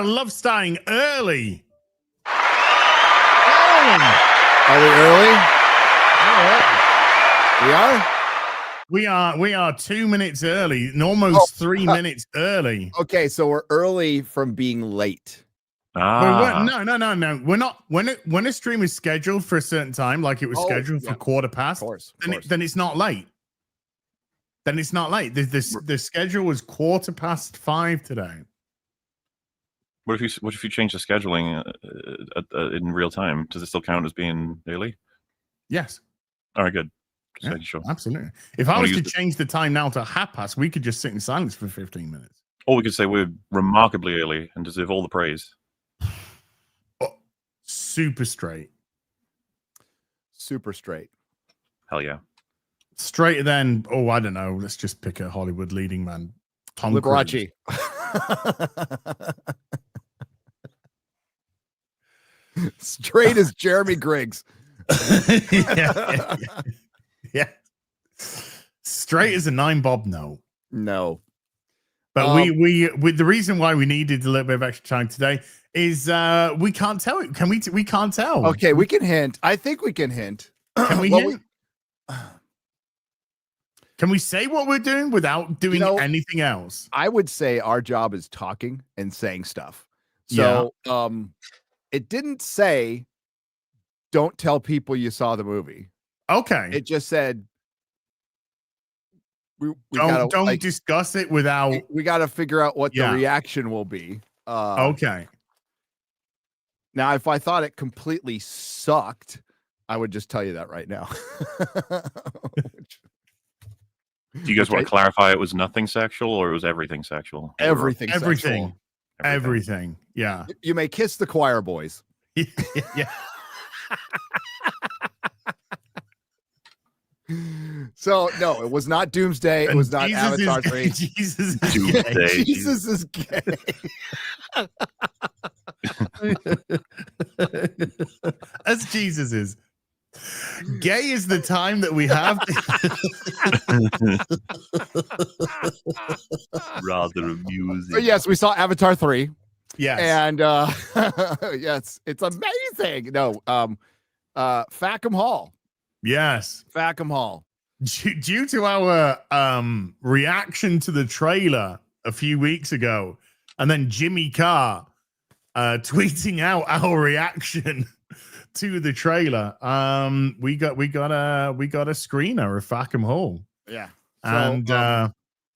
I love starting early. Are we early? We are? We are 2 minutes early, and almost 3 minutes early. Okay, so we're early from being late. No. We're not. When a stream is scheduled for a certain time, like it was scheduled for quarter past, then it's not late. Then it's not late. The schedule was 5:15 today. What if you change the scheduling in real time? Does it still count as being daily? Yes. All right, good. Yeah, sure. Absolutely. If I was to change the time now to 5:30, we could just sit in silence for 15 minutes. Or we could say we're remarkably early and deserve all the praise. Oh, super straight. Super straight. Hell yeah. Straighter than, I don't know. Let's just pick a Hollywood leading man. Tom Liberace. Straight as Jeremy Griggs. Yeah. Straight as a 9 bob, no. But we the reason why we needed a little bit of extra time today is we can't tell it. We can't tell. Okay, we can hint. I think we can hint. Can we hint? Can we say what we're doing without doing anything else? I would say our job is talking and saying stuff. So it didn't say don't tell people you saw the movie. Okay. It just said we don't discuss it without. We got to figure out what the reaction will be. Okay. Now, if I thought it completely sucked, I would just tell you that right now. Do you guys want to clarify it was nothing sexual or it was everything sexual? Everything. Yeah. You may kiss the choir boys. Yeah. So no, it was not Doomsday. It was not Jesus Avatar 3. Jesus is Doomsday. Jesus is gay. As Jesus is. Gay is the time that we have. Rather amusing. But yes, we saw Avatar 3. Yes. And yes, it's amazing. No, Fackham Hall. Yes. Fackham Hall. Due to our reaction to the trailer a few weeks ago, and then Jimmy Carr tweeting out our reaction to the trailer, we got a screener of Fackham Hall. Yeah. So,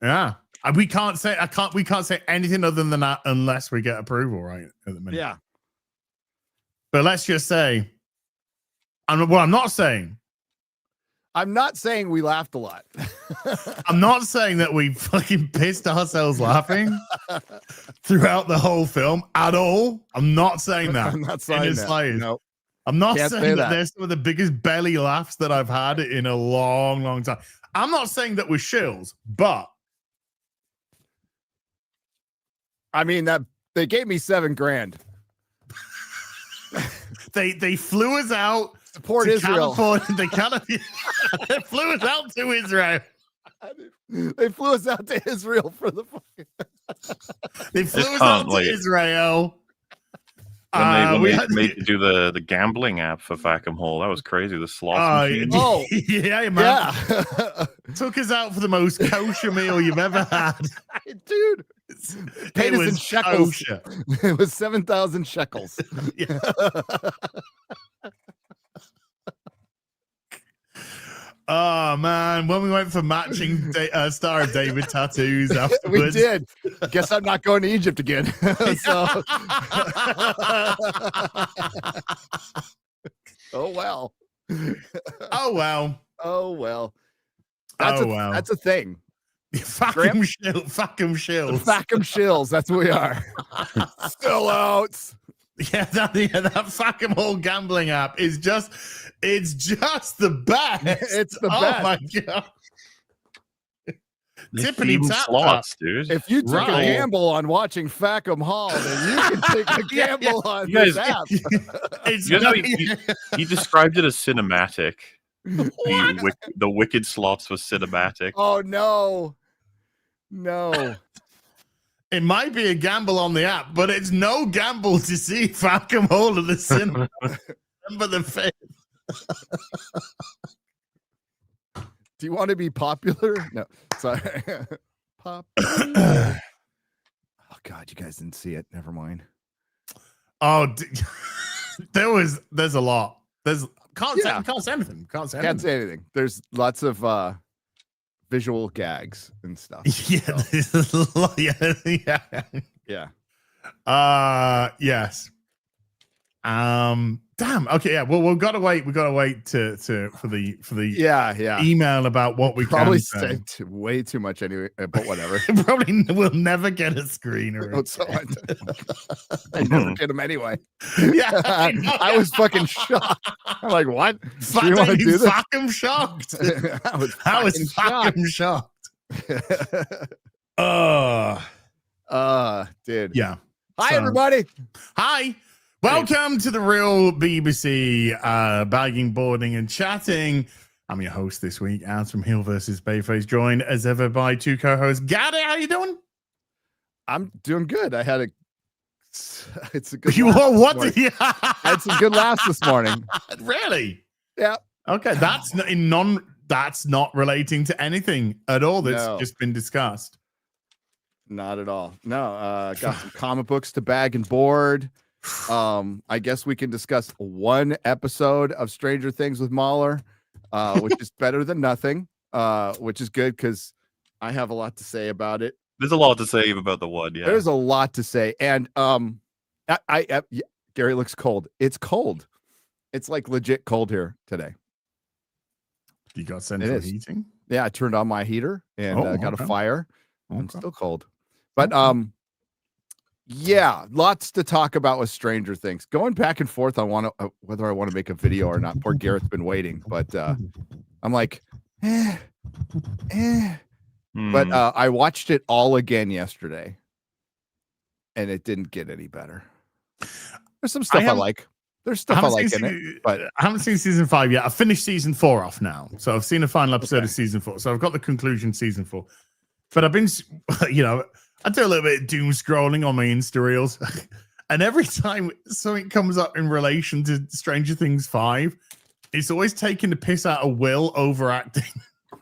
and we can't say anything other than that unless we get approval right at the minute. Yeah. But let's just say, I'm not saying we laughed a lot. I'm not saying that we fucking pissed ourselves laughing throughout the whole film at all. I'm not saying that. I'm not saying that. No. I'm not saying that they're some of the biggest belly laughs that I've had in a long, long time. I'm not saying that we're shills, but I mean that they gave me $7,000. They flew us out. Support Israel. They flew us out to Israel. They flew us out to Israel for the fucking. They flew us out to Israel. When they made to do the gambling app for Fackham Hall, that was crazy. The slot machine. Oh, yeah, man. Yeah. Took us out for the most kosher meal you've ever had, dude. Paid us in shekels. Kosher. It was 7,000 shekels. Yeah. Oh man, when we went for matching Star of David tattoos afterwards. We did. Guess I'm not going to Egypt again. So oh well. That's a thing. Fackham shills. Fackham shills. That's what we are. Sellouts. Yeah, that Fackham Hall gambling app is it's just the best. It's the best. Oh my god. Tippity slots, dude. If you took a gamble on watching Fackham Hall, then you can take a gamble on this app. You described it as cinematic. The wicked slots were cinematic. Oh no. It might be a gamble on the app, but it's no gamble to see Falcon Hall of the Cinema. Remember the 5th. Do you want to be popular? No, sorry. Pop. Oh God, you guys didn't see it. Never mind. Oh, there's a lot. Can't say anything. Can't say anything. There's lots of visual gags and stuff. Yeah, so. Yeah. Yes. Damn. Okay. Yeah. Well, we've got to wait. We've got to wait for the email about what we probably can said way too much anyway. But whatever. Probably we'll never get a screener. I never get them anyway. Yeah, I was fucking shocked. I'm like, what? Do you want to do this? Fucking shocked. I was fucking shocked. Dude. Yeah. Hi, everybody. Hi. Welcome to the Real BBC Bagging, Boarding, and Chatting. I'm your host this week, Alex from Heel vs. Bayface, joined as ever by two co-hosts. Gary, how you doing? I'm doing good. I had it's a good. I had some good laughs this morning. Really? Yeah. Okay, that's not relating to anything at all. That's just been discussed. Not at all. No. Got some comic books to bag and board. I guess we can discuss one episode of Stranger Things with MauLer, which is better than nothing, which is good because I have a lot to say about it. There's a lot to say about the one. Yeah, there's a lot to say, and Gary looks cold. It's cold. It's like legit cold here today. You got central heating? Yeah, I turned on my heater and got a fire. Okay. I'm still cold, but yeah, lots to talk about with Stranger Things. Going back and forth on whether I want to make a video or not. Poor Garrett's been waiting, but I'm like, But I watched it all again yesterday, and it didn't get any better. There's some stuff I like. There's stuff I like in it, but I haven't seen season 5 yet. I've finished season 4 off now, so I've seen the final episode of season 4. So I've got the conclusion season 4. But I've been, I do a little bit of doom scrolling on my Insta reels, and every time something comes up in relation to Stranger Things 5, it's always taking the piss out of Will overacting.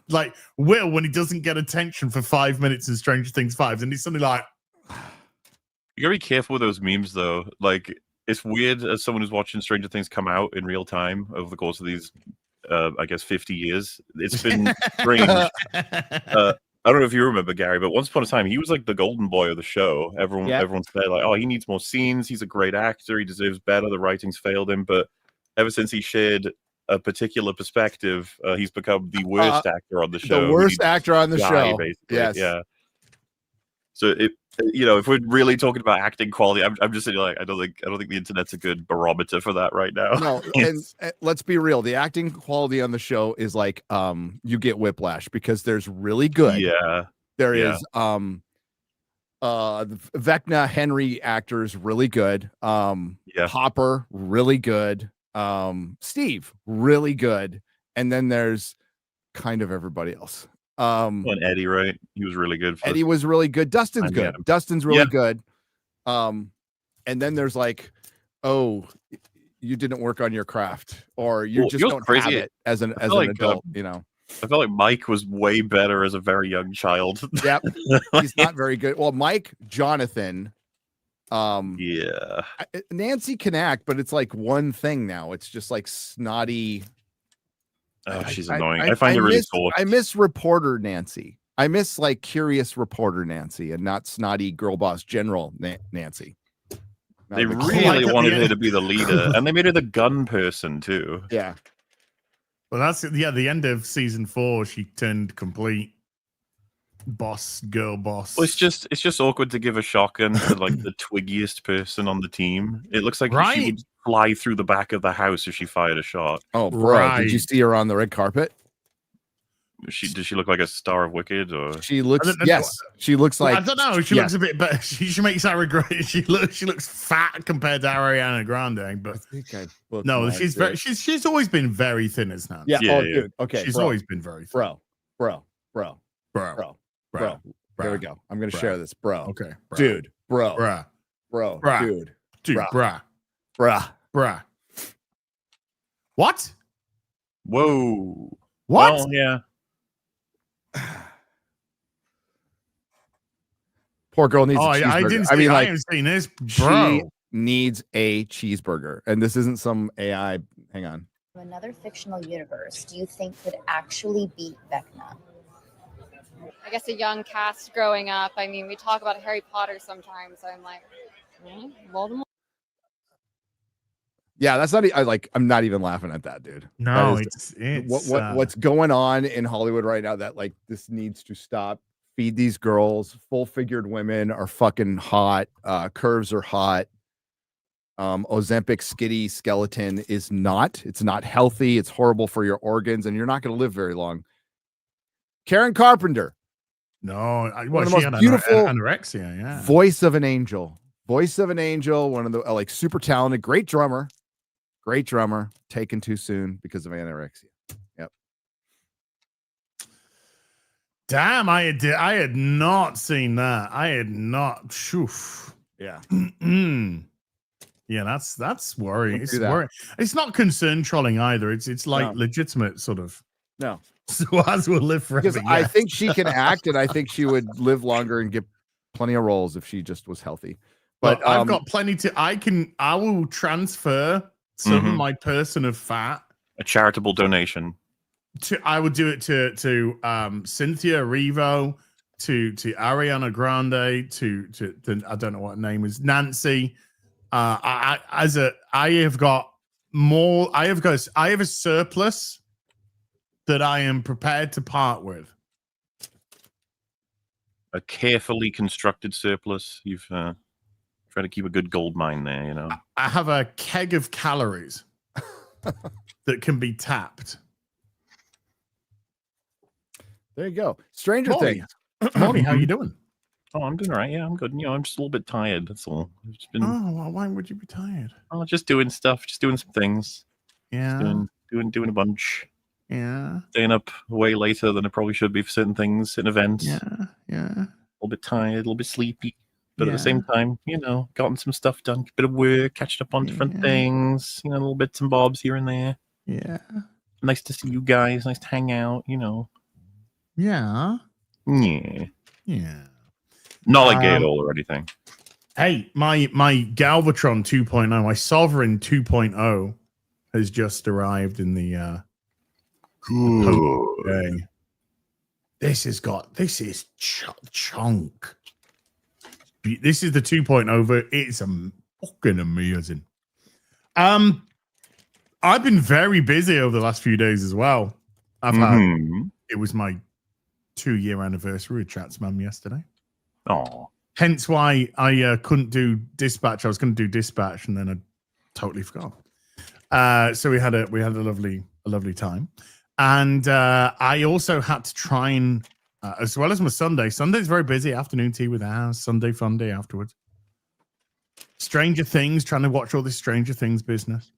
Like Will, when he doesn't get attention for 5 minutes in Stranger Things 5, and he's something like, you gotta be careful with those memes, though. Like, it's weird as someone who's watching Stranger Things come out in real time over the course of these, I guess, 50 years. It's been strange. I don't know if you remember, Gary, but once upon a time, he was like the golden boy of the show. Everyone said, like, oh, he needs more scenes. He's a great actor. He deserves better. The writing's failed him. But ever since he shared a particular perspective, he's become the worst actor on the show. The worst actor on the show. Basically. Yes. Yeah. So if we're really talking about acting quality, I'm just saying, like, I don't think the internet's a good barometer for that right now. No, and let's be real. The acting quality on the show is like you get whiplash because there's really good. Yeah. There is the Vecna Henry actor is really good. Hopper, really good. Steve, really good. And then there's kind of everybody else. And Eddie, right? He was really good. Eddie was really good. Dustin's good. Dustin's really good. And then there's like, oh, you didn't work on your craft, or you just don't have it as an adult. I felt like Mike was way better as a very young child. Yep, he's not very good. Well, Mike, Jonathan, Nancy can act, but it's like one thing now. It's just like snotty. Oh, she's annoying. I find her really cool. I miss reporter Nancy. I miss like curious reporter Nancy and not snotty girl boss general Nancy. They really wanted her to be the leader, and they made her the gun person too. Yeah. Well, that's the end of season 4. She turned complete girl boss. Well, it's just awkward to give a shotgun to like the twiggiest person on the team. It looks like she would fly through the back of the house if she fired a shot. Oh, bro! Did you see her on the red carpet? Does she look like a star of Wicked, or she looks? Yes, she looks like. I don't know. She looks a bit better. She makes Ariana Grande. She looks fat compared to Ariana Grande, but she's always been very thin as now. Yeah. Dude. Okay. She's always been very thin. Bro. Here we go. I'm gonna share this, bro. Okay, bruh. Dude, bro, Bruh. bro, Bruh. dude, Dude, bruh. bruh. What? Whoa. What? Well, yeah. Poor girl needs a cheeseburger. I didn't. I mean, I like, haven't seen this, she bro. needs a cheeseburger, and this isn't some AI. Hang on. Another fictional universe do you think could actually beat Vecna? I guess a young cast growing up. I mean, we talk about Harry Potter sometimes. So I'm like, Voldemort. Yeah, that's not. I'm not even laughing at that, dude. No, That it's what's going on in Hollywood right now. That like this needs to stop. Feed these girls. Full-figured women are fucking hot. Curves are hot. Ozempic skitty skeleton is not. It's not healthy. It's horrible for your organs, and you're not going to live very long. Karen Carpenter. No, One of the she most had beautiful anorexia. Yeah, voice of an angel. Voice of an angel. One of the like super talented, great drummer. Great drummer. Taken too soon because of anorexia. Yep. Damn, I had not seen that. I had not. Shoof. Yeah. Yeah, that's worrying. Don't It's do that. worrying. It's not concern trolling either. It's like No. legitimate sort of. No. So as will live forever. Because I yes. think she can act, and I think she would live longer and get plenty of roles if she just was healthy. But I've got plenty to. I will transfer some of Mhm. my person of fat. A charitable donation. I would do it to Cynthia Erivo, to Ariana Grande, to I don't know what her name is, Nancy. I have a surplus that I am prepared to part with. A carefully constructed surplus. You've tried to keep a good gold mine there, you know. I have a keg of calories that can be tapped. there you go. Stranger Molly. Things. Molly, how you doing? Oh, I'm doing all right. Yeah, I'm good. You know, I'm just a little bit tired. That's all. I've just been Oh, well, why would you be tired? just doing stuff, just doing some things. Yeah, Doing a bunch. yeah, Staying up way later than I probably should be for certain things in events. yeah. A little bit tired, a little bit sleepy. But at Yeah. the same time, you know, gotten some stuff done, a bit of work, catching up on different Yeah. things, you know, little bits and bobs here and there. Yeah. Nice to see you guys, nice to hang out, you know. Yeah. Yeah. Yeah. Not like gay at all or anything. Hey, my Galvatron 2.0, my Sovereign 2.0 has just arrived in the day. This is chunk. This is the 2.0. It's fucking amazing. I've been very busy over the last few days as well. It was my 2-year anniversary with Chatsman yesterday. Oh, Hence why I couldn't do dispatch. I was going to do dispatch, and then I totally forgot. So we had a lovely time, and I also had to try and as well as my Sunday. Sunday's very busy. Afternoon tea with ours. Sunday fun day afterwards. Stranger Things. Trying to watch all this Stranger Things business,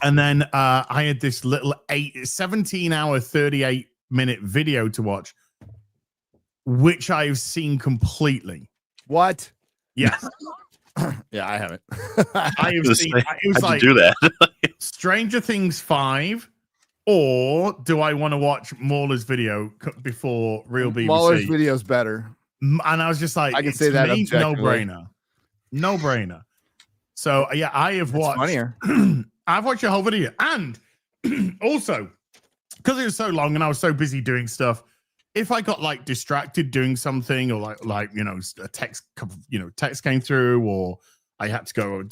and then I had this little 17-hour, 38-minute video to watch, which I've seen completely. What? Yes. Yeah, I haven't. I have seen. It was like do that. Stranger Things 5, or do I want to watch MauLer's video before Real BBC? MauLer's video's better. And I was just like, I can it's say that no objectively. brainer. So yeah, I have It's watched. funnier. I've watched the whole video, and also because it was so long and I was so busy doing stuff. If I got like distracted doing something, or like you know, a text came through, or I had to go,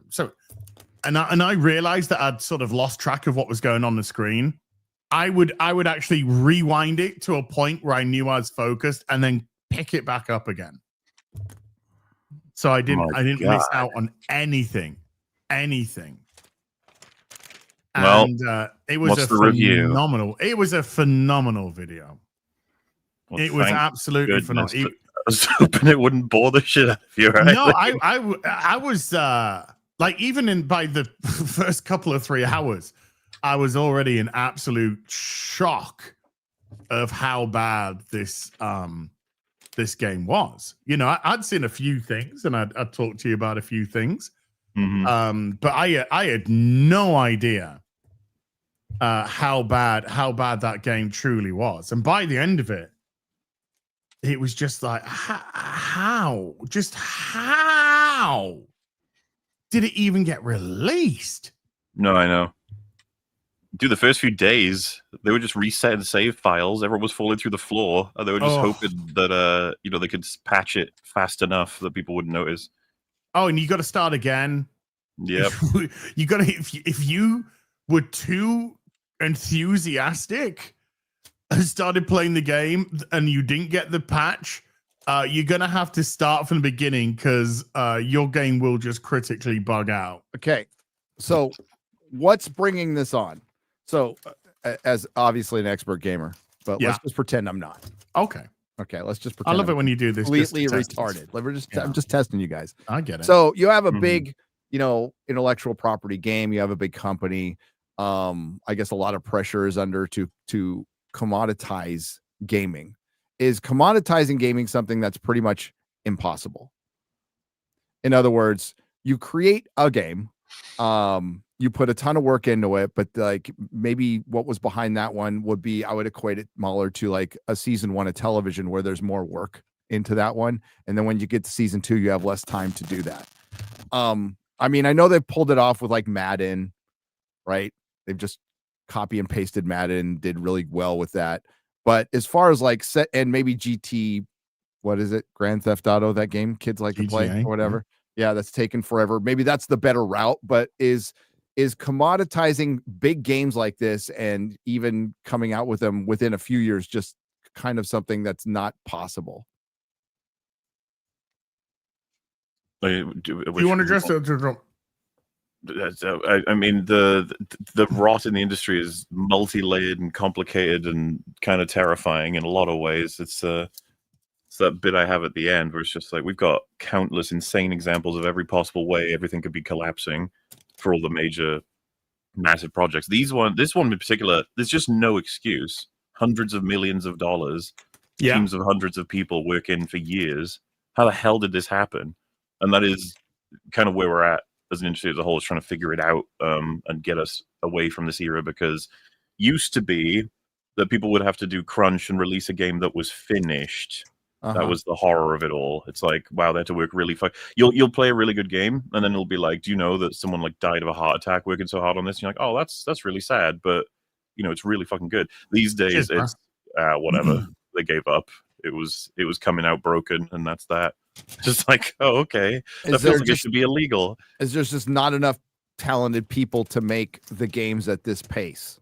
so, and I realized that I'd sort of lost track of what was going on the screen. I would actually rewind it to a point where I knew I was focused, and then pick it back up again. So I didn't miss out on anything. Well, And it was what's the review? phenomenal. It was a phenomenal video. Well, it was thank absolutely goodness. phenomenal. I was hoping it wouldn't bore the shit out of you, right? No, I was like, even by the first couple of 3 hours, I was already in absolute shock of how bad this this game was. You know, I'd seen a few things, and I'd talked to you about a few things. Mhm. But I had no idea how bad that game truly was. And by the end of it, it was just like, how did it even get released? No, I know. Dude, the first few days, they were just resetting save files. Everyone was falling through the floor, and they were just hoping that they could patch it fast enough that people wouldn't notice. Oh, and you got to start again. Yep. You got to if you were too enthusiastic and started playing the game and you didn't get the patch, you're gonna have to start from the beginning because your game will just critically bug out. Okay, so what's bringing this on? So, as obviously an expert gamer, but let's just pretend I'm not. Okay, let's just I pretend. love it when you do this. Completely retarded. I'm just testing you guys. I get it. So you have a big, intellectual property game. You have a big company. I guess a lot of pressure is under to commoditize gaming. Is commoditizing gaming something that's pretty much impossible? In other words, you create a game, you put a ton of work into it, but like maybe what was behind that one would be, I would equate it, MauLer, to like a season 1 of television where there's more work into that one. And then when you get to season 2, you have less time to do that. I mean, I know they've pulled it off with like Madden, right? They've just copy and pasted Madden, did really well with that. But as far as like set and maybe GT, what is it? Grand Theft Auto, that game kids like to play or whatever. Yeah, that's taken forever. Maybe that's the better route, but is commoditizing big games like this and even coming out with them within a few years just kind of something that's not possible? Do you want to address it? I mean, the rot in the industry is multi-layered and complicated and kind of terrifying in a lot of ways. It's that bit I have at the end where it's just like we've got countless insane examples of every possible way everything could be collapsing for all the major massive projects. This one in particular, there's just no excuse. Hundreds of millions of dollars, teams of hundreds of people working for years. How the hell did this happen? And that is kind of where we're at as an industry as a whole, is trying to figure it out and get us away from this era, because used to be that people would have to do crunch and release a game that was finished. That was the horror of it all. It's like, wow, they had to work really You'll play a really good game, and then it'll be like, do you know that someone like died of a heart attack working so hard on this? And you're like, oh, that's really sad, but it's really fucking good. These days, it's whatever. They gave up. It was coming out broken, and that's that. Just like, oh, okay. That feels like it should be illegal. Is there's just not enough talented people to make the games at this pace?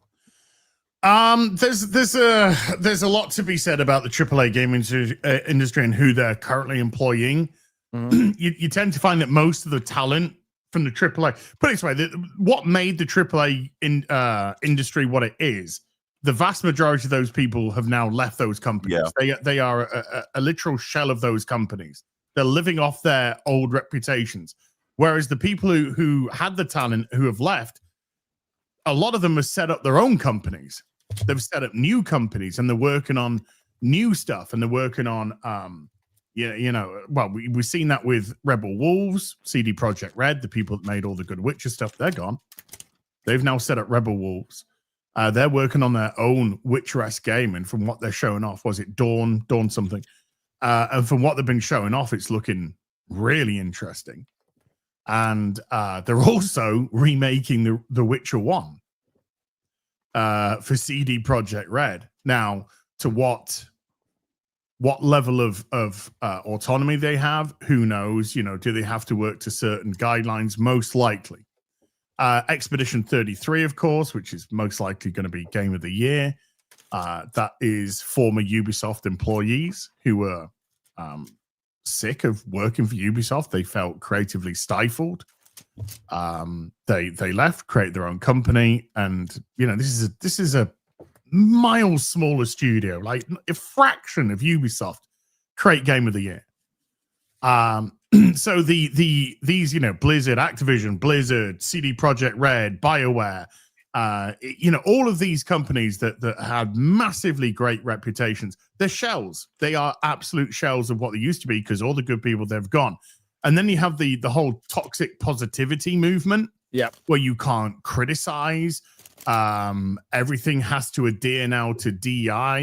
There's a lot to be said about the AAA game industry and who they're currently employing. You tend to find that most of the talent from the AAA, put it this way, what made the AAA industry what it is, the vast majority of those people have now left those companies. They are a literal shell of those companies. They're living off their old reputations. Whereas the people who had the talent who have left, a lot of them have set up their own companies. They've set up new companies, and they're working on new stuff, and they're working on well, we've seen that with Rebel Wolves, CD Projekt Red, the people that made all the good Witcher stuff. They're gone. They've now set up Rebel Wolves. They're working on their own Witcher-esque game, and from what they're showing off, was it Dawn something? And from what they've been showing off, it's looking really interesting. And they're also remaking the Witcher 1 for CD Projekt Red. Now, to what level of autonomy they have, who knows? Do they have to work to certain guidelines? Most likely. Expedition 33, of course, which is most likely going to be Game of the Year. That is former Ubisoft employees who were sick of working for Ubisoft. They felt creatively stifled. They left, created their own company, and this is a miles smaller studio, like a fraction of Ubisoft, create Game of the Year. So these Blizzard, Activision, Blizzard, CD Projekt Red, BioWare, all of these companies that had massively great reputations, they're shells. They are absolute shells of what they used to be because all the good people, they've gone. And then you have the whole toxic positivity movement, where you can't criticize. Everything has to adhere now to DI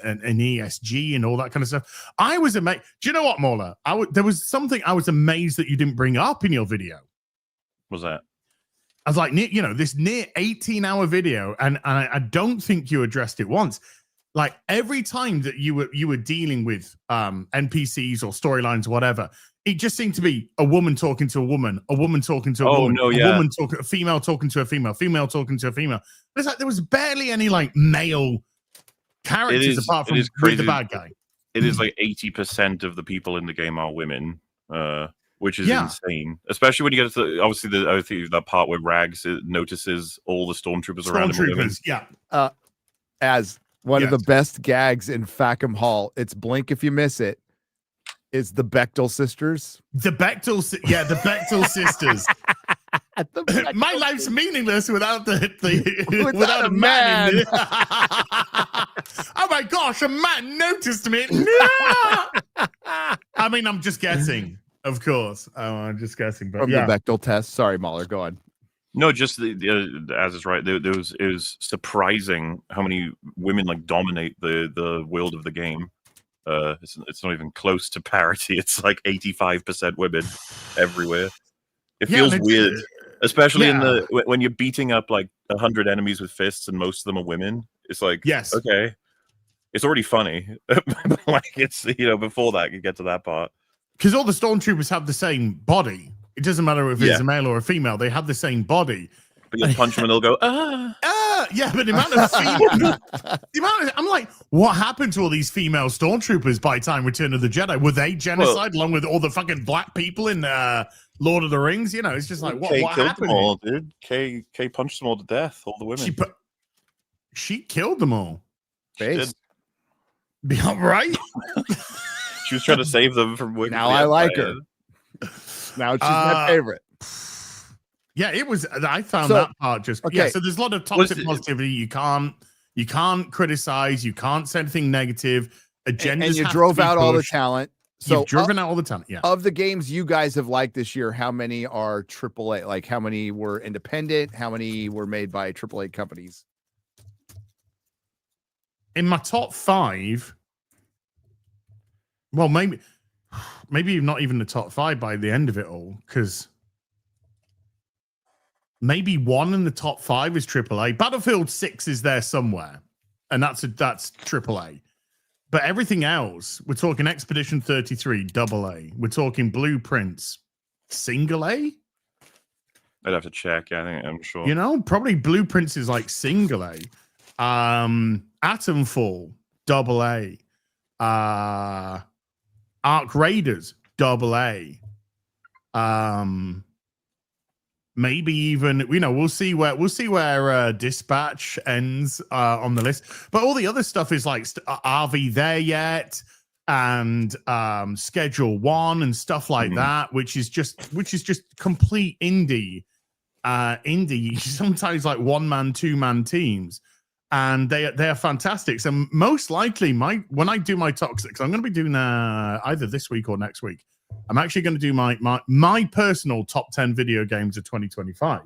and ESG and all that kind of stuff. I was amazed. Do you know what, MauLer? There was something I was amazed that you didn't bring up in your video. What was that? I was like, this near 18-hour video, and I don't think you addressed it once. Like every time that you were dealing with NPCs or storylines, or whatever, it just seemed to be a woman talking to a woman, a woman talking to a woman, a female talking to a female, female talking to a female. It's like there was barely any like male characters apart from the bad guy. It is like 80% of the people in the game are women, which is insane. Especially when you get to I think that part where Rags notices all the stormtroopers around him. Yeah. As one of the best gags in Fackham Hall, it's blink if you miss it. Is the Bechtel sisters? The Bechtel sisters. My life's meaningless without without a man. In oh my gosh, a man noticed me. I mean, I'm just guessing, of course. I'm just guessing, but from the Bechtel test. Sorry, MauLer, go on. No, just as is right. It was surprising how many women like dominate the world of the game. It's not even close to parity. It's like 85% women everywhere. It feels weird, especially when you're beating up like 100 enemies with fists and most of them are women. It's like, okay, it's already funny. Like it's before that you get to that part, because all the stormtroopers have the same body. It doesn't matter if it's a male or a female; they have the same body. But you punch them and they'll go, yeah, but the amount of female, I'm like, what happened to all these female stormtroopers by time Return of the Jedi? Were they genocide along with all the fucking black people in Lord of the Rings? It's just like, what happened? Them all, dude. Kay punched them all to death, all the women. She killed them all. Based. Right? She was trying to save them from winning. Now I like her. Now she's my favorite. Yeah, it was. I found that part just so there's a lot of toxic positivity. You can't criticize. You can't say anything negative. Agendas, and you drove out all the talent. So you've driven out all the talent. Yeah. Of the games you guys have liked this year, how many are AAA? Like how many were independent? How many were made by AAA companies? In my top 5, well, maybe not even the top 5 by the end of it all, because maybe one in the top 5 is AAA. Battlefield 6 is there somewhere, and that's AAA. But everything else, we're talking Expedition 33, AA. We're talking Blueprints, single A. I'd have to check. Yeah, I'm sure. Probably Blueprints is like single A. Atomfall, AA. Arc Raiders, AA. Maybe even we'll see where Dispatch ends on the list, but all the other stuff is like RV there yet, and Schedule 1 and stuff like that, which is just complete indie, sometimes like 1-man, 2-man teams, and they are fantastic. So most likely, when I do my toxics, I'm going to be doing either this week or next week. I'm actually going to do my personal top 10 video games of 2025.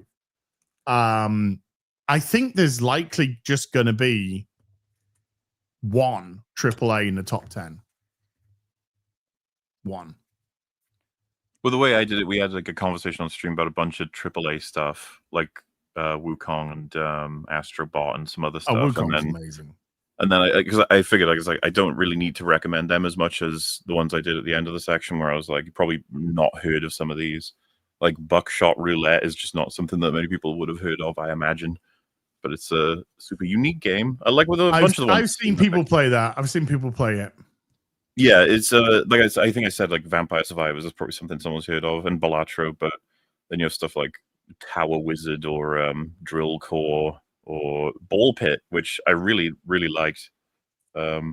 I think there's likely just going to be one AAA in the top 10. One. Well, the way I did it, we had like a conversation on stream about a bunch of AAA stuff, like Wukong and Astrobot and some other stuff. Wukong's amazing. And then because I figured I don't really need to recommend them as much as the ones I did at the end of the section, where I was like, you probably not heard of some of these. Like Buckshot Roulette is just not something that many people would have heard of, I imagine. But it's a super unique game. I like with a bunch of the ones. I've seen people play that. I've seen people play it. Yeah, it's like I think I said, like Vampire Survivors is probably something someone's heard of, and Balatro. But then you have stuff like Tower Wizard or Drill Core or Ball Pit, which I really, really liked. So,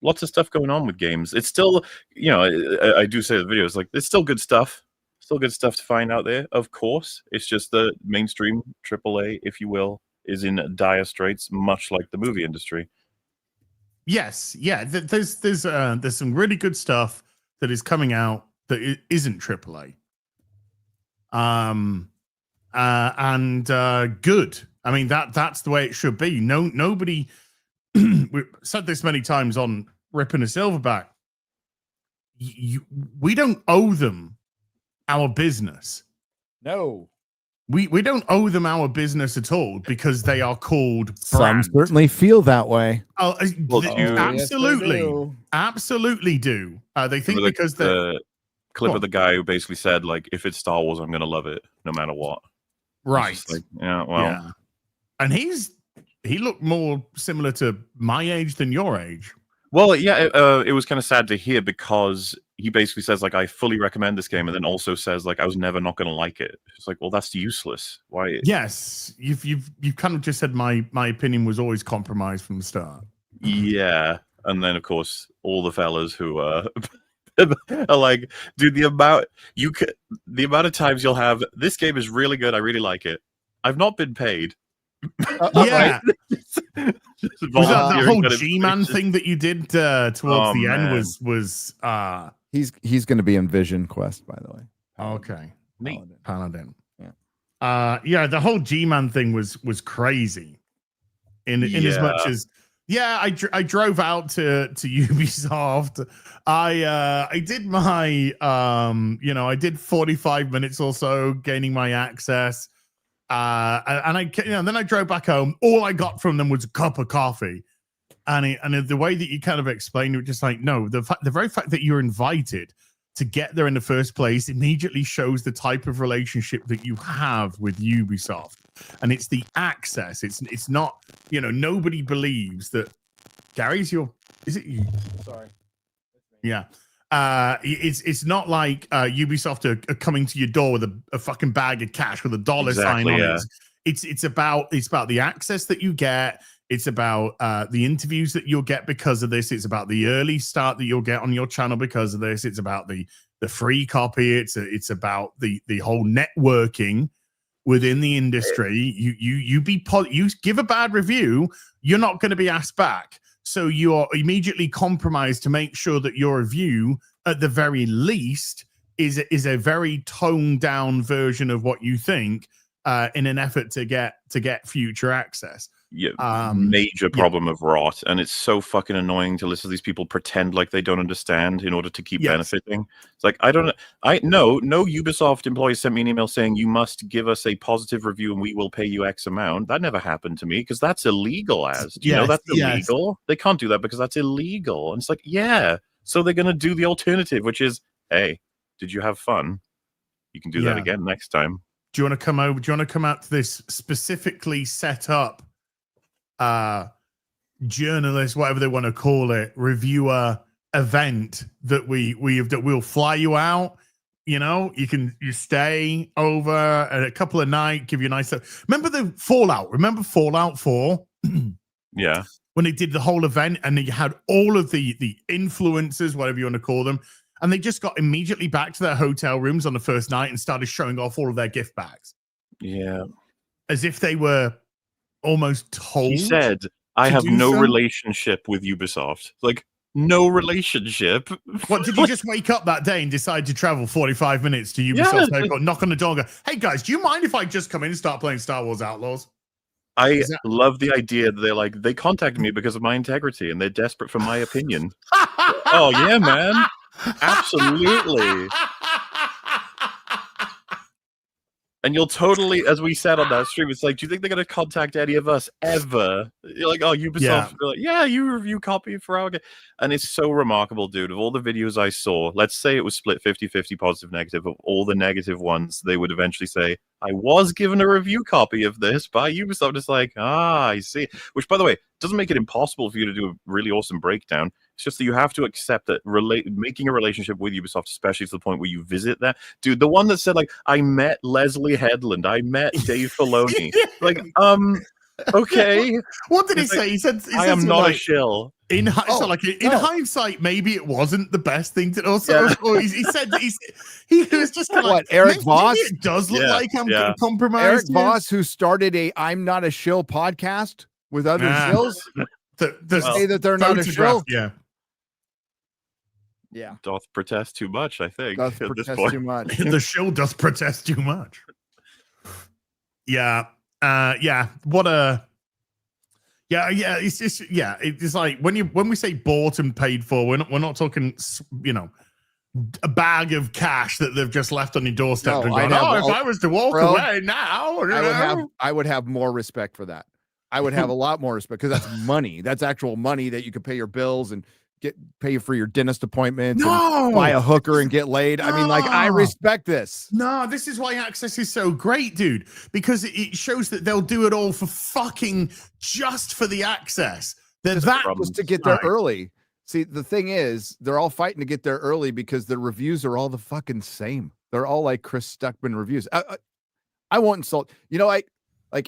lots of stuff going on with games. It's still, I do say the videos, like, it's still good stuff. Still good stuff to find out there. Of course, it's just the mainstream AAA, if you will, is in dire straits, much like the movie industry. Yes, yeah. There's some really good stuff that is coming out that isn't AAA. And good. I mean, that's the way it should be. Nobody. We've said this many times on Ripping a Silverback. We don't owe them our business. No. We don't owe them our business at all because they are called Some brand. certainly feel that way. Well, Absolutely. Yes, Absolutely do. They think remember because the clip Go of the guy who basically said, like, if it's Star Wars, I'm going to love it no matter what. right. It's just like, yeah, well, Yeah. And he looked more similar to my age than your age. Well, yeah, it was kind of sad to hear because he basically says, like, I fully recommend this game, and then also says, like, I was never not going to like it. It's like, well, that's useless. Why? Yes, you've kind of just said my opinion was always compromised from the start. Yeah, and then of course all the fellas who are like, dude, the amount of times you'll have this game is really good. I really like it. I've not been paid. Yeah. Just Was that volunteering whole kind of G-Man thing. thing that you did towards the end man. was He's going to be in Vision Quest, by the way. okay. Neat. Paladin. Yeah. Yeah, the whole G-Man thing was crazy. In as much as I drove out to Ubisoft. I did my I did 45 minutes or so gaining my access. And then I drove back home. All I got from them was a cup of coffee. And the way that you kind of explained it, just like, no, the very fact that you're invited to get there in the first place immediately shows the type of relationship that you have with Ubisoft. And it's the access. It's not, nobody believes that Gary's is it you? Sorry. Yeah. It's not like Ubisoft are coming to your door with a fucking bag of cash with a dollar sign on it. It's about the access that you get. It's about the interviews that you'll get because of this. It's about the early start that you'll get on your channel because of this. It's about the free copy. It's about the whole networking within the industry. You give a bad review, you're not going to be asked back. So you're immediately compromised to make sure that your review, at the very least, is a very toned down version of what you think, in an effort to get future access. Yeah, major problem of rot, and it's so fucking annoying to listen to these people pretend like they don't understand in order to keep benefiting. It's like, no Ubisoft employee sent me an email saying you must give us a positive review and we will pay you X amount. That never happened to me because that's illegal. Do you know that's illegal? They can't do that because that's illegal. And it's like, yeah, so they're gonna do the alternative, which is, hey, did you have fun? You can do that again next time. Do you want to come over? Do you want to come out to this specifically set up journalist, whatever they want to call it, reviewer event that we'll fly you out? You stay over a couple of nights, give you a nice. Remember the Fallout? Remember Fallout 4? Yeah. When they did the whole event and they had all of the influencers, whatever you want to call them, and they just got immediately back to their hotel rooms on the first night and started showing off all of their gift bags. Yeah. As if they were almost told. He said, I have no relationship with Ubisoft. Like, no relationship. What, did you just wake up that day and decide to travel 45 minutes to Ubisoft? Yeah. Knock on the door and go, hey guys, do you mind if I just come in and start playing Star Wars Outlaws? I love the idea that they contacted me because of my integrity and they're desperate for my opinion. Oh yeah, man. Absolutely. And you'll totally, as we said on that stream, it's like, do you think they're going to contact any of us ever? You're like, oh, Ubisoft. Yeah. Like, yeah, you review copy for our game. And it's so remarkable, dude. Of all the videos I saw, let's say it was split 50-50 positive, negative. Of all the negative ones, they would eventually say, I was given a review copy of this by Ubisoft. It's like, I see. Which, by the way, doesn't make it impossible for you to do a really awesome breakdown. It's just that you have to accept that making a relationship with Ubisoft, especially to the point where you visit that. Dude, the one that said, like, I met Leslie Headland, I met Dave Filoni. Like, Okay. What did he He's say? like, He said, I am not a shill. In Oh, no. hindsight, maybe it wasn't the best thing to. Also, Yeah. or he said he was just kind of like, What, Eric maybe Voss? it does look Yeah, like I'm yeah. compromised. Eric here." Voss, who started a "I'm Not a Shill" podcast with other Ah. shills, The say that they're not a photograph, shill. yeah. Yeah, Doth protest too much, I think, does at this protest point. too much. The show does protest too much. Yeah. Yeah. What a. Yeah. It's just, yeah. It's like when we say bought and paid for, we're not talking, a bag of cash that they've just left on your doorstep. No, and I'd gone, have if I was to walk bro, away now, I would have more respect for that. I would have a lot more respect because that's money. That's actual money that you could pay your bills and pay for your dentist appointments and buy a hooker and get laid. I mean, like, I respect this. No, this is why Access is so great, dude, because it shows that they'll do it all for fucking just for the access. They're Just to get there early. See, the thing is, they're all fighting to get there early because the reviews are all the fucking same. They're all like Chris Stuckman reviews. I won't insult. Like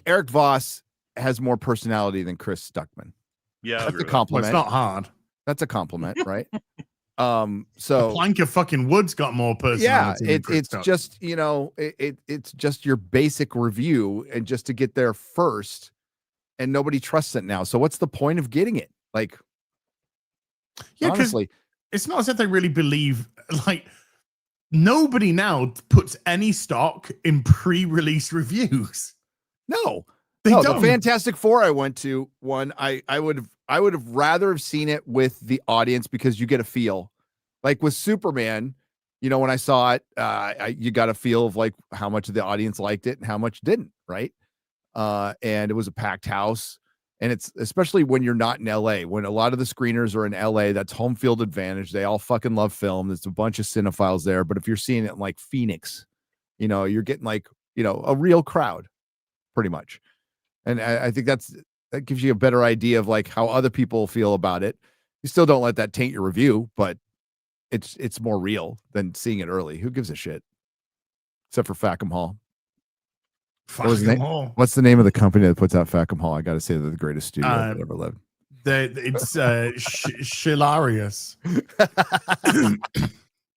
Eric Voss has more personality than Chris Stuckman. Yeah, that's a compliment. Well, it's not hard. That's a compliment, right? So a plank of fucking wood's got more personality. Yeah, it's just it's just your basic review, and just to get there first, and nobody trusts it now. So what's the point of getting it? Like, yeah, honestly, it's not as if they really believe. Like, nobody now puts any stock in pre-release reviews. No, they don't. The Fantastic Four I went to I would have rather have seen it with the audience, because you get a feel. Like with Superman, when I saw it, you got a feel of like how much the audience liked it and how much didn't, right? And it was a packed house. And it's especially when you're not in LA, when a lot of the screeners are in LA, that's home field advantage. They all fucking love film. There's a bunch of cinephiles there. But if you're seeing it in like Phoenix, you're getting like, a real crowd pretty much. And I think that gives you a better idea of like how other people feel about it. You still don't let that taint your review, but it's more real than seeing it early. Who gives a shit? Except for Fackham Hall. What's the name of the company that puts out Fackham Hall? I got to say they're the greatest studio that ever lived. It's Shilarius.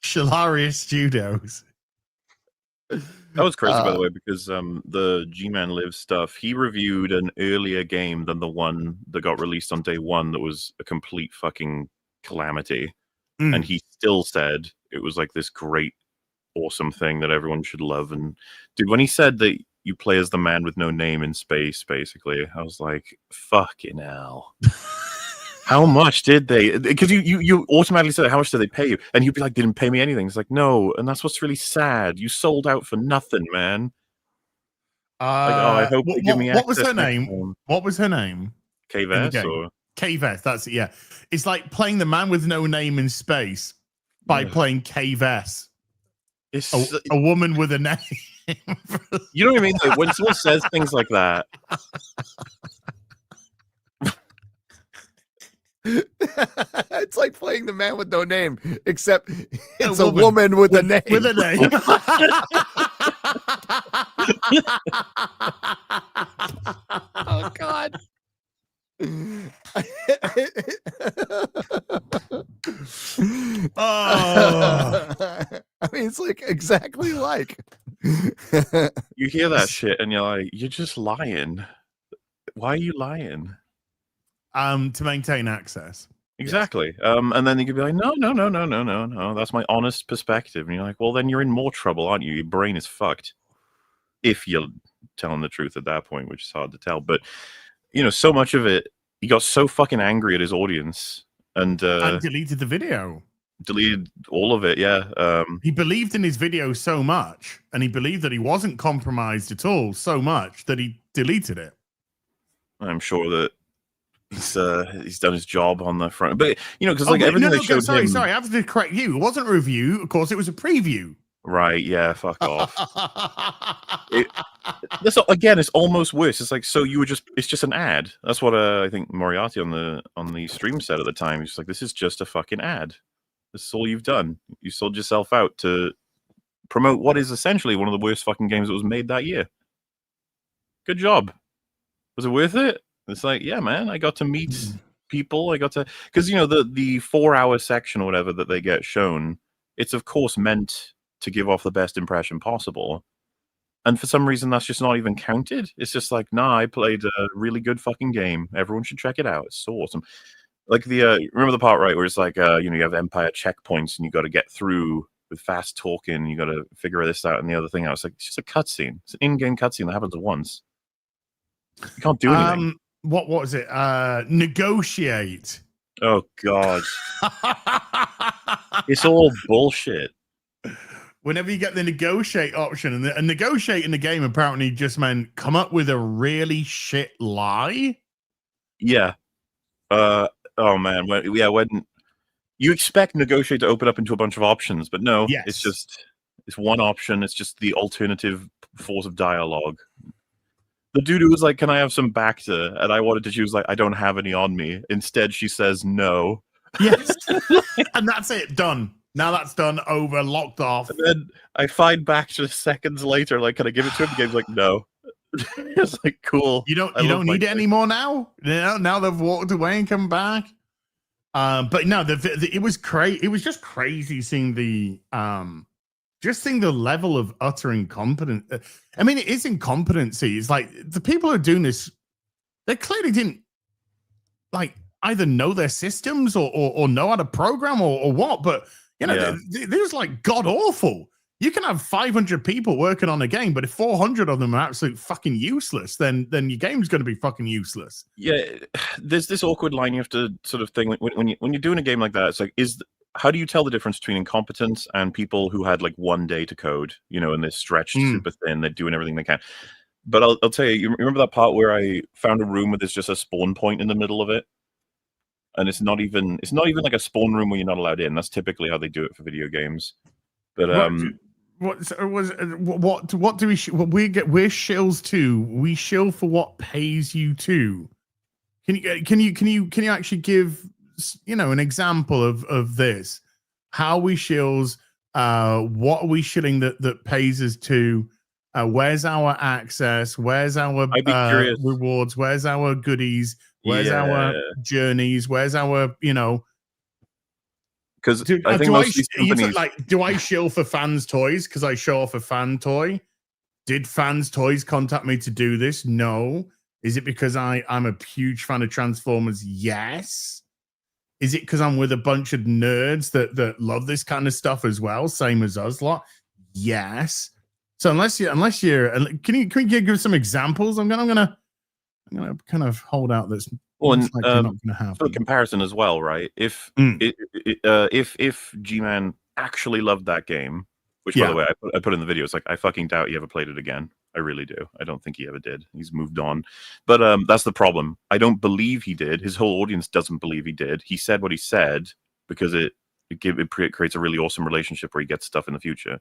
Shilarius Studios. That was crazy, by the way, because the G-Man Live stuff, he reviewed an earlier game than the one that got released on day one that was a complete fucking calamity. And he still said it was like this great, awesome thing that everyone should love. And dude, when he said that you play as the man with no name in space, basically, I was like, fucking hell. How much did they? Because you automatically said, how much did they pay you? And he'd be like, didn't pay me anything. It's like, no. And that's what's really sad. You sold out for nothing, man. I hope they give me access. What was her name? What was her name? K-Vess or K-Vess, that's it, yeah. It's like playing the man with no name in space by playing K-Vess. It's a woman with a name. You know what I mean? Like, when someone says things like that. It's like playing the man with no name, except it's a woman with a name. With a name. Oh God. I mean, it's like exactly like. You hear that shit and you're like, you're just lying. Why are you lying? To maintain access. Exactly. And then you could be like, no. That's my honest perspective. And you're like, well, then you're in more trouble, aren't you? Your brain is fucked. If you're telling the truth at that point, which is hard to tell. But, so much of it, he got so fucking angry at his audience and deleted the video. Deleted all of it, yeah. He believed in his video so much, and he believed that he wasn't compromised at all so much that he deleted it. I'm sure that he's done his job on the front, but because everything they showed him. Sorry, I have to correct you. It wasn't a review, of course. It was a preview. Right? Yeah. Fuck off. It's almost worse. It's like, so it's just an ad. That's what I think Moriarty on the stream said at the time. He's like, this is just a fucking ad. This is all you've done. You sold yourself out to promote what is essentially one of the worst fucking games that was made that year. Good job. Was it worth it? It's like, yeah, man, I got to meet people. I got to, because, you know, the 4-hour section or whatever that they get shown, it's of course meant to give off the best impression possible. And for some reason, that's just not even counted. It's just like, nah, I played a really good fucking game. Everyone should check it out. It's so awesome. Like remember the part, right, where it's like, you know, you have Empire checkpoints and you got to get through with fast talking. You got to figure this out and the other thing out. It's like, it's just a cutscene. It's an in-game cutscene that happens once. You can't do anything. What was it? Negotiate. Oh god, it's all bullshit. Whenever you get the negotiate option, and negotiate in the game apparently just meant come up with a really shit lie. Yeah. Oh man. When you expect negotiate to open up into a bunch of options, but no, Yes. it's one option. It's just the alternative force of dialogue. The dude who was like, "Can I have some Bacta?" and I wanted to choose like, "I don't have any on me." Instead, she says no. Yes. And that's it. Done. Now that's done. Over. Locked off. And then I find Bacta seconds later, like, "Can I give it to him?" The game's like, "No." It's like, cool. You don't need it anymore now. Now they've walked away and come back. But no, it was crazy. It was just crazy seeing the level of utter incompetence. I mean, it is incompetency. It's like the people who are doing this, they clearly didn't like either know their systems or know how to program or what. But you know, they're just like god awful. You can have 500 people working on a game, but if 400 of them are absolutely fucking useless, then your game's going to be fucking useless. Yeah, there's this awkward line you have to sort of think when you're doing a game like that. It's like, how do you tell the difference between incompetence and people who had like one day to code, you know, and they're stretched super thin, they're doing everything they can. But I'll tell you, you remember that part where I found a room where there's just a spawn point in the middle of it, and it's not even like a spawn room where you're not allowed in. That's typically how they do it for video games. But what do we we're shills too. We shill for what pays you to. Can you actually give, you know, an example of this? How we shills, what are we shilling that pays us to? Where's our access? Where's our rewards? Where's our goodies? Where's our journeys? Where's our, you know? Because I think most of these companies, do I shill for fans' toys because I show off a fan toy? Did fans' toys contact me to do this? No. Is it because I'm a huge fan of Transformers? Yes. Is it because I'm with a bunch of nerds that love this kind of stuff as well, same as us lot? Yes. So unless you're, can you give some examples? I'm gonna kind of hold out this. Well, and, not going to happen. For comparison as well, right? If G-Man actually loved that game, which by the way I put in the video, it's like, I fucking doubt he ever played it again. I really do. I don't think he ever did. He's moved on. But that's the problem. I don't believe he did. His whole audience doesn't believe he did. He said what he said because it creates a really awesome relationship where he gets stuff in the future.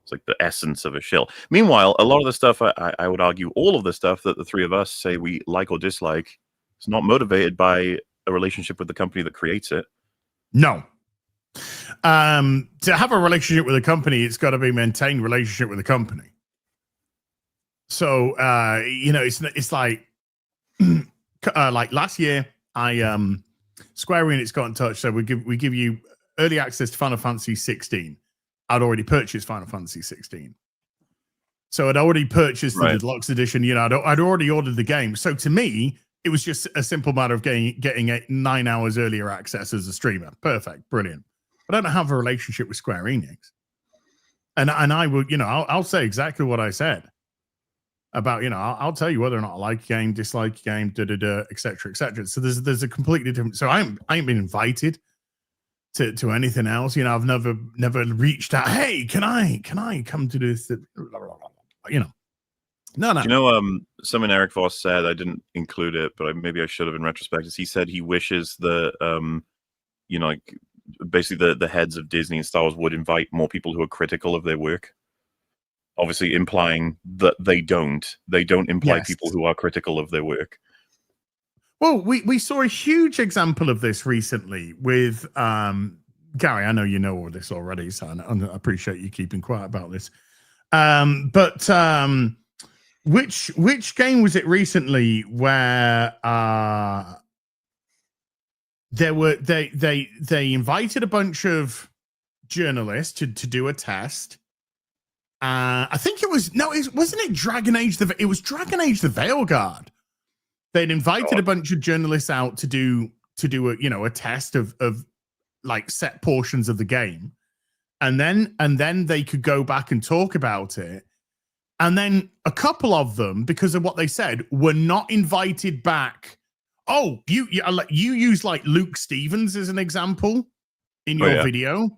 It's like the essence of a shill. Meanwhile, a lot of the stuff, I would argue, all of the stuff that the three of us say we like or dislike, it's not motivated by a relationship with the company that creates it. No. To have a relationship with a company, it's got to be maintained relationship with the company. So, you know, it's like, like last year, Square Enix got in touch. So we give you early access to Final Fantasy 16. I'd already purchased Final Fantasy 16. So I'd already purchased the deluxe edition. You know, I'd already ordered the game. So to me, it was just a simple matter of getting 9 hours earlier access as a streamer. Perfect. Brilliant. But I don't have a relationship with Square Enix. And I would, you know, I'll say exactly what I said about, you know, I'll tell you whether or not I like a game, dislike a game, et cetera, et cetera. So there's a completely different, so I ain't been invited to anything else. You know, I've never reached out. Hey, can I come to this? You know, no. You know, something Eric Voss said, I didn't include it, but maybe I should have in retrospect, is he said he wishes the, you know, like basically the heads of Disney and Star Wars would invite more people who are critical of their work. Obviously implying that they don't imply people who are critical of their work. Well, we saw a huge example of this recently with Gary. I know you know all this already, so I appreciate you keeping quiet about this. But which game was it recently where they invited a bunch of journalists to do a test. I think it was wasn't it Dragon Age it was Dragon Age the Veilguard. They'd invited a bunch of journalists out to do a test of like set portions of the game, and then they could go back and talk about it. And then a couple of them, because of what they said, were not invited back. Oh, you use like Luke Stevens as an example in your video.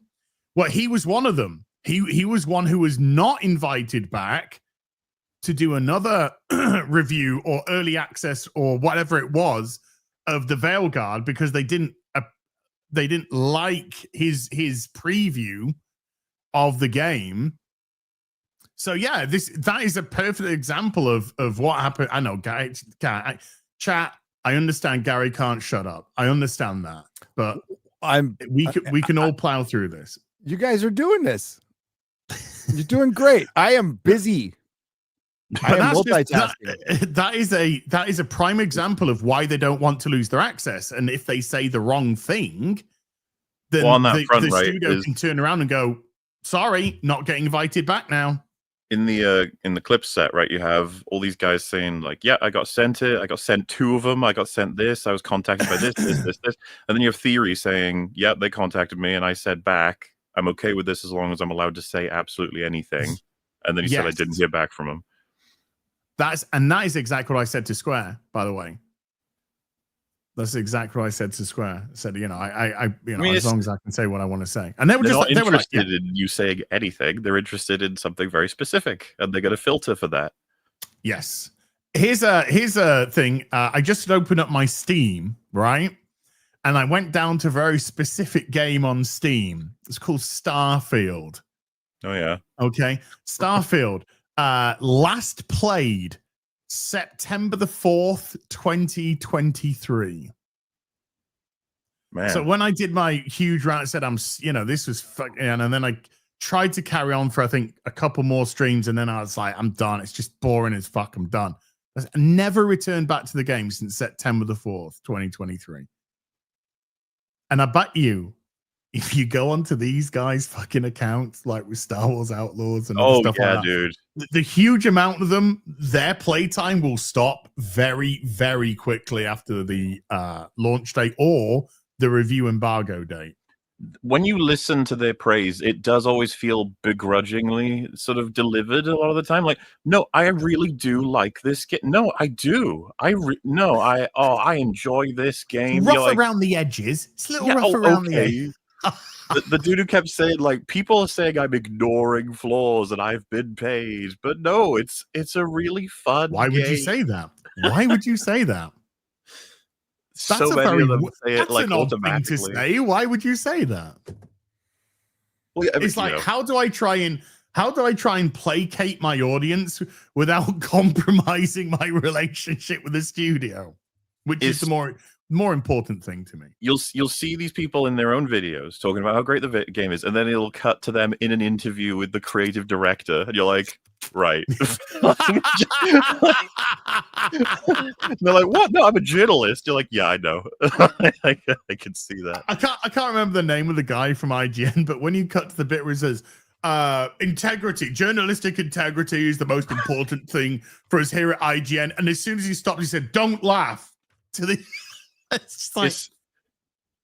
Well, he was one of them. He was one who was not invited back to do another review or early access or whatever it was of the Veilguard because they didn't like his preview of the game. So yeah, that is a perfect example of what happened. I know, Gary, chat. I understand Gary can't shut up. I understand that, but we can all plow through this. You guys are doing this. You're doing great. I am busy. I am multitasking. That is a prime example of why they don't want to lose their access. And if they say the wrong thing, then the studio can turn around and go, "Sorry, not getting invited back now." In the clip set, right, you have all these guys saying like, "Yeah, I got sent it. I got sent 2 of them. I got sent this. I was contacted by this, this." And then you have Theory saying, "Yeah, they contacted me, and I said back, I'm okay with this as long as I'm allowed to say absolutely anything." And then he said I didn't hear back from him. That is exactly what I said to Square, by the way. That's exactly what I said to Square. I said, I mean, as long as I can say what I want to say. And they were not interested in you saying anything. They're interested in something very specific, and they got a filter for that. Yes. Here's a thing. I just opened up my Steam, right? And I went down to a very specific game on Steam. It's called Starfield. Oh yeah. Okay. Starfield. Last played September the 4th, 2023. Man. So when I did my huge round, I said, this was fucking, and then I tried to carry on for, I think, a couple more streams. And then I was like, I'm done. It's just boring as fuck. I'm done. I never returned back to the game since September the 4th, 2023. And I bet you, if you go onto these guys' fucking accounts, like with Star Wars Outlaws and other stuff like that, dude, the huge amount of them, their playtime will stop very, very quickly after the launch date or the review embargo date. When you listen to their praise, it does always feel begrudgingly sort of delivered a lot of the time. Like, no, I really do like this game. No, I do. I enjoy this game. Rough around the edges. It's a little rough around the edges. The dude who kept saying, like, people are saying I'm ignoring flaws and I've been paid, but no, it's a really fun Why would you say that? Why would you say that? That's so many of them say it like an odd thing to automatically. say. Why would you say that? Well, yeah, it's like, how do I try and placate my audience without compromising my relationship with the studio, which is the more important thing to me. You'll see these people in their own videos talking about how great the game is, and then it'll cut to them in an interview with the creative director, and you're like, right. They're like, what? No, I'm a journalist. You're like, yeah, I know. I can see that. I can't remember the name of the guy from IGN, but when you cut to the bit where it says integrity, journalistic integrity is the most important thing for us here at IGN, and as soon as he stopped, he said, "Don't laugh." To the it's just like,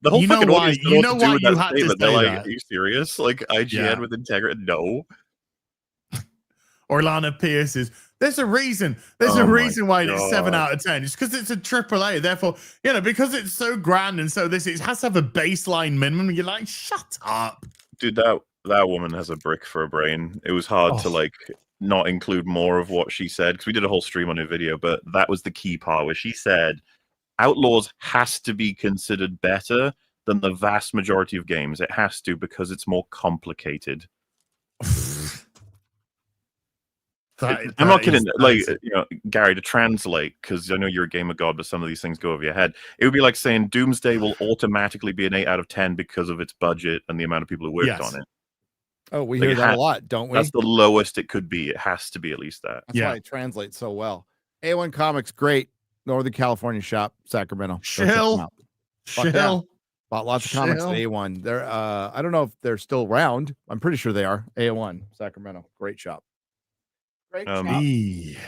the whole fucking audience you know why you had to say They're like, that. are you serious? Like, IGN with integrity? No. Orlana Pierce is, there's a reason. There's a reason why it's 7 out of 10. It's because it's a AAA. Therefore, because it's so grand and so it has to have a baseline minimum. You're like, shut up. Dude, that woman has a brick for a brain. It was hard to like not include more of what she said, because we did a whole stream on her video, but that was the key part where she said Outlaws has to be considered better than the vast majority of games. It has to, because it's more complicated. I'm not kidding. Like, Gary, to translate, because I know you're a gamer god, but some of these things go over your head. It would be like saying Doomsday will automatically be an 8 out of 10 because of its budget and the amount of people who worked on it. Oh, we Like, hear it that ha- a lot, don't we? That's the lowest it could be. It has to be at least that. That's Yeah. why it translates so well. A1 Comics, great Northern California shop, Sacramento. Go check them Chill. out. Fuck yeah. Chill. Bought lots of comics at Chill. A1. They're I don't know if they're still around. I'm pretty sure they are. A1 Sacramento, great shop. Great shop. Yeah.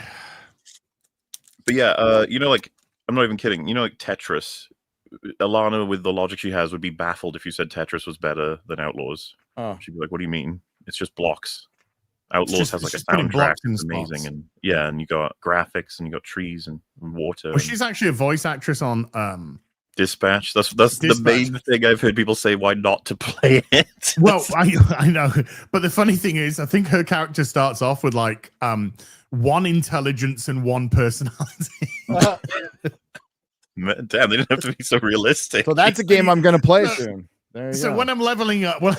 But yeah, like I'm not even kidding. Like Tetris, Alana with the logic she has would be baffled if you said Tetris was better than Outlaws. Oh, She'd be like, "What do you mean? It's just blocks." Outlaws just- has like it's a just putting soundtrack blocks in that's amazing, spots. and yeah, and you got graphics, and you got trees and water. Well, and she's actually a voice actress on Dispatch. That's the Dispatch. main thing I've heard people say why not to play it. Well, I know, but the funny thing is, I think her character starts off with like one intelligence and one personality. Damn, they didn't have to be so realistic. so that's a game I'm going to play No. soon. There you So go. when I'm leveling up, when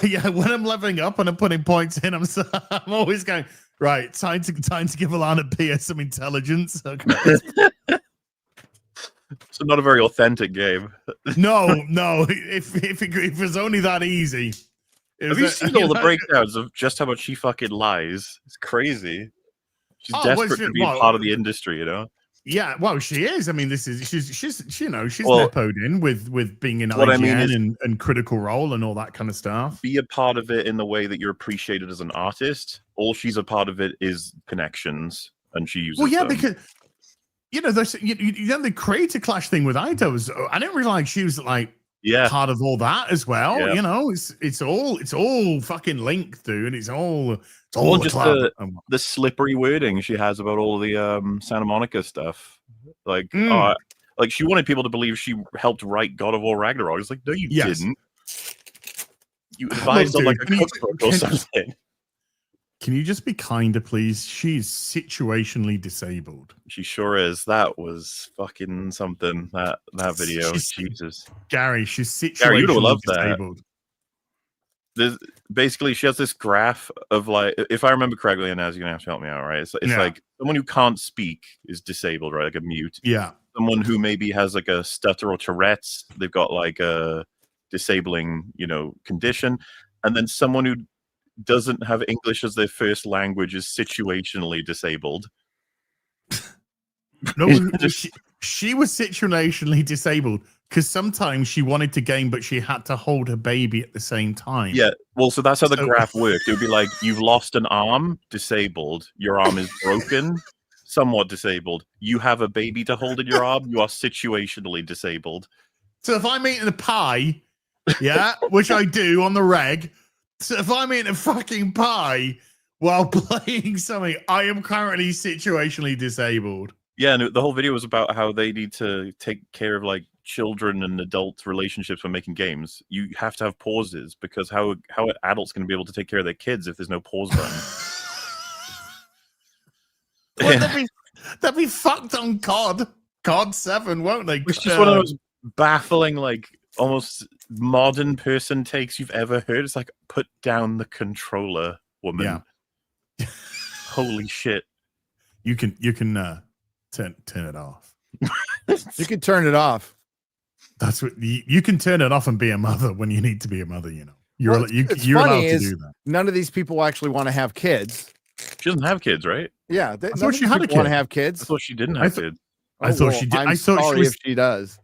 I'm leveling up and I'm putting points in, I'm always going right. Time to give Alana Pierce some intelligence. Okay. So not a very authentic game. No. If it was only that easy. Have you seen all the breakdowns of just how much she fucking lies? It's crazy. She's Oh, well, desperate to be part of the industry, Yeah, well, she is. I mean, she's Well, nepoed in with being in what I IGN mean is- and Critical Role and all that kind of stuff. Be a part of it in the way that you're appreciated as an artist. All she's a part of it is connections, and she uses Well, yeah, them. because there's the creator clash thing with Ida was. I didn't realize she was like yeah, part of all that as well. Yeah. It's all fucking linked, dude. It's all Well, the just club. the slippery wording she has about all the Santa Monica stuff. Like, like she wanted people to believe she helped write God of War Ragnarok. It's like, no, you Yes. didn't. You advised on like a dude, cookbook or something. Can you just be kinder, please? She's situationally disabled. She sure is. That was fucking something. That video, She's- Jesus. Gary, she's Gary, you'd have situationally loved that. disabled. There's basically she has this graph of like, if I remember correctly, and Naz, you're gonna have to help me out, right? It's Yeah. like someone who can't speak is disabled, right? Like a mute. Yeah. Someone who maybe has like a stutter or Tourette's, they've got like a disabling, condition, and then someone who doesn't have English as their first language is situationally disabled. No, she was situationally disabled because sometimes she wanted to game, but she had to hold her baby at the same time. Yeah, well, so that's how the So- graph worked. It would be like, you've lost an arm, disabled. Your arm is broken, somewhat disabled. You have a baby to hold in your arm, you are situationally disabled. So if I'm eating a pie, yeah, which I do on the reg, so if I'm eating a fucking pie while playing something, I am currently situationally disabled. Yeah, and the whole video was about how they need to take care of like children and adult relationships when making games. You have to have pauses because how are adults going to be able to take care of their kids if there's no pause button? Well, that'd be fucked on COD 7, won't they? It's just one of those baffling, like almost modern person takes you've ever heard. It's like, put down the controller, woman. Yeah. Holy shit. You can turn it off. You can turn it off. That's what you can turn it off and be a mother when you need to be a mother. You're Well, you're it's allowed funny to is do that. None of these people actually want to have kids. She doesn't have kids, right? Yeah, I thought she had a want to kid. have I kids. thought she didn't I have thought- kids. I thought she did. I'm I thought sorry she was. if she does.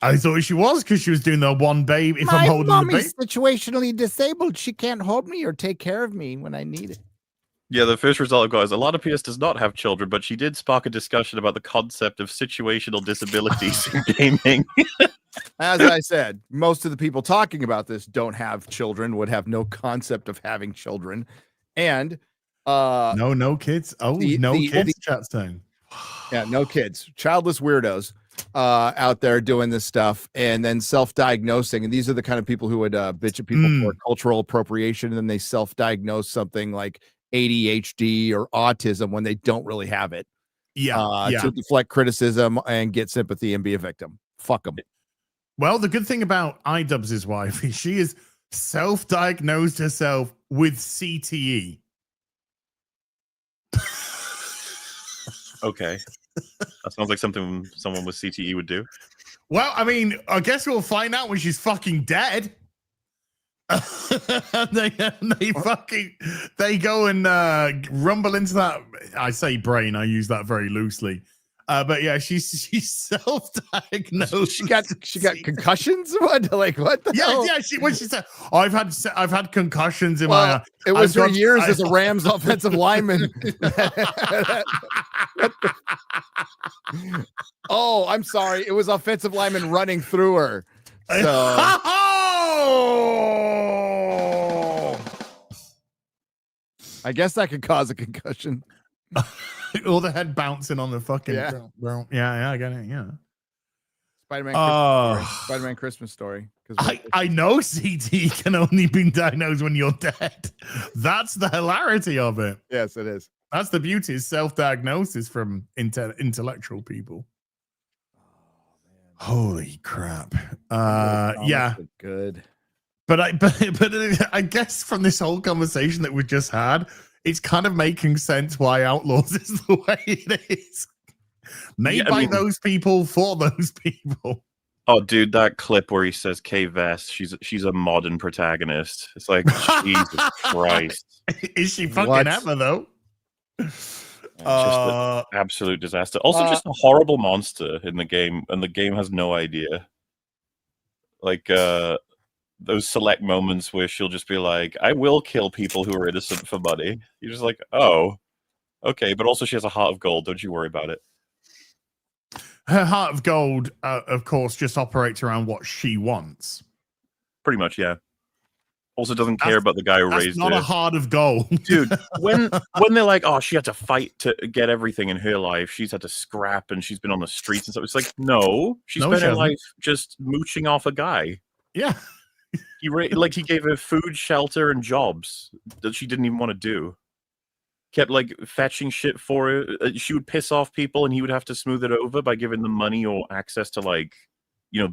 I thought she was because she was doing the one baby. If I'm holding the baby, situationally disabled. She can't hold me or take care of me when I need it. Yeah, the first result I've got is a lot of PS does not have children, but she did spark a discussion about the concept of situational disabilities in gaming. As I said, most of the people talking about this don't have children, would have no concept of having children. And no kids. Oh, no kids. Chat saying. yeah, no kids, childless weirdos out there doing this stuff and then self-diagnosing. And these are the kind of people who would bitch at people for cultural appropriation, and then they self-diagnose something like ADHD or autism when they don't really have it. Yeah. To deflect criticism and get sympathy and be a victim. Fuck them. Well, the good thing about iDubbbz' wife is she is self-diagnosed herself with CTE. Okay. That sounds like something someone with CTE would do. Well, I mean, I guess we'll find out when she's fucking dead. they go and rumble into that. I say brain, I use that very loosely. But yeah, she's self-diagnosed. She got concussions. What? Like what? The hell? Yeah. She said, I've had concussions in Well, my. it was I've her got- years as a Rams offensive lineman. Oh, I'm sorry. It was offensive lineman running through her. So I guess that could cause a concussion. all the head bouncing on the fucking. Yeah. Yeah, I get it. Yeah. Spider-Man Christmas story. I know CT can only be diagnosed when you're dead. That's the hilarity of it. Yes, it is. That's the beauty is self-diagnosis from intellectual people. Holy crap. Yeah. Good. But I guess from this whole conversation that we just had, it's kind of making sense why Outlaws is the way it is. Made by those people for those people. Oh, dude, that clip where he says Kay Vest, she's a modern protagonist. It's like, Jesus Christ. Is she fucking ever, though? Just an absolute disaster. Also, just a horrible monster in the game, and the game has no idea. Like, those select moments where she'll just be like, I will kill people who are innocent for money. You're just like, oh, okay. But also she has a heart of gold. Don't you worry about it. Her heart of gold, of course, just operates around what she wants. Pretty much, yeah. Also doesn't care about the guy who raised not her. a heart of gold. Dude, when they're like, oh, she had to fight to get everything in her life. She's had to scrap and she's been on the streets and stuff. It's like, no, she spent her life just mooching off a guy. Yeah. He gave her food, shelter, and jobs that she didn't even want to do. Kept like fetching shit for her. She would piss off people, and he would have to smooth it over by giving them money or access to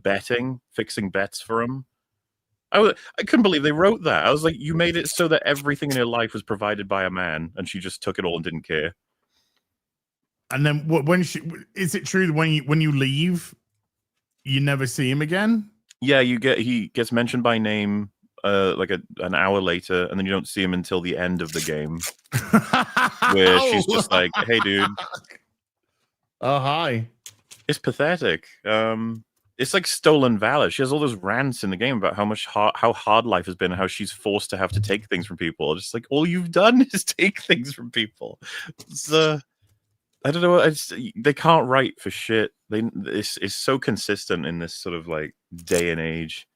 betting, fixing bets for him. I couldn't believe they wrote that. I was like, you made it so that everything in her life was provided by a man, and she just took it all and didn't care. And then is it true that when you leave, you never see him again? Yeah, he gets mentioned by name an hour later, and then you don't see him until the end of the game, where she's just like, "Hey, dude." Oh, hi. It's pathetic. It's like stolen valor. She has all those rants in the game about how hard life has been, and how she's forced to have to take things from people. Just like all you've done is take things from people. It's I don't know. They can't write for shit. It's so consistent in this sort of like day and age.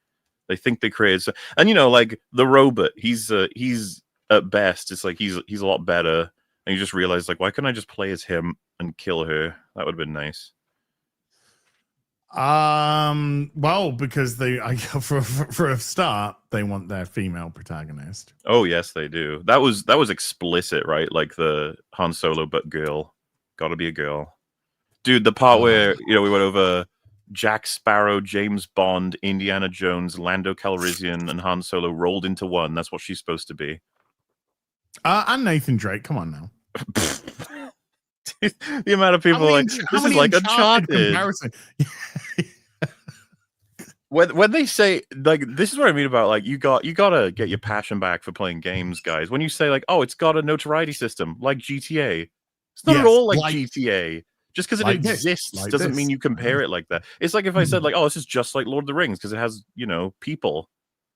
They think they created and like the robot. He's at best. It's like he's a lot better. And you just realize like, why couldn't I just play as him and kill her? That would have been nice. Well, because for a start, they want their female protagonist. Oh yes, they do. That was explicit, right? Like the Han Solo, but girl. Gotta be a girl. Dude, the part where, we went over Jack Sparrow, James Bond, Indiana Jones, Lando Calrissian, and Han Solo rolled into one. That's what she's supposed to be. And Nathan Drake. Come on now. The amount of people this is like Uncharted. When they say like this is what I mean about like you gotta get your passion back for playing games, guys. When you say like, oh, it's got a notoriety system like GTA. It's not at all like GTA. Just because it exists doesn't mean you compare it like that. It's like if I said like, oh, this is just like Lord of the Rings because it has, people.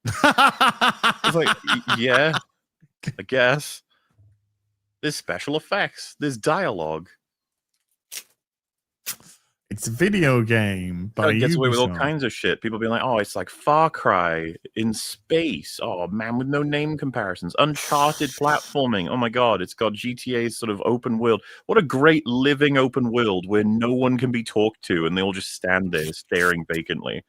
It's like, yeah, I guess. There's special effects. There's dialogue. It's a video game. It gets away with all kinds of shit. People being like, oh, it's like Far Cry in space. Oh, man, with no name comparisons. Uncharted platforming. Oh, my God. It's got GTA's sort of open world. What a great living open world where no one can be talked to and they all just stand there staring vacantly.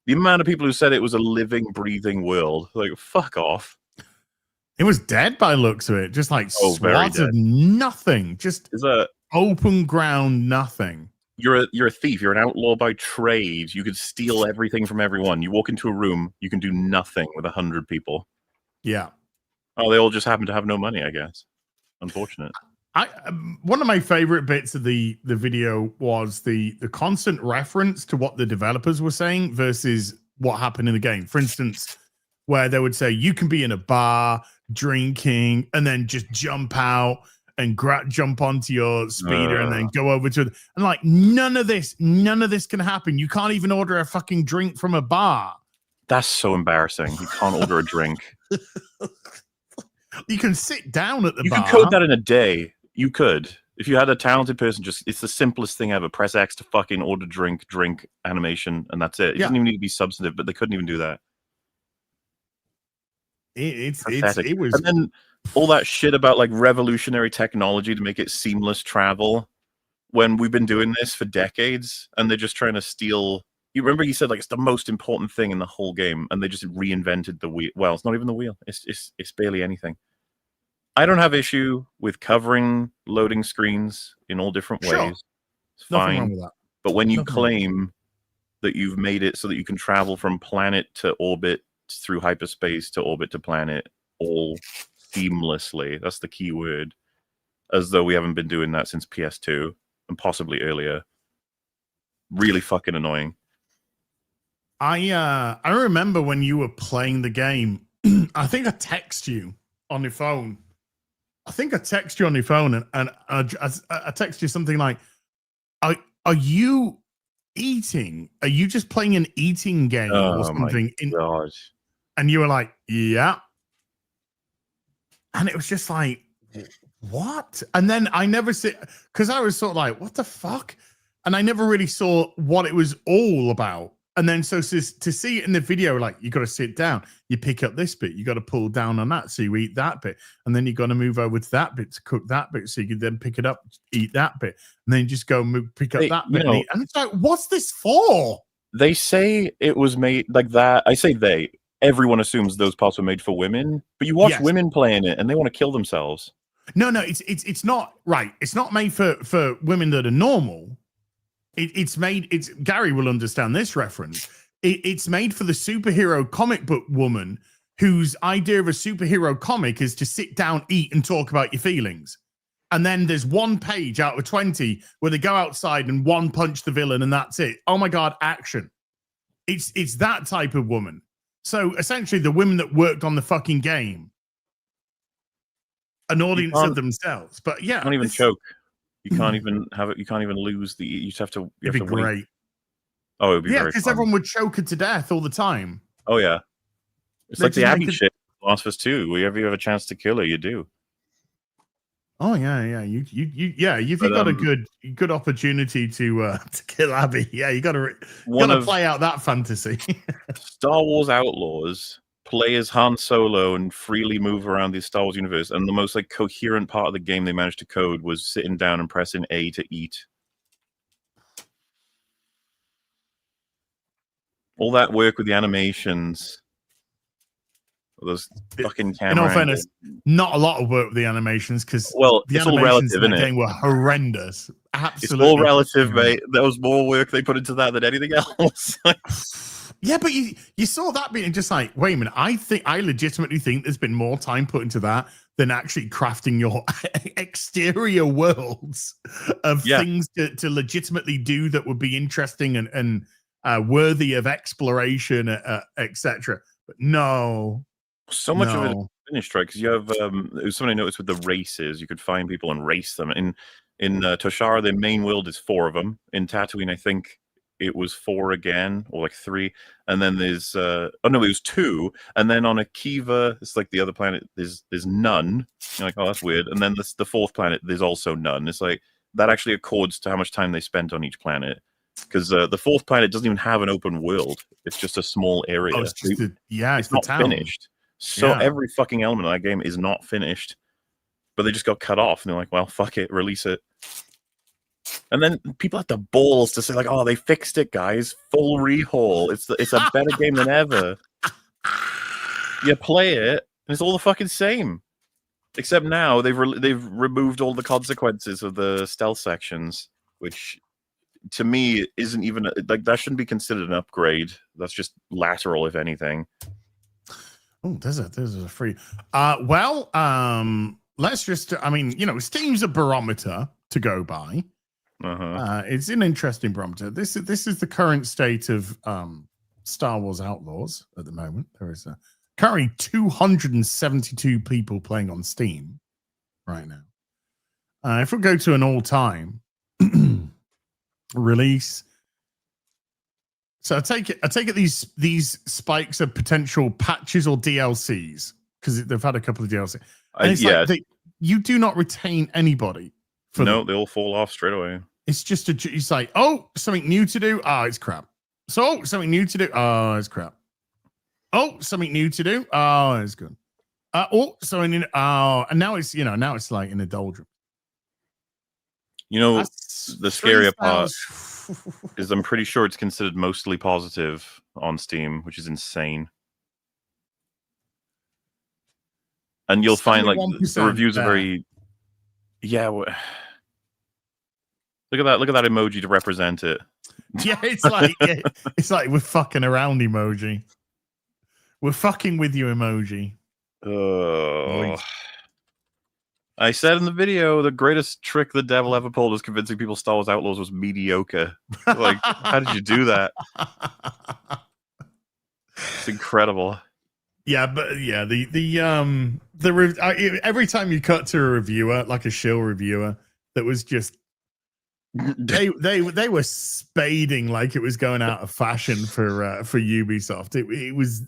The amount of people who said it was a living, breathing world. Like, fuck off. It was dead by looks of it. Just like swaths of nothing. Just open ground nothing. You're a thief. You're an outlaw by trade. You could steal everything from everyone. You walk into a room, you can do nothing with 100 people. Yeah. Oh, they all just happen to have no money, I guess. Unfortunate. One of my favorite bits of the video was the constant reference to what the developers were saying versus what happened in the game. For instance, where they would say you can be in a bar drinking and then just jump out and jump onto your speeder and then go over to and like none of this can happen. You can't even order a fucking drink from a bar. That's so embarrassing. You can't order a drink. You can sit down at the bar. You could code that in a day. You could. If you had a talented person, it's the simplest thing ever. Press X to fucking order drink animation, and that's it. It doesn't even need to be substantive, but they couldn't even do that. It was, and then all that shit about like revolutionary technology to make it seamless travel when we've been doing this for decades, and they're just trying to steal. You remember he said like it's the most important thing in the whole game, and they just reinvented the wheel. Well, it's not even the wheel. It's barely anything. I don't have issue with covering loading screens in all different ways. It's Nothing fine. wrong with that. But when you claim that you've made it so that you can travel from planet to orbit through hyperspace to orbit to planet all seamlessly, that's the key word, as though we haven't been doing that since PS2 and possibly earlier. Really fucking annoying. I remember when you were playing the game, I think I text you on your phone. And I text you something like, are you eating? Are you just playing an eating game or something? And you were like, yeah. And it was just like, what? And then I never see, because I was sort of like, what the fuck? And I never really saw what it was all about. And then so to see it in the video, like you got to sit down, you pick up this bit, you got to pull down on that, so you eat that bit, and then you got to move over to that bit to cook that bit, so you can then pick it up, eat that bit, and then you just go pick up that bit, and it's like, what's this for? They say it was made like that. I say they. Everyone assumes those parts were made for women, but you watch women playing it, and they want to kill themselves. No, it's not right. It's not made for women that are normal. It's Gary will understand this reference. It's made for the superhero comic book woman whose idea of a superhero comic is to sit down, eat, and talk about your feelings. And then there's one page out of 20 where they go outside and one punch the villain, and that's it. Oh my God, action. It's that type of woman. So essentially the women that worked on the fucking game, an audience of themselves. But yeah. Can't even choke. You can't even have it. You can't even lose the. You just have to. It'd be great. Wait. Oh, it'd be very because fun. everyone would choke her to death all the time. Oh yeah, it's like the Abby shit. Last of Us 2. Whenever you have a chance to kill her, you do. Oh yeah. You've got a good opportunity to kill Abby. Yeah, you got to play out that fantasy. Star Wars Outlaws play as Han Solo and freely move around the Star Wars universe, and the most like coherent part of the game they managed to code was sitting down and pressing A to eat. All that work with the animations, those fucking camera. In all fairness, not a lot of work with the animations because the it's animations all relative, in the game were horrendous. Absolutely, it's all relative, mate. There was more work they put into that than anything else. Yeah, but you saw that being just like, wait a minute, I legitimately think there's been more time put into that than actually crafting your exterior worlds of things to legitimately do that would be interesting and worthy of exploration, etc. But no. So much of it is finished, right? Because you have it was something I noticed with the races. You could find people and race them. In Toshara, the main world is 4 of them. In Tatooine, I think it was 4 again, or like 3. And then there's it was 2. And then on Akiva, it's like the other planet. There's none. You're like, oh, that's weird. And then the 4th planet, there's also none. It's like that actually accords to how much time they spent on each planet. Because the 4th planet doesn't even have an open world. It's just a small area. Oh, it's not town. finished. So every fucking element of that game is not finished, but they just got cut off, and they're like, "Well, fuck it, release it." And then people have the balls to say, like, "Oh, they fixed it, guys! Full rehaul. It's a better game than ever." You play it, and it's all the fucking same, except now they've removed all the consequences of the stealth sections, which to me isn't even like that shouldn't be considered an upgrade. That's just lateral, if anything. Oh, there's a free. Let's just. I mean, Steam's a barometer to go by. It's an interesting barometer. This is the current state of Star Wars Outlaws at the moment. There is Currently 272 people playing on Steam right now. If we go to an all-time release, so I take it these spikes are potential patches or DLCs because they've had a couple of DLC. And it's like you do not retain anybody. No, they all fall off straight away. It's just it's like, oh, something new to do. Oh, it's crap. So something new to do. Oh, it's crap. Oh, something new to do. Oh, it's good. And now it's like in the doldrum. You know, the scarier part is I'm pretty sure it's considered mostly positive on Steam, which is insane. And you'll find like the reviews are very, look at that emoji to represent it. Yeah, it's like we're fucking around emoji. We're fucking with you emoji. Oh. I said in the video, the greatest trick the devil ever pulled was convincing people Star Wars Outlaws was mediocre. Like, how did you do that? It's incredible. Yeah, but yeah, every time you cut to a reviewer, like a shill reviewer, that was just they were spading like it was going out of fashion for Ubisoft. It was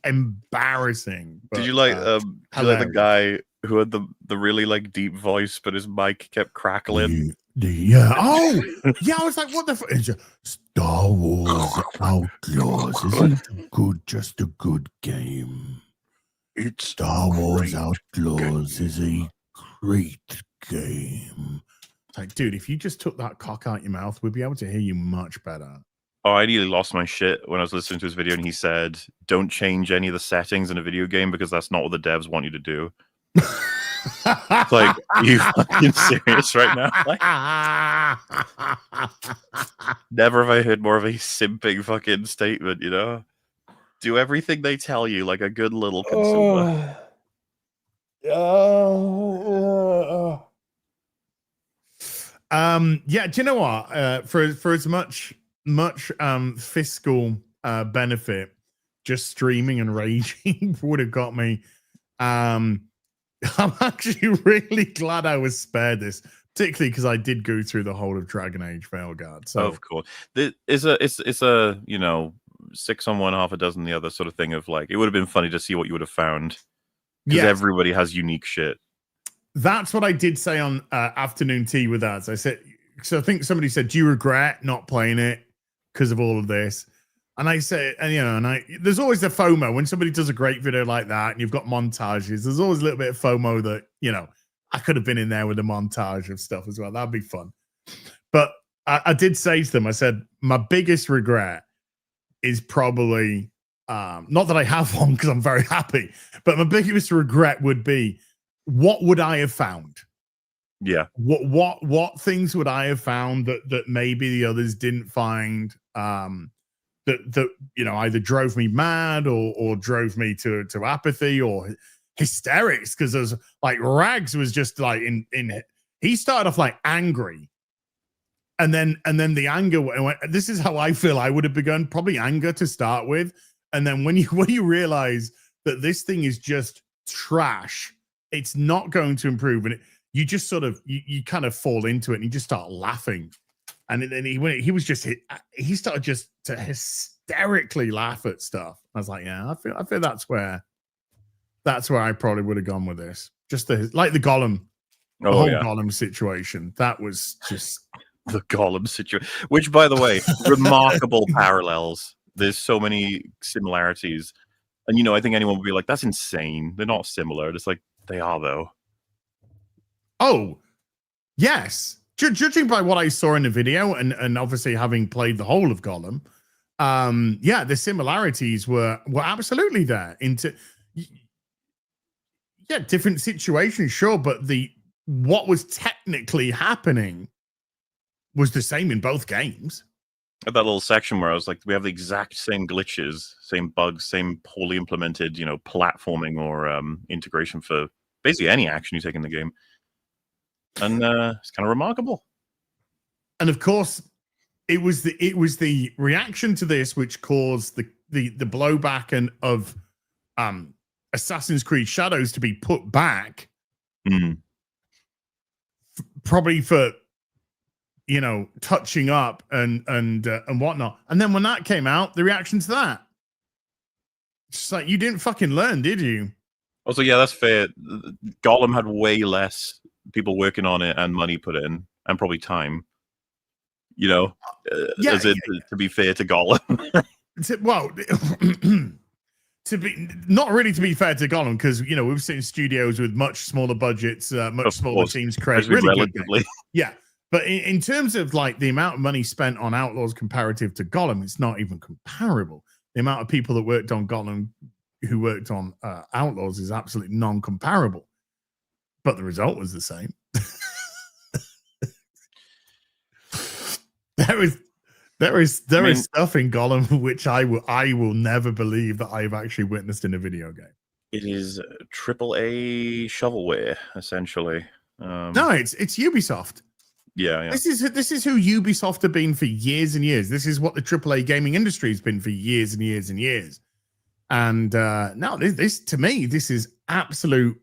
embarrassing. Did you like the guy who had the really like deep voice, but his mic kept crackling? Yeah. Oh, yeah. I was like, what the fuck? Star Wars Outlaws isn't just a good game. It's Star Wars Outlaws is a great game. It's like, dude, if you just took that cock out your mouth, we'd be able to hear you much better. Oh, I nearly lost my shit when I was listening to his video and he said, don't change any of the settings in a video game because that's not what the devs want you to do. It's like, are you fucking serious right now? Like, never have I heard more of a simping fucking statement, you know? Do everything they tell you like a good little consumer. Yeah, do you know what? For as much fiscal benefit, just streaming and raging would have got me. I'm actually really glad I was spared this, particularly because I did go through the whole of Dragon Age Veilguard. So of course, it's a 6 on one, half a dozen the other sort of thing of like, it would have been funny to see what you would have found because everybody has unique shit. That's what I did say on Afternoon Tea with us. I said, so I think somebody said, do you regret not playing it because of all of this? And I said, there's always the FOMO when somebody does a great video like that and you've got montages. There's always a little bit of FOMO that, I could have been in there with a montage of stuff as well. That'd be fun. But I did say to them, I said, my biggest regret is probably, not that I have one because I'm very happy, but my biggest regret would be, what would I have found? Yeah. What things would I have found that maybe the others didn't find? That either drove me mad or drove me to apathy or hysterics, because there's like Rags was just like in he started off like angry, and then the anger went, this is how I feel I would have begun, probably anger to start with, and then when you realize that this thing is just trash, it's not going to improve, and you just sort of you kind of fall into it and you just start laughing. And then he started just to hysterically laugh at stuff. I was like, yeah, I feel that's where I probably would have gone with this. Just the Gollum, the whole Gollum situation. That was just the Gollum situation. Which, by the way, remarkable parallels. There's so many similarities, and I think anyone would be like, "That's insane." They're not similar. It's like they are, though. Oh, yes. Judging by what I saw in the video, and obviously having played the whole of Gollum, the similarities were absolutely there. Different situations, sure, but what was technically happening was the same in both games. At that little section where I was like, we have the exact same glitches, same bugs, same poorly implemented, platforming or integration for basically any action you take in the game. And it's kind of remarkable. And of course, it was the reaction to this which caused the blowback and of Assassin's Creed Shadows to be put back, Mm. probably for touching up and whatnot. And then when that came out, the reaction to that, it's just like, you didn't fucking learn, did you? Also, yeah, that's fair. Gollum had way less people working on it and money put in, and probably time. To be fair to Gollum. Well, to be fair to Gollum, because we've seen studios with much smaller budgets, much smaller teams create really good games. Yeah. But in terms of like the amount of money spent on Outlaws comparative to Gollum, it's not even comparable. The amount of people that worked on Gollum who worked on Outlaws is absolutely non-comparable. But the result was the same. There is stuff in Gollum which I will never believe that I've actually witnessed in a video game. It is AAA shovelware, essentially. No, it's Ubisoft. Yeah. This is who Ubisoft have been for years and years. This is what the AAA gaming industry has been for years and years and years. And no, this to me, this is absolute.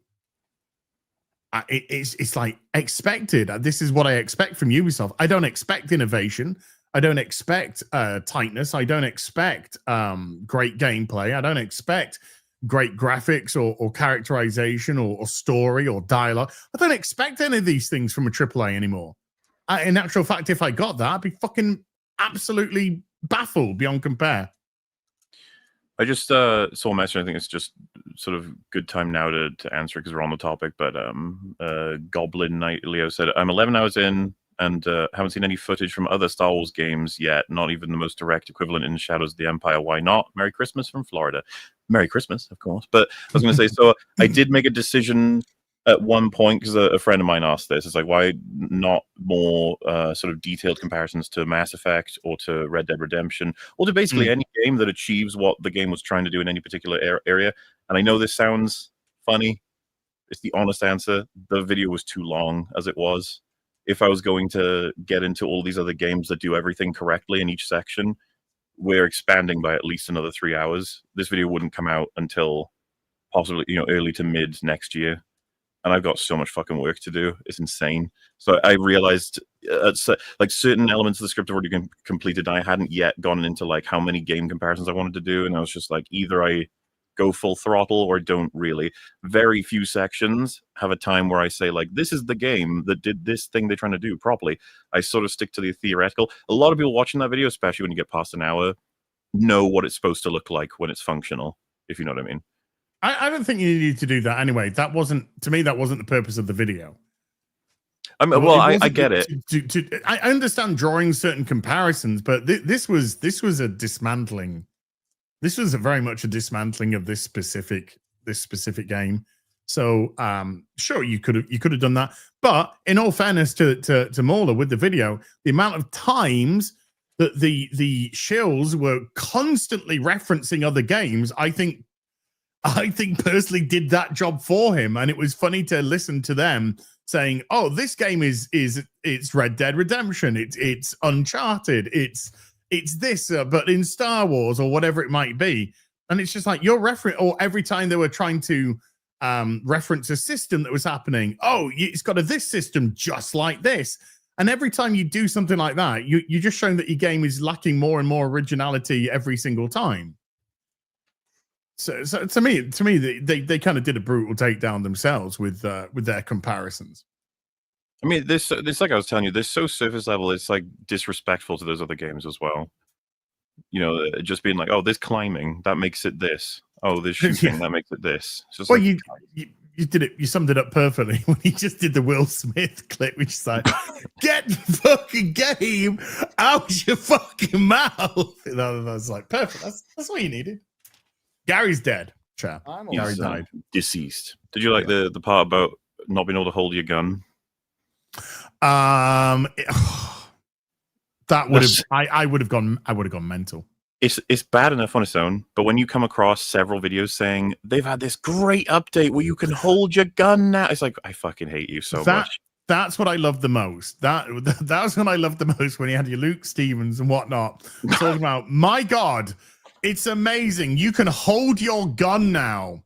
It's like expected. This is what I expect from Ubisoft. I don't expect innovation. I don't expect tightness. I don't expect great gameplay. I don't expect great graphics or characterization or story or dialogue. I don't expect any of these things from a AAA anymore. In actual fact, if I got that, I'd be fucking absolutely baffled beyond compare. I just saw a message. I think it's just sort of good time now to answer because we're on the topic. But Goblin Knight Leo said, I'm 11 hours in and haven't seen any footage from other Star Wars games yet. Not even the most direct equivalent in Shadows of the Empire. Why not? Merry Christmas from Florida. Merry Christmas, of course. But I was going to say, so I did make a decision at one point, because a friend of mine asked this, it's like, why not more sort of detailed comparisons to Mass Effect or to Red Dead Redemption, or to basically any game that achieves what the game was trying to do in any particular area? And I know this sounds funny. It's the honest answer. The video was too long as it was. If I was going to get into all these other games that do everything correctly in each section, we're expanding by at least another 3 hours. This video wouldn't come out until possibly, early to mid next year. And I've got so much fucking work to do. It's insane. So I realized like certain elements of the script have already been completed. And I hadn't yet gone into like how many game comparisons I wanted to do. And I was just like, either I go full throttle or don't really. Very few sections have a time where I say like, this is the game that did this thing they're trying to do properly. I sort of stick to the theoretical. A lot of people watching that video, especially when you get past an hour, know what it's supposed to look like when it's functional, if you know what I mean. I don't think you needed to do that anyway. That wasn't the purpose of the video. I mean, well, I get it. I understand drawing certain comparisons, but this was a dismantling. This was very much a dismantling of this specific game. So sure, you could have done that, but in all fairness to MauLer with the video, the amount of times that the shills were constantly referencing other games, I think personally did that job for him. And it was funny to listen to them saying, oh, this game it's Red Dead Redemption, it's Uncharted, it's this, but in Star Wars or whatever it might be. And it's just like you're referring, or every time they were trying to reference a system that was happening, oh, it's got this system just like this. And every time you do something like that, you're just showing that your game is lacking more and more originality every single time. So to me, they kind of did a brutal takedown themselves with their comparisons. I mean, this like I was telling you, this so surface level. It's like disrespectful to those other games as well. Just being like, oh, this climbing that makes it this. Oh, this shooting that makes it this. It's just well, like, you did it. You summed it up perfectly when you just did the Will Smith clip, which is like, get the fucking game out your fucking mouth. That's like perfect. That's what you needed. Gary's dead, chap. Gary died. Deceased. Did you like the part about not being able to hold your gun? That would have. I would have gone mental. It's bad enough on its own, but when you come across several videos saying they've had this great update where you can hold your gun now, it's like, I fucking hate you so much. That's what I love the most. That was what I loved the most, when you had your Luke Stevens and whatnot talking about, my God, It's amazing. You can hold your gun now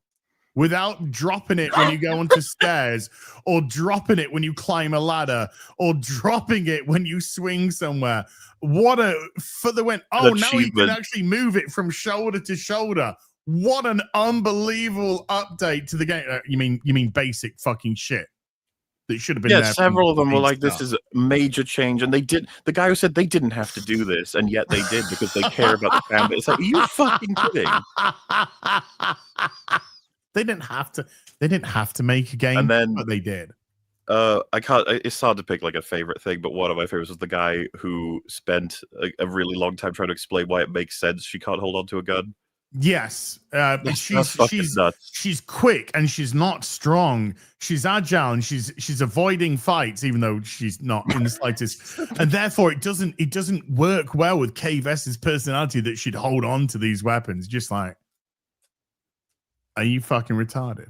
without dropping it when you go onto stairs, or dropping it when you climb a ladder, or dropping it when you swing somewhere. What a further went. Oh, now you can actually move it from shoulder to shoulder. What an unbelievable update to the game. You mean basic fucking shit that should have been there. Several of them were like, this is a major change, and they did. The guy who said they didn't have to do this, and yet they did because they care about the fan base. It's like, are you fucking kidding? They didn't have to. They didn't have to make a game, and then, but they did. I can't. It's hard to pick like a favorite thing, but one of my favorites was the guy who spent a really long time trying to explain why it makes sense she can't hold on to a gun. Yes, she's nuts. She's quick and she's not strong. She's agile and she's avoiding fights, even though she's not in the slightest. And therefore, it doesn't work well with Kay Vess's personality that she'd hold on to these weapons. Just like, are you fucking retarded?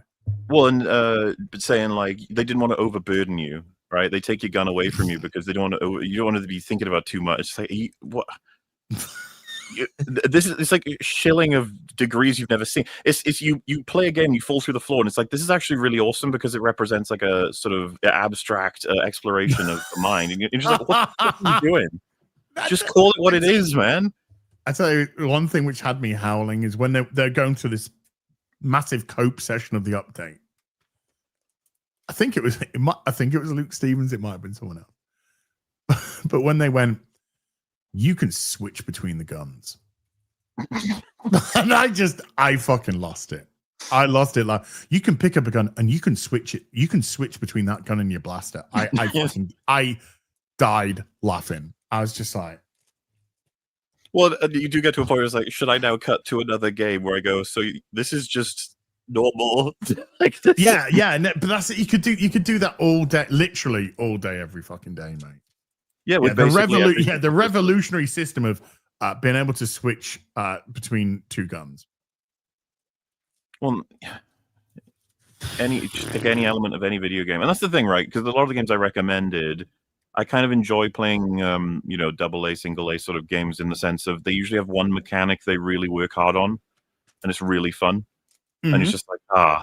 Well, and saying like they didn't want to overburden you, right? They take your gun away from you because they don't want to. You don't want to be thinking about too much. It's like what. It's like shilling of degrees you've never seen. It's you play a game, you fall through the floor, and it's like, this is actually really awesome because it represents like a sort of abstract exploration of the mind, and you're just like, what the fuck are you doing? Just call it what it is, man. I tell you, one thing which had me howling is when they're going through this massive cope session of the update. I think it was Luke Stevens. It might have been someone else. But when they went, you can switch between the guns. And I fucking lost it. I lost it. Like, you can pick up a gun and you can switch it. You can switch between that gun and your blaster. I died laughing. I was just like, well, you do get to a point where it's like, should I now cut to another game where I go, so this is just normal? Like this. Yeah. But that's it. You could do that all day, literally all day, every fucking day, mate. Yeah, the revolutionary system of being able to switch between two guns. Well, just pick any element of any video game, and that's the thing, right? Because a lot of the games I recommended, I kind of enjoy playing, double A, single A sort of games in the sense of they usually have one mechanic they really work hard on, and it's really fun. Mm-hmm. And it's just like,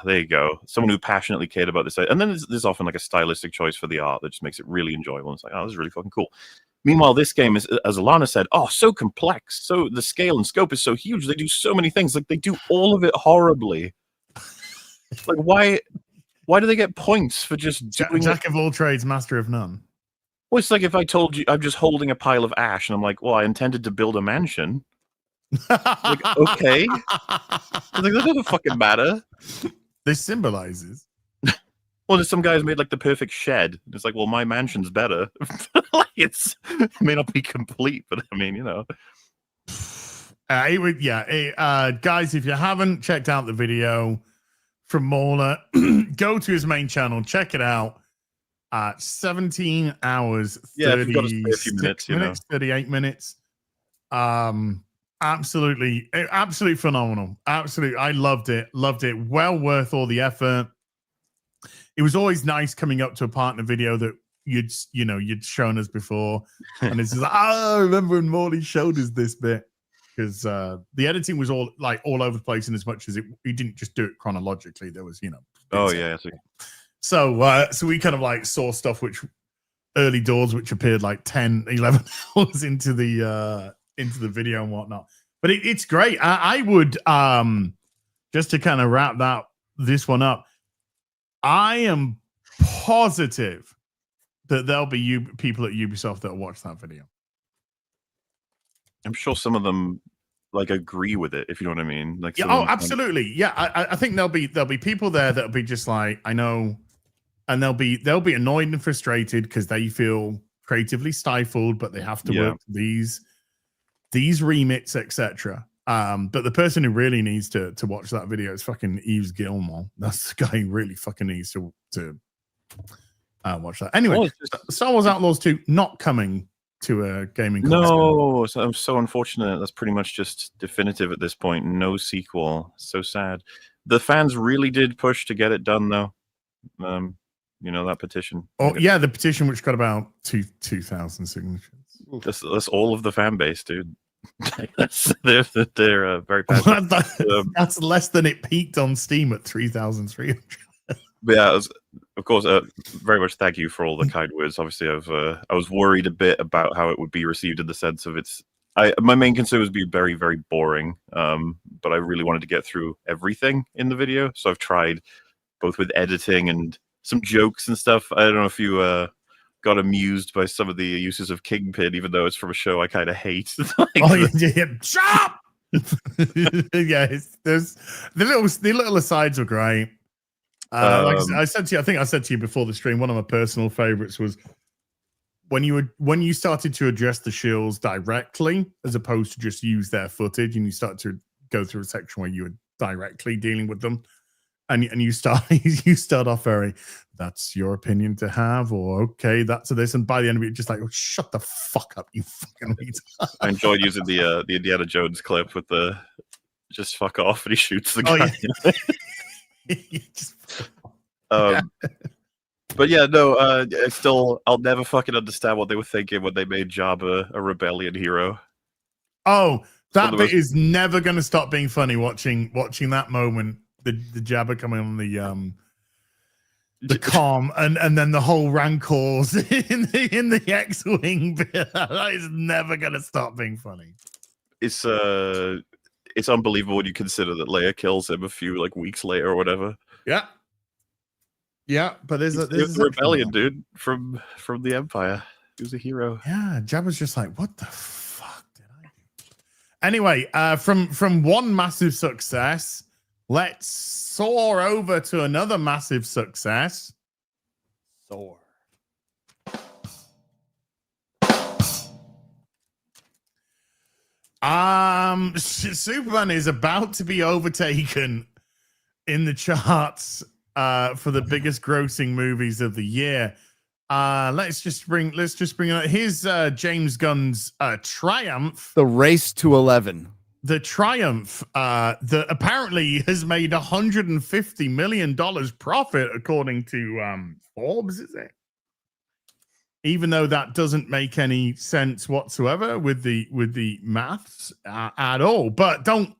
there you go. Someone who passionately cared about this. And then there's often like a stylistic choice for the art that just makes it really enjoyable. And it's like, this is really fucking cool. Meanwhile, this game is, as Alana said, so complex. So the scale and scope is so huge. They do so many things. Like, they do all of it horribly. Like, why do they get points for just doing Jack of all trades, master of none? Well, it's like if I told you I'm just holding a pile of ash and I'm like, well, I intended to build a mansion. Like, okay. Like, that doesn't fucking matter. This symbolizes. Well, there's some guys made like the perfect shed. It's like, well, my mansion's better. Like, it may not be complete, but I mean, guys, if you haven't checked out the video from MauLer, go to his main channel, check it out. 17 hours, 38 minutes. Absolutely phenomenal. Absolutely, I loved it. Well worth all the effort. It was always nice coming up to a partner video that you'd shown us before, and it's like, I remember when Morley showed us this bit, because the editing was all over the place, in as much as he didn't just do it chronologically. There was so we kind of saw stuff which early doors which appeared 10, 11 hours into the video and whatnot. But it's great. I would just to kind of wrap this one up, I am positive that there'll be people at Ubisoft that'll watch that video. I'm sure some of them agree with it, if you know what I mean. Absolutely. Yeah, I think there'll be people there that'll be just like, I know, and they'll be annoyed and frustrated because they feel creatively stifled, but they have to work these remits, etc. But the person who really needs to watch that video is fucking Yves Gilmore. That's the guy who really fucking needs to watch that. Anyway, Star Wars Outlaws 2 not coming to a gaming console. No, so I'm so unfortunate. That's pretty much just definitive at this point. No sequel. So sad. The fans really did push to get it done, though. That petition. Oh yeah, the petition which got about 2,000 signatures. That's all of the fan base, dude. They're very passionate. That's less than it peaked on Steam at 3,300. But yeah, of course, very much thank you for all the kind words. Obviously, I was worried a bit about how it would be received in the sense of my main concern was being very, very boring. But I really wanted to get through everything in the video, so I've tried both with editing and some jokes and stuff. I don't know if you got amused by some of the uses of Kingpin, even though it's from a show I kind of hate. Chop! Yeah, there's the little asides were great. Like I said to you, I think I said to you before the stream, one of my personal favorites was when you started to address the shills directly as opposed to just use their footage, and you start to go through a section where you were directly dealing with them, and you start off very, that's your opinion to have, or okay, that's this, and by the end of it, just like, oh, shut the fuck up, you fucking retard. I enjoyed using the Indiana Jones clip with the just fuck off, and he shoots the guy. But yeah, no, I'll never fucking understand what they were thinking when they made Jabba a rebellion hero. Oh, that bit is never going to stop being funny. Watching that moment, the Jabba coming on the comm, and then the whole Rancors in the X-wing bit. That is never going to stop being funny. It's unbelievable when you consider that Leia kills him a few weeks later or whatever. Yeah, but there's a rebellion, dude, from the Empire. He was a hero. Yeah, Jabba's just like, what the fuck did I do? Anyway, from one massive success, let's soar over to another massive success. SOAR. Superman is about to be overtaken in the charts for the biggest grossing movies of the year. Let's just bring it. Here's James Gunn's Triumph. The Race to 11. The Triumph that apparently has made $150 million profit, according to Forbes, is it? Even though that doesn't make any sense whatsoever with the maths at all. But don't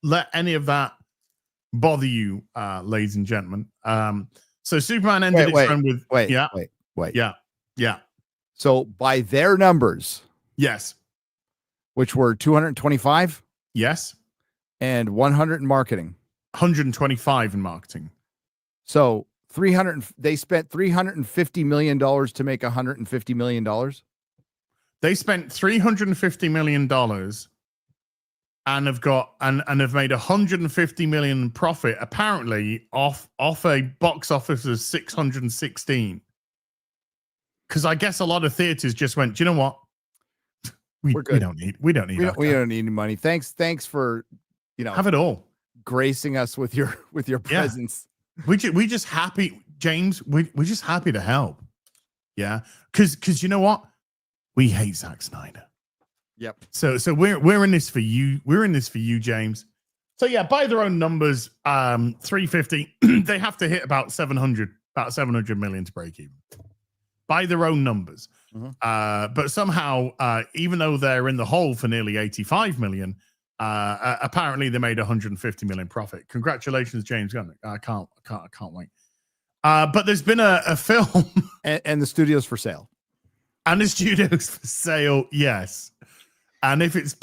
let any of that bother you, ladies and gentlemen. So Superman ended its run with wait. Yeah. So by their numbers, yes, which were 225, yes, and 100 in marketing, 125 in marketing. So 300. They spent $350 million to make $150 million. They spent $350 million and have got and have made $150 million profit, apparently off a box office of 616. Because I guess a lot of theaters just went, do you know what? We don't need any money. Thanks for have it all, gracing us with your presence. We just happy, James. We're just happy to help. Yeah, because you know what? We hate Zack Snyder. Yep. So we're in this for you. We're in this for you, James. So yeah, by their own numbers, 350. They have to hit about 700 million to break even. By their own numbers. Mm-hmm. But somehow, even though they're in the hole for nearly 85 million, apparently they made 150 million profit. Congratulations, James Gunn. I can't wait. But there's been a film and the studio's for sale. And the studio's for sale, yes. And if it's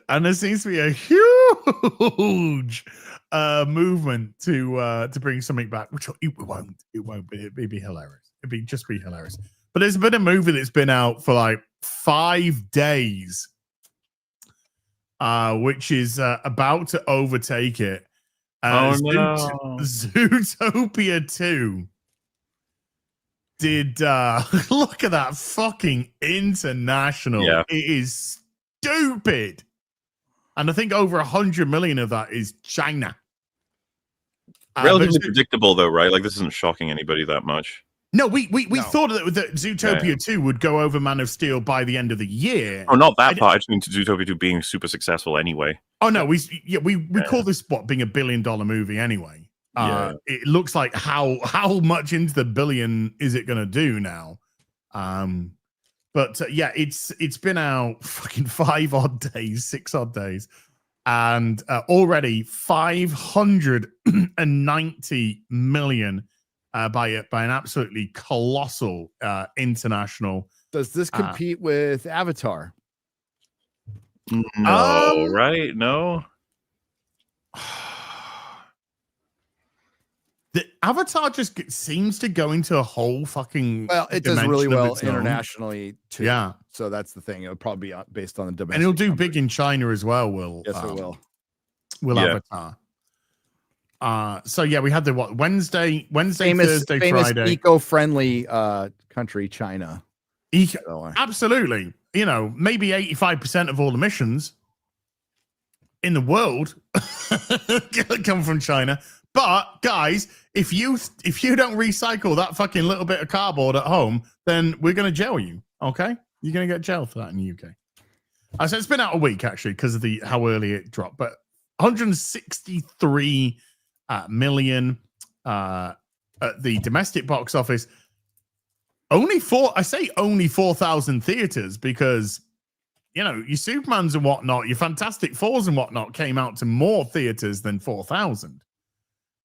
and there seems to be a huge movement to bring something back, which it won't, but it'd be hilarious. It'd just be hilarious. But there's been a movie that's been out for 5 days, which is about to overtake it. Zootopia 2 did look at that fucking international. Yeah. It is stupid. And I think over 100 million of that is China. Relatively predictable though, right? This isn't shocking anybody that much. No, we thought that Zootopia 2 would go over Man of Steel by the end of the year. Oh, not that part. I just mean Zootopia 2 being super successful anyway. Oh no, we call this being a $1 billion movie anyway. It looks like how much into the billion is it going to do now? But yeah, it's been out fucking 5 odd days, 6 odd days, and already 590 million by an absolutely colossal international. Does this compete with Avatar? No, right? No. The Avatar just seems to go into a whole fucking. Well, it does really dimension of well its own. internationally too. Yeah. So that's the thing. It'll probably be based on the domestic. And it'll do numbers. big in China as well. Yes, it will. Yeah. Avatar. So yeah, we had the Wednesday, Famous Thursday, Friday. eco-friendly country, China. Absolutely. You know, maybe 85% of all emissions in the world come from China. But guys, if you don't recycle that fucking little bit of cardboard at home, then we're gonna jail you. Okay, you're gonna get jailed for that in the UK. So it's been out a week actually because of how early it dropped, but 163 million at the domestic box office. Only 4,000 theaters because you know your Supermans and whatnot, your Fantastic Fours and whatnot came out to more theaters than 4,000.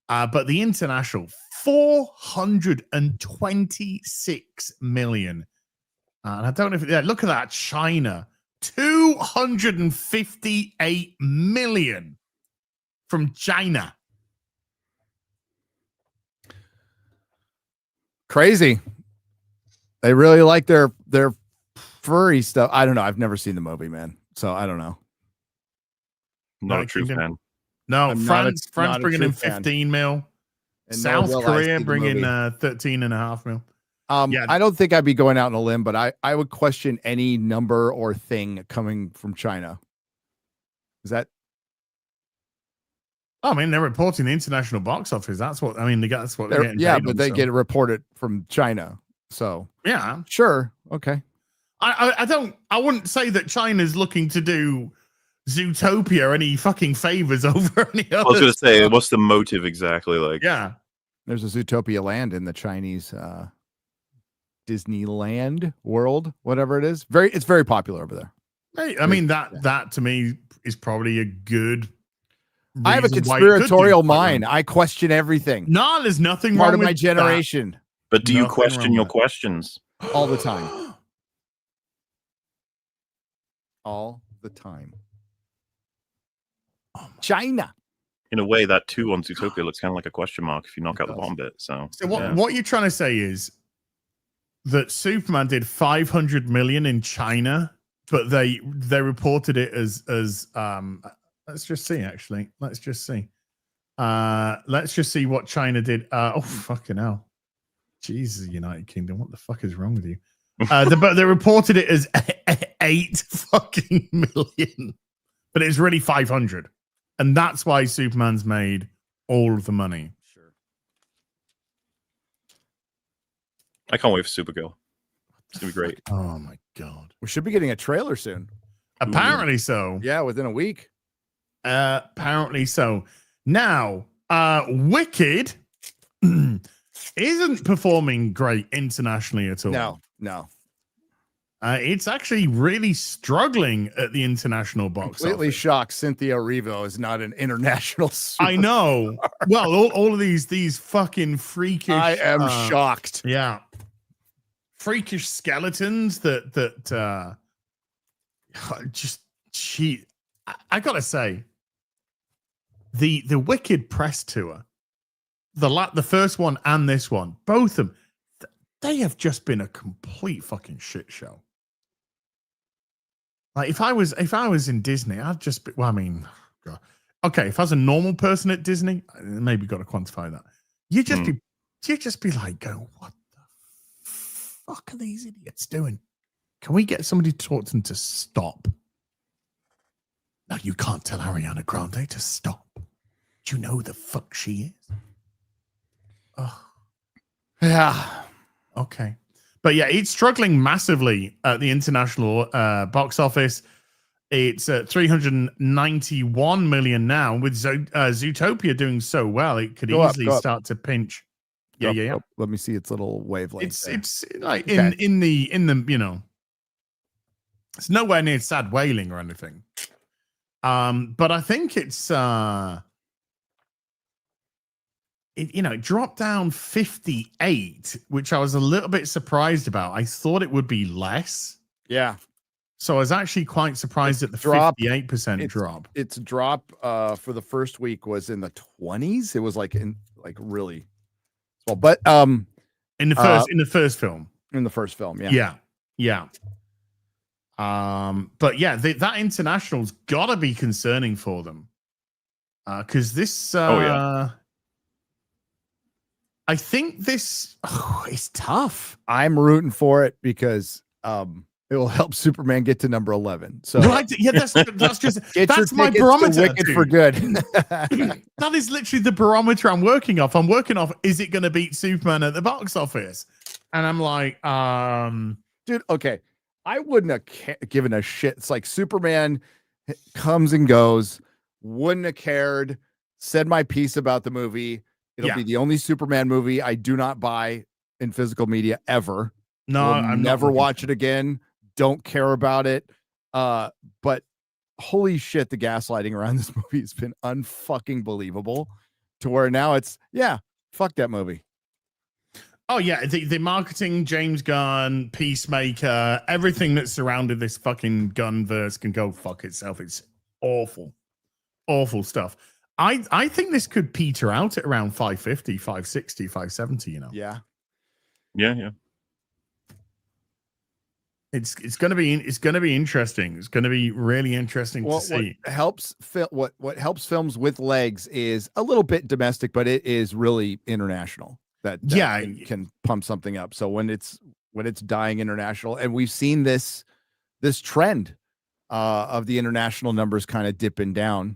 But the international 426 million. And I don't know if look at that. China 258 million from China. Crazy. They really like their furry stuff. I don't know. I've never seen the movie, man. So I don't know. Not a true fan. No, I'm France not a bringing true in fan. 15 mil. And South nor will I Korea see the bringing movie. 13.5 mil. Yeah. I don't think I'd be going out on a limb, but I would question any number or thing coming from China. Is that? I mean, they're reporting the international box office. That's what I mean. That's what they're getting. Yeah, paid but on, they so. get it reported from China. So Yeah, sure, okay. I wouldn't say that China's looking to do Zootopia any fucking favors over any other. I was going to say, stuff. what's the motive exactly? Like, Yeah, There's a Zootopia land in the Chinese Disneyland world, whatever it is. It's very popular over there. I mean that to me is probably a good. I have a reason why it could do conspiratorial quite well. mind. I question everything. No, there's nothing Part wrong of with my generation but do you Nothing question wrong your with it. questions? all the time. All the time. China. In a way, that 2 on Zootopia looks kind of like a question mark if you knock out the bottom bit. So what you're trying to say is that Superman did 500 million in China, but they reported it as let's just see actually. Let's just see what China did. Oh fucking hell. Jesus, United Kingdom, what the fuck is wrong with you? But they reported it as 8 fucking million, but it's really 500. And that's why Superman's made all of the money. Sure. I can't wait for Supergirl. It's gonna be great. Oh my god. We should be getting a trailer soon. Apparently so. Yeah, within a week. Apparently so. Now, Wicked isn't performing great internationally at all. No. It's actually really struggling at the international box Completely office. shocked Cynthia Erivo is not an international I know. Well, all of these fucking freakish. I am shocked. Yeah, freakish skeletons that just she. I gotta say, the Wicked press tour, the first one and this one, both of them, they have just been a complete fucking shit show. Like if I was in Disney, I'd just be. Well, I mean, God. Okay, if I was a normal person at Disney, maybe got to quantify that. You just be like, go, what the fuck are these idiots doing? Can we get somebody to talk to them to stop? No, you can't tell Ariana Grande to stop. Do you know who the fuck she is? Oh, Yeah. okay. But yeah, it's struggling massively at the international box office. It's at 391 million now. With Zootopia doing so well, it could Go up, easily go up. start to pinch. Yeah. Oh, let me see its little wavelength. It's like Okay. in the It's nowhere near sad whaling or anything. But I think it's it dropped down 58, which I was a little bit surprised about. I thought it would be less. Yeah. So I was actually quite surprised at the drop. 58% drop. Its drop for the first week was in the 20s. It was really well, but in the first film. In the first film, yeah. But yeah, that international's got to be concerning for them, because this. I think this is tough. I'm rooting for it because it will help Superman get to number 11. So right, yeah, that's just that's my barometer. Wicked for good. That is literally the barometer I'm working off. I'm working off, is it going to beat Superman at the box office? And I'm like, dude, okay. I wouldn't have given a shit. It's like Superman comes and goes. Wouldn't have cared. Said my piece about the movie. It'll be the only Superman movie I do not buy in physical media ever. No, I'm never watch it again. Don't care about it. But holy shit, the gaslighting around this movie has been unfucking believable to where now it's, fuck that movie. Oh, yeah. The marketing, James Gunn, Peacemaker, everything that surrounded this fucking Gunverse can go fuck itself. It's awful. Awful stuff. I think this could peter out at around 550, 560, 570, Yeah. It's going to be interesting. It's going to be really interesting to see. What helps films with legs is a little bit domestic, but it is really international. That can pump something up. So when it's dying international, and we've seen this trend of the international numbers kind of dipping down,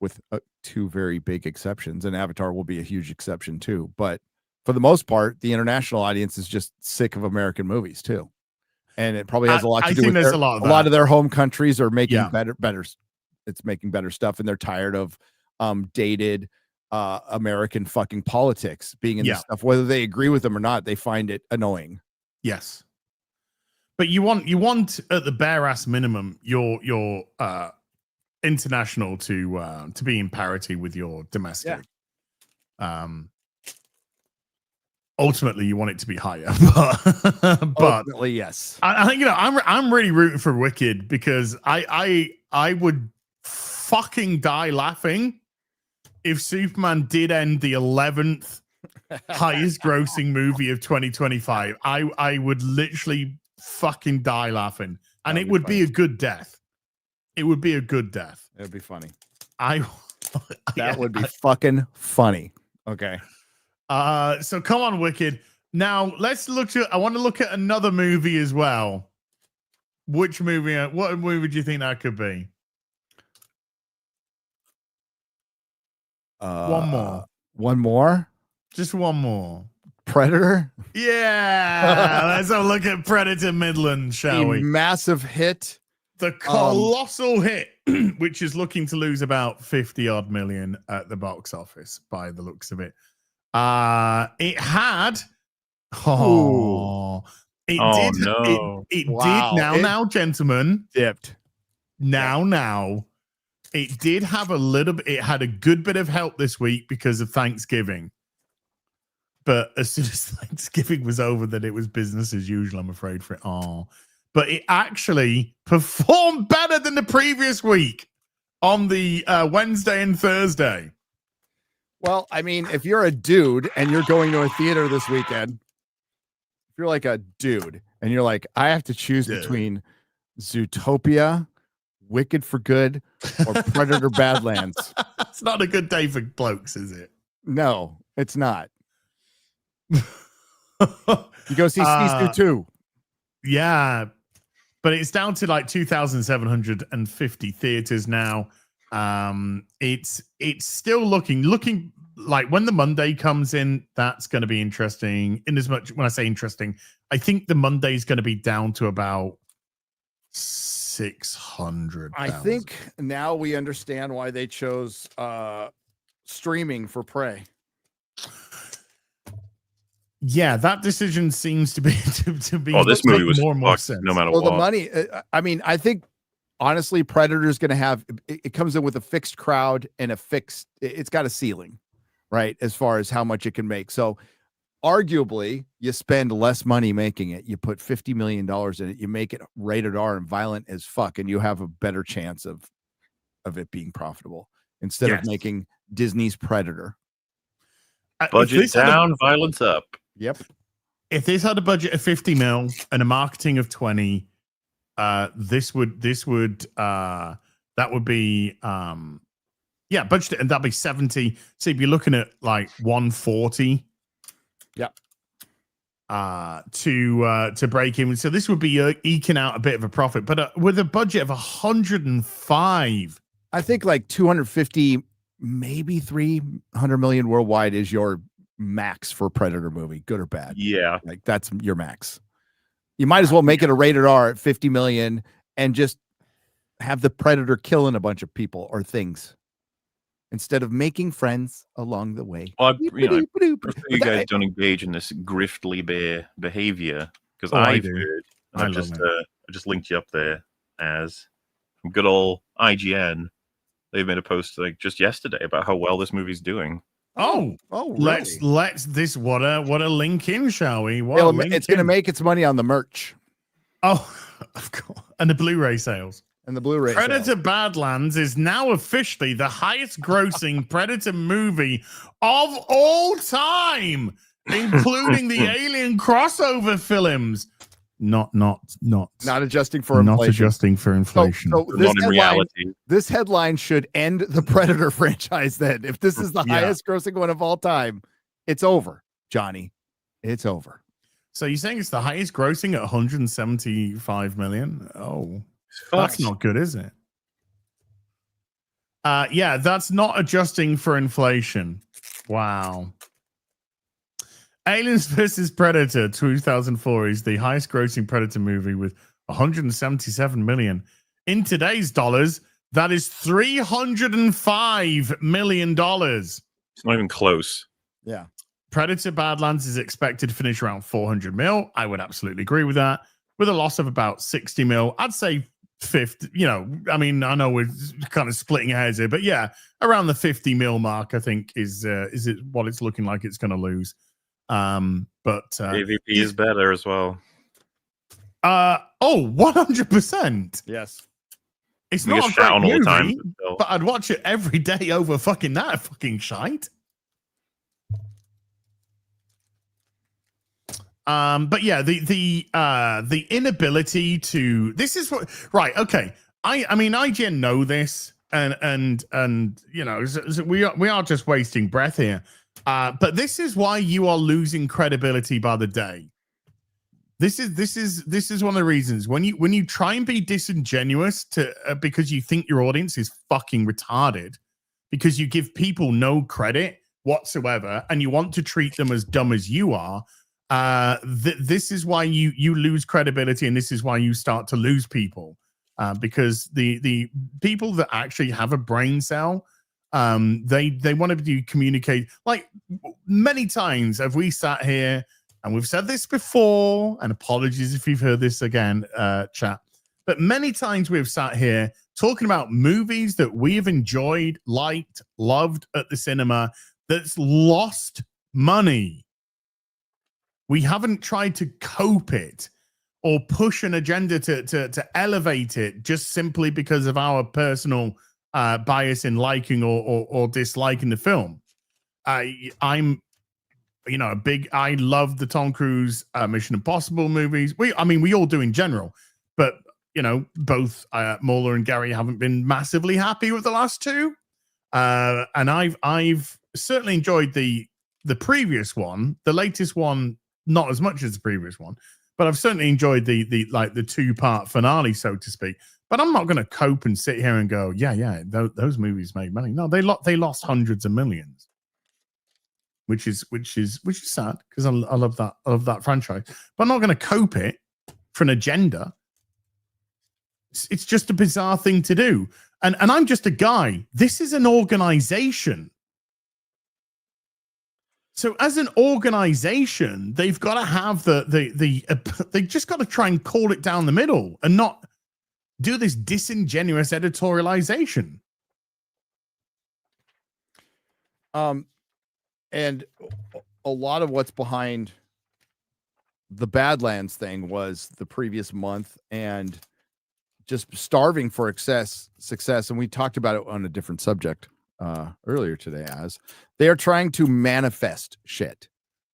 with two very big exceptions, and Avatar will be a huge exception too. But for the most part, the international audience is just sick of American movies too, and it probably has a lot to do with a lot of their home countries are making better. It's making better stuff, and they're tired of dated American fucking politics being in this stuff. Whether they agree with them or not, they find it annoying. Yes, but you want at the bare ass minimum your international to be in parity with your domestic. Ultimately you want it to be higher, but ultimately, yes. I think I'm really rooting for Wicked, because I would fucking die laughing if Superman did end the 11th highest grossing movie of 2025. I would literally fucking die laughing, and it would be a good death. It would be a good death. It would be funny. That would be fucking funny. Okay. So come on, Wicked. Now let's I want to look at another movie as well. Which movie? What movie do you think that could be? One more. Just one more. Predator. Yeah. Let's have a look at Predator Midland, shall we? Massive hit. The colossal hit, which is looking to lose about 50 odd million at the box office by the looks of it. It had. It did now, gentlemen. Dipped. Now. It did have a little bit. It had a good bit of help this week because of Thanksgiving. But as soon as Thanksgiving was over, then it was business as usual, I'm afraid, for it. But it actually performed better than the previous week on the Wednesday and Thursday. Well, I mean, if you're a dude and you're going to a theater this weekend, if you're like a dude and you're like, I have to choose between Zootopia, Wicked for Good, or Predator Badlands. It's not a good day for blokes, is it? No, it's not. You go see Sisu 2. Yeah. But it's down to like 2,750 theaters now. It's still looking like when the Monday comes in, that's going to be interesting. In as much, when I say interesting, I think the Monday is going to be down to about 600. I think now we understand why they chose streaming for Prey. Yeah, that decision seems to be to be. Oh, this movie make was more and more fucked sense. no matter Well, what. the money. I mean, I think honestly, Predator's going to have. It comes in with a fixed crowd and a fixed. It's got a ceiling, right, as far as how much it can make. So, arguably, you spend less money making it. You put $50 million in it. You make it rated R and violent as fuck, and you have a better chance of it being profitable instead of Yes. making Disney's Predator. If Budget this had a- down, violence up. Yep. if this had a budget of 50 mil and a marketing of 20, this would that would be budget, and that'd be 70. So you'd be looking at like 140. Yep. To break even. So this would be eking out a bit of a profit, but with a budget of 105. I think like 250, maybe 300 million worldwide is your max for a Predator movie, good or bad. Yeah. Like that's your max. You might as well make it a rated R at 50 million and just have the Predator killing a bunch of people or things instead of making friends along the way. Well, you But guys don't engage in this griftly behavior because I I've do. heard, I and love I just linked you up there as from good old IGN. They made a post like just yesterday about how well this movie's doing. Oh, really? let's this what a link in, shall we? What a link It's going to in. make its money on the merch Oh, of course, and the Blu-ray sales. and the Blu-ray. Predator sales. Badlands is now officially the highest grossing Predator movie of all time, including the Alien crossover films. Not Not adjusting for not inflation. adjusting for inflation. So But this not in headline, reality. this headline should end the Predator franchise then. If this is the Yeah. highest grossing one of all time, it's over, Johnny. It's over. So you're saying it's the highest grossing at 175 million? Oh, that's Fucked. not good, is it? Yeah, that's not adjusting for inflation. Wow. Aliens vs. Predator 2004 is the highest grossing Predator movie with 177 million. In today's dollars, that is $305 million. It's not even close. Yeah. Predator Badlands is expected to finish around 400 mil. I would absolutely agree with that. With a loss of about 60 mil, I'd say 50. I mean, I know we're kind of splitting hairs here, but yeah, around the 50 mil mark, I think is it what it's looking like it's going to lose. But AVP is better as well. 100%. Yes. It's We not get a shit on great all the time. movie, but I'd watch it every day over fucking that fucking shite. But yeah, the inability to this is what right, okay. I mean IGN know this and we are just wasting breath here. But this is why you are losing credibility by the day. This is one of the reasons when you try and be disingenuous to because you think your audience is fucking retarded, because you give people no credit whatsoever and you want to treat them as dumb as you are. This is why you lose credibility, and this is why you start to lose people because the people that actually have a brain cell, they want to communicate. Like many times have we sat here and we've said this before, and apologies if you've heard this again, chat, but many times we've sat here talking about movies that we have enjoyed, liked, loved at the cinema that's lost money. We haven't tried to cope it or push an agenda to elevate it just simply because of our personal bias in liking or disliking the film. I'm, I love the Tom Cruise Mission Impossible movies. We all do in general, but both MauLer and Gary haven't been massively happy with the last two. And I've certainly enjoyed the previous one, the latest one. Not as much as the previous one, but I've certainly enjoyed the 2-part finale, so to speak. But I'm not going to cope and sit here and go, those movies made money. No, they lost hundreds of millions, which is sad because I love that franchise. But I'm not going to cope it for an agenda. It's just a bizarre thing to do, and I'm just a guy. This is an organization. So as an organization, they've got to have they just got to try and call it down the middle and not do this disingenuous editorialization. And a lot of what's behind the Badlands thing was the previous month and just starving for success. And we talked about it on a different subject earlier today, as they are trying to manifest shit.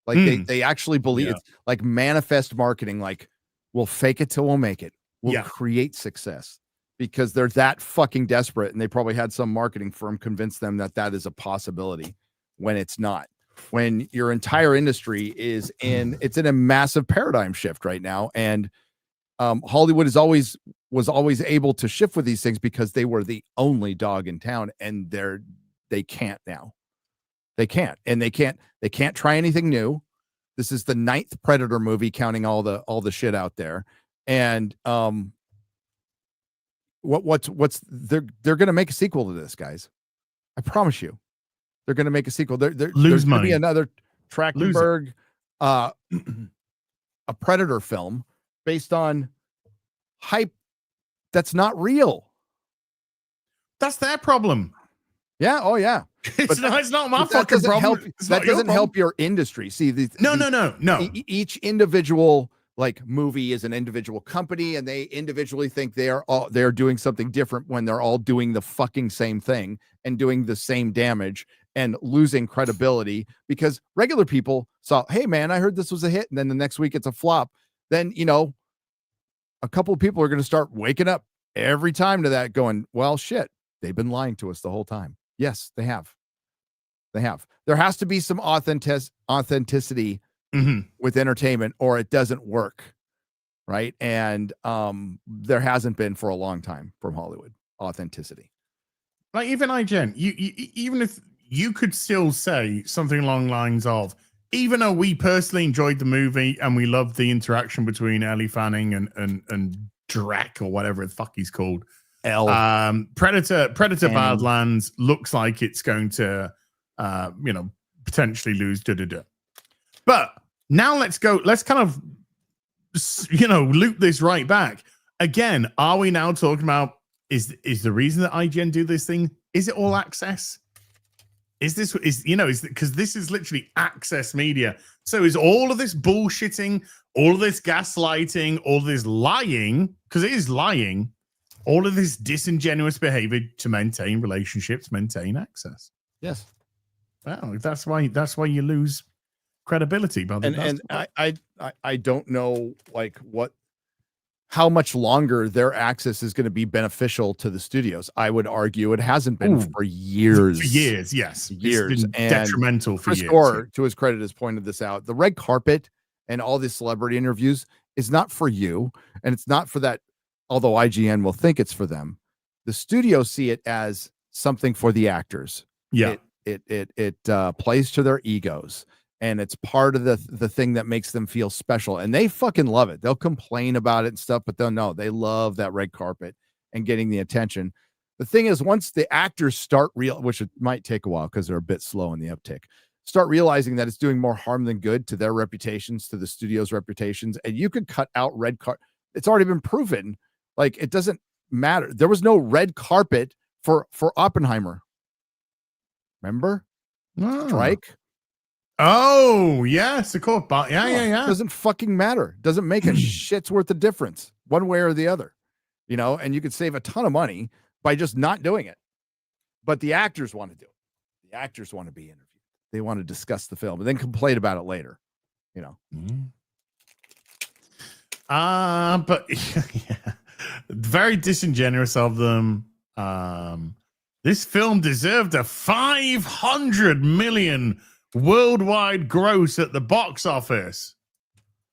Like they actually believe it's like manifest marketing. Like, we'll fake it till we'll make it. We'll create success because they're that fucking desperate. And they probably had some marketing firm convince them that that is a possibility when it's not. When your entire industry is in a massive paradigm shift right now. And Hollywood was always able to shift with these things because they were the only dog in town, and they can't now. They can't try anything new. This is the 9th Predator movie, counting all the shit out there. And they're going to make a sequel to this, guys. I promise you. They're going to make a sequel. There's going to be another Trachtenberg, a Predator film based on hype that's not real. That's their problem. Yeah. Oh, yeah. It's not my fucking problem. That doesn't help your industry. See, no. Each individual movie is an individual company, and they individually think they're doing something different when they're all doing the fucking same thing and doing the same damage and losing credibility because regular people saw, hey man, I heard this was a hit. And then the next week it's a flop. Then, a couple of people are going to start waking up every time to that going, well, shit, they've been lying to us the whole time. Yes, they have. There has to be some authenticity with entertainment or it doesn't work. Right. And there hasn't been for a long time from Hollywood authenticity. Like even IGN, you even if you could still say something along the lines of, even though we personally enjoyed the movie and we loved the interaction between Ellie Fanning and Drek or whatever the fuck he's called, Predator Badlands looks like it's going to, potentially lose. But now let's kind of, loop this right back again. Are we now talking about is the reason that IGN do this thing? Is it all access? Because this is literally access media. So is all of this bullshitting, all of this gaslighting, all of this lying, because it is lying, all of this disingenuous behavior to maintain relationships, maintain access? Yes. Well, that's why you lose credibility, brother. And I don't know how much longer their access is going to be beneficial to the studios. I would argue it hasn't been for years. For years, yes. Years. It's been detrimental for years. SOAR, to his credit, has pointed this out. The red carpet and all these celebrity interviews is not for you. And it's not for that, although IGN will think it's for them. The studios see it as something for the actors. Yeah. It plays to their egos. And it's part of the thing that makes them feel special. And they fucking love it. They'll complain about it and stuff, but they'll know they love that red carpet and getting the attention. The thing is, once the actors start which it might take a while because they're a bit slow in the uptick, start realizing that it's doing more harm than good to their reputations, to the studio's reputations. And you could cut out red carpet. It's already been proven. It doesn't matter. There was no red carpet for Oppenheimer. Remember? Strike. Oh, yes, of course. Yeah. Doesn't fucking matter. Doesn't make a shit's worth of difference one way or the other. And you could save a ton of money by just not doing it. But the actors want to do it. The actors want to be interviewed. They want to discuss the film and then complain about it later. But yeah, very disingenuous of them. This film deserved a 500 million worldwide gross at the box office,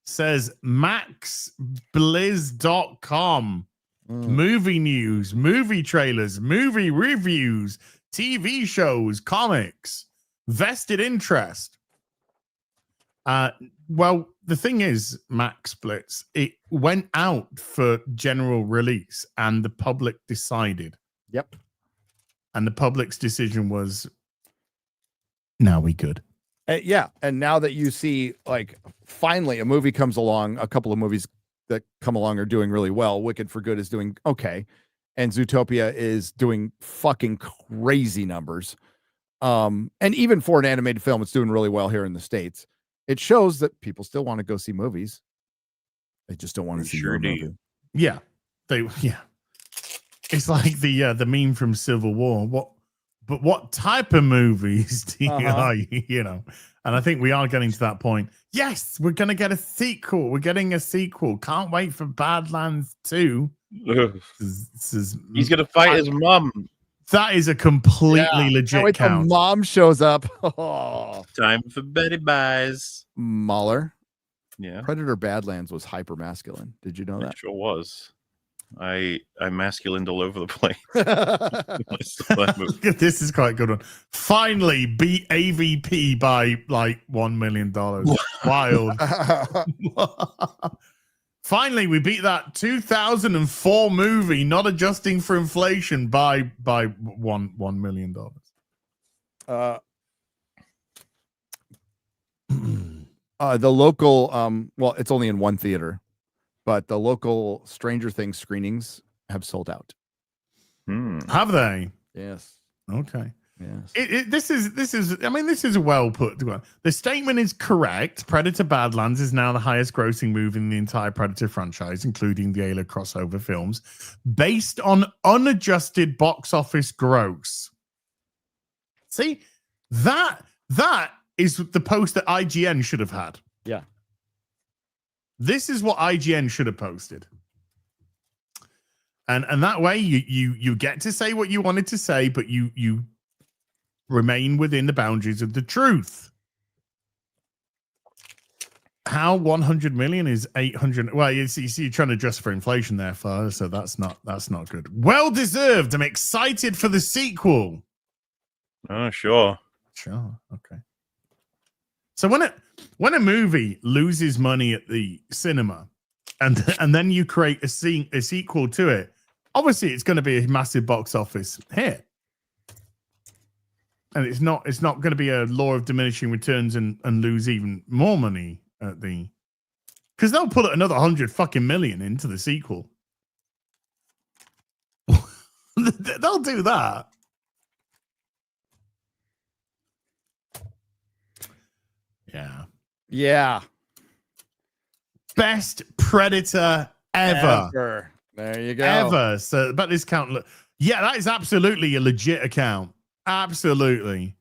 says maxblizz.com. Movie news, movie trailers, movie reviews, TV shows, comics, vested interest. Well, the thing is, Max Blitz, it went out for general release and the public decided. Yep. And the public's decision was, now we good. Yeah, and now that you see, like, finally a movie comes along, a couple of movies that come along are doing really well. Wicked for Good is doing okay, and Zootopia is doing fucking crazy numbers. And even for an animated film, it's doing really well here in the States. It shows that people still want to go see movies. They just don't want to see your movie. Yeah, it's like the meme from Civil War. What type of movies do you know? And I think we are getting to that point. Yes, we're gonna get a sequel. We're getting a sequel. Can't wait for Badlands 2. He's gonna fight his mom. That is a completely legit count. Mom shows up. Oh. Time for Betty Buys. MauLer. Yeah. Predator Badlands was hyper masculine. Did you know that? It sure was. I masculined all over the place. This is quite a good one. Finally beat AVP by like $1 million. Wild. Finally, we beat that 2004 movie, not adjusting for inflation, by $1 million. The local, well, it's only in one theater, but the local Stranger Things screenings have sold out. Have they? Yes. Okay. Yes. This is a well put. The statement is correct. Predator Badlands is now the highest grossing movie in the entire Predator franchise, including the Ayla crossover films, based on unadjusted box office gross. See, that is the post that IGN should have had. Yeah. This is what IGN should have posted. And that way you get to say what you wanted to say, but you remain within the boundaries of the truth. How 100 million is 800? Well, you see, you're trying to adjust for inflation there, Far, so that's not good. Well deserved. I'm excited for the sequel. Oh, sure. Okay. So when a movie loses money at the cinema, and then you create a sequel to it, obviously it's going to be a massive box office hit. And it's not going to be a law of diminishing returns and lose even more money at the, because they'll put another 100 fucking million into the sequel. They'll do that. Yeah. Best Predator ever. There you go. Ever. So, but this count. Yeah, that is absolutely a legit account. Absolutely.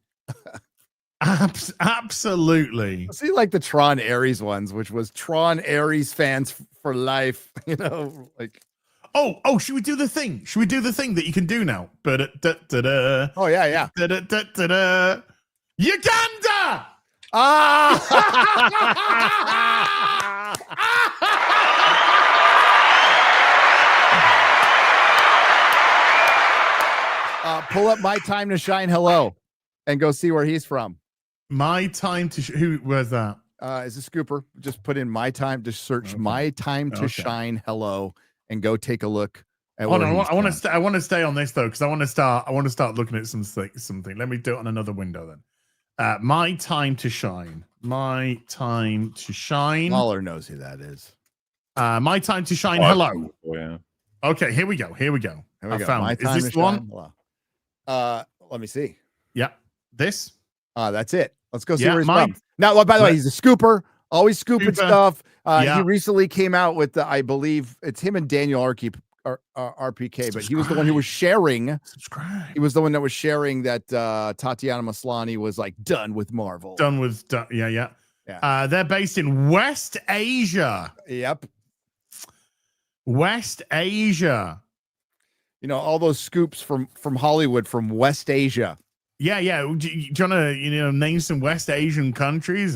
Absolutely. See, like the Tron Ares ones, which was Tron Ares fans for life, you know, like. Oh, should we do the thing? Should we do the thing that you can do now? Oh, yeah. Uganda! Pull up My Time to Shine Hello and go see where he's from. My Time to who was that? Is a scooper. Just put in My Time to search My Time to Shine Hello and go take a look at I want to stay on this though, because I want to start looking at something. Let me do it on another window then. My Time to Shine. My Time to Shine. MauLer knows who that is. My Time to Shine Hello. Oh, yeah. Okay, here we go. I found it. Is this the one? Let me see. Yeah. This? That's it. Let's go see where he's from. Now, by the way, he's a scooper, always scooping stuff. He recently came out with I believe it's him and Daniel RPK, but he was the one who was sharing. Subscribe. He was the one that was sharing that Tatiana Maslany was like done with Marvel. Yeah. They're based in West Asia. Yep. West Asia. You know, all those scoops from Hollywood from West Asia. Yeah. Do you want to, name some West Asian countries?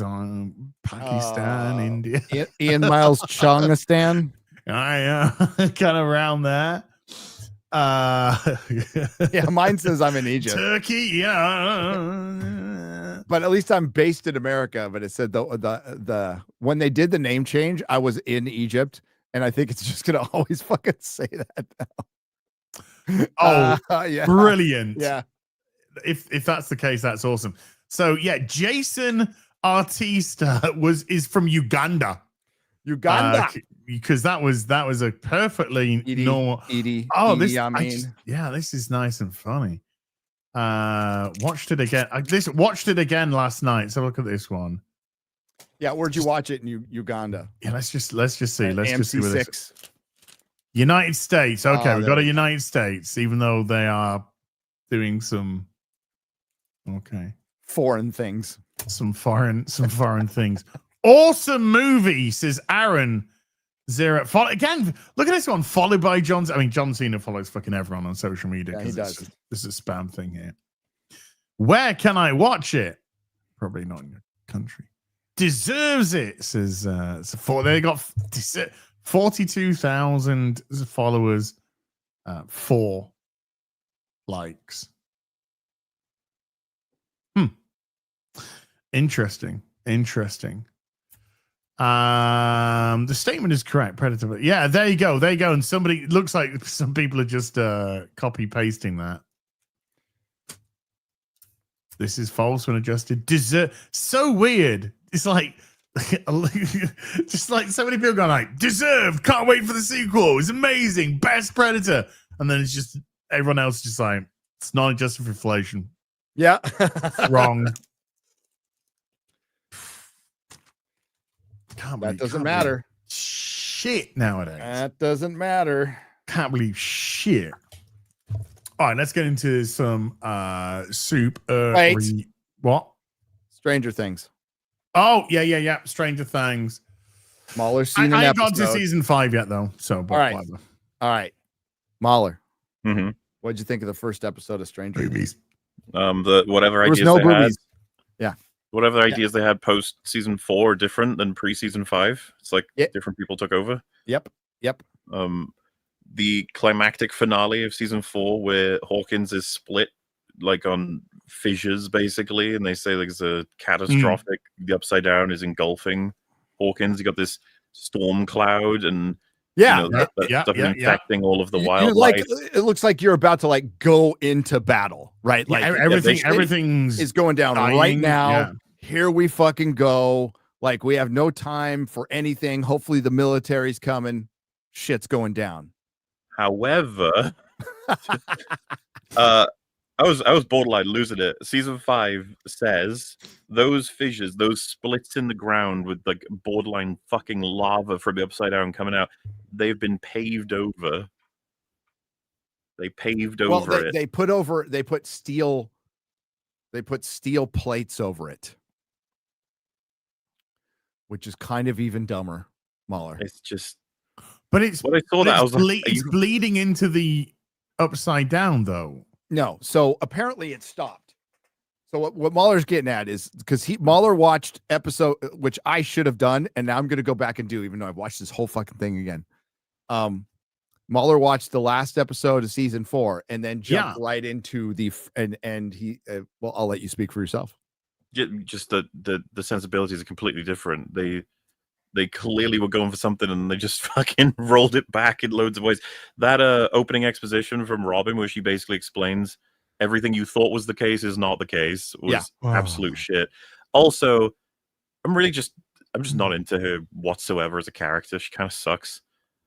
Pakistan, India. Ian Miles Chongistan. Yeah, kind of around there. Yeah, mine says I'm in Egypt. Turkey, yeah. But at least I'm based in America. But it said the when they did the name change, I was in Egypt, and I think it's just gonna always fucking say that now. Oh, yeah. Brilliant. Yeah. If that's the case, that's awesome. So yeah, Jason Artista is from Uganda. Uganda. Because that was a perfectly normal. Oh, this this is nice and funny. Watched it again. Watched it again last night. So look at this one. Yeah, where'd you watch it in Uganda? Yeah, let's just see. Let's just see where AMC6. United States. Okay, we've got a United States, even though they are doing some foreign things. Some foreign things. Awesome movie, says Aaron. Zero. Again, look at this one. Followed by John. I mean, John Cena follows fucking everyone on social media. Yeah, he does. This is a spam thing here. Where can I watch it? Probably not in your country. Deserves it, says they got 42,000 followers, 4 likes. Interesting. The statement is correct. Predator. Yeah, there you go. And somebody looks like some people are just copy pasting that. This is false when adjusted. So weird. It's like just like so many people going like deserved. Can't wait for the sequel. It's amazing. Best Predator. And then it's just everyone else just like it's not adjusted for inflation. Yeah. Wrong. That doesn't matter. Shit nowadays. That doesn't matter. Can't believe shit. All right, let's get into some soup. Wait. What? Stranger Things. Oh, yeah. Stranger Things. MauLer's seen an I ain't episode. got to season 5 yet, though. So, but all right. MauLer. Mm-hmm. What'd you think of the first episode of Stranger Things? Whatever there was ideas no they boobies. had. Yeah. Whatever ideas they had post season 4 are different than pre season 5. It's like different people took over. Yep. The climactic finale of season 4 where Hawkins is split like on fissures basically, and they say like it's a catastrophic. The Upside Down is engulfing Hawkins. You got this storm cloud and stuff infecting all of the wildlife. Like it looks like you're about to like go into battle, right? Like everything's is going down dying. Right now. Yeah. Here we fucking go. Like we have no time for anything. Hopefully the military's coming. Shit's going down. However, I was borderline losing it. Season 5 says those fissures, those splits in the ground with like borderline fucking lava from the Upside Down coming out, they've been paved over. They paved over it. They put steel plates over it, which is kind of even dumber, MauLer. It's just. But it's when I saw that, I was like, it's bleeding into the Upside Down, though. No, so apparently it stopped. So what MauLer's getting at is because MauLer watched episode, which I should have done, and now I'm going to go back and do, even though I've watched this whole fucking thing again. MauLer watched the last episode of season 4 and then jumped right into and he. Well, I'll let you speak for yourself. Just the sensibilities are completely different. They clearly were going for something and they just fucking rolled it back in loads of ways. That opening exposition from Robin where she basically explains everything you thought was the case is not the case was absolute shit. Also, I'm just not into her whatsoever as a character. She kind of sucks.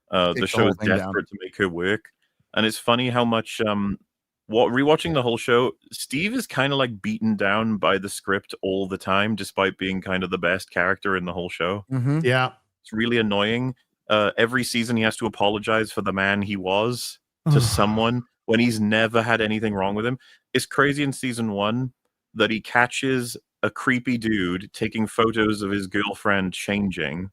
The show is desperate to make her work. And it's funny how much rewatching the whole show, Steve is kind of like beaten down by the script all the time, despite being kind of the best character in the whole show. Mm-hmm. Yeah. It's really annoying. Every season he has to apologize for the man he was to someone when he's never had anything wrong with him. It's crazy in season 1 that he catches a creepy dude taking photos of his girlfriend changing,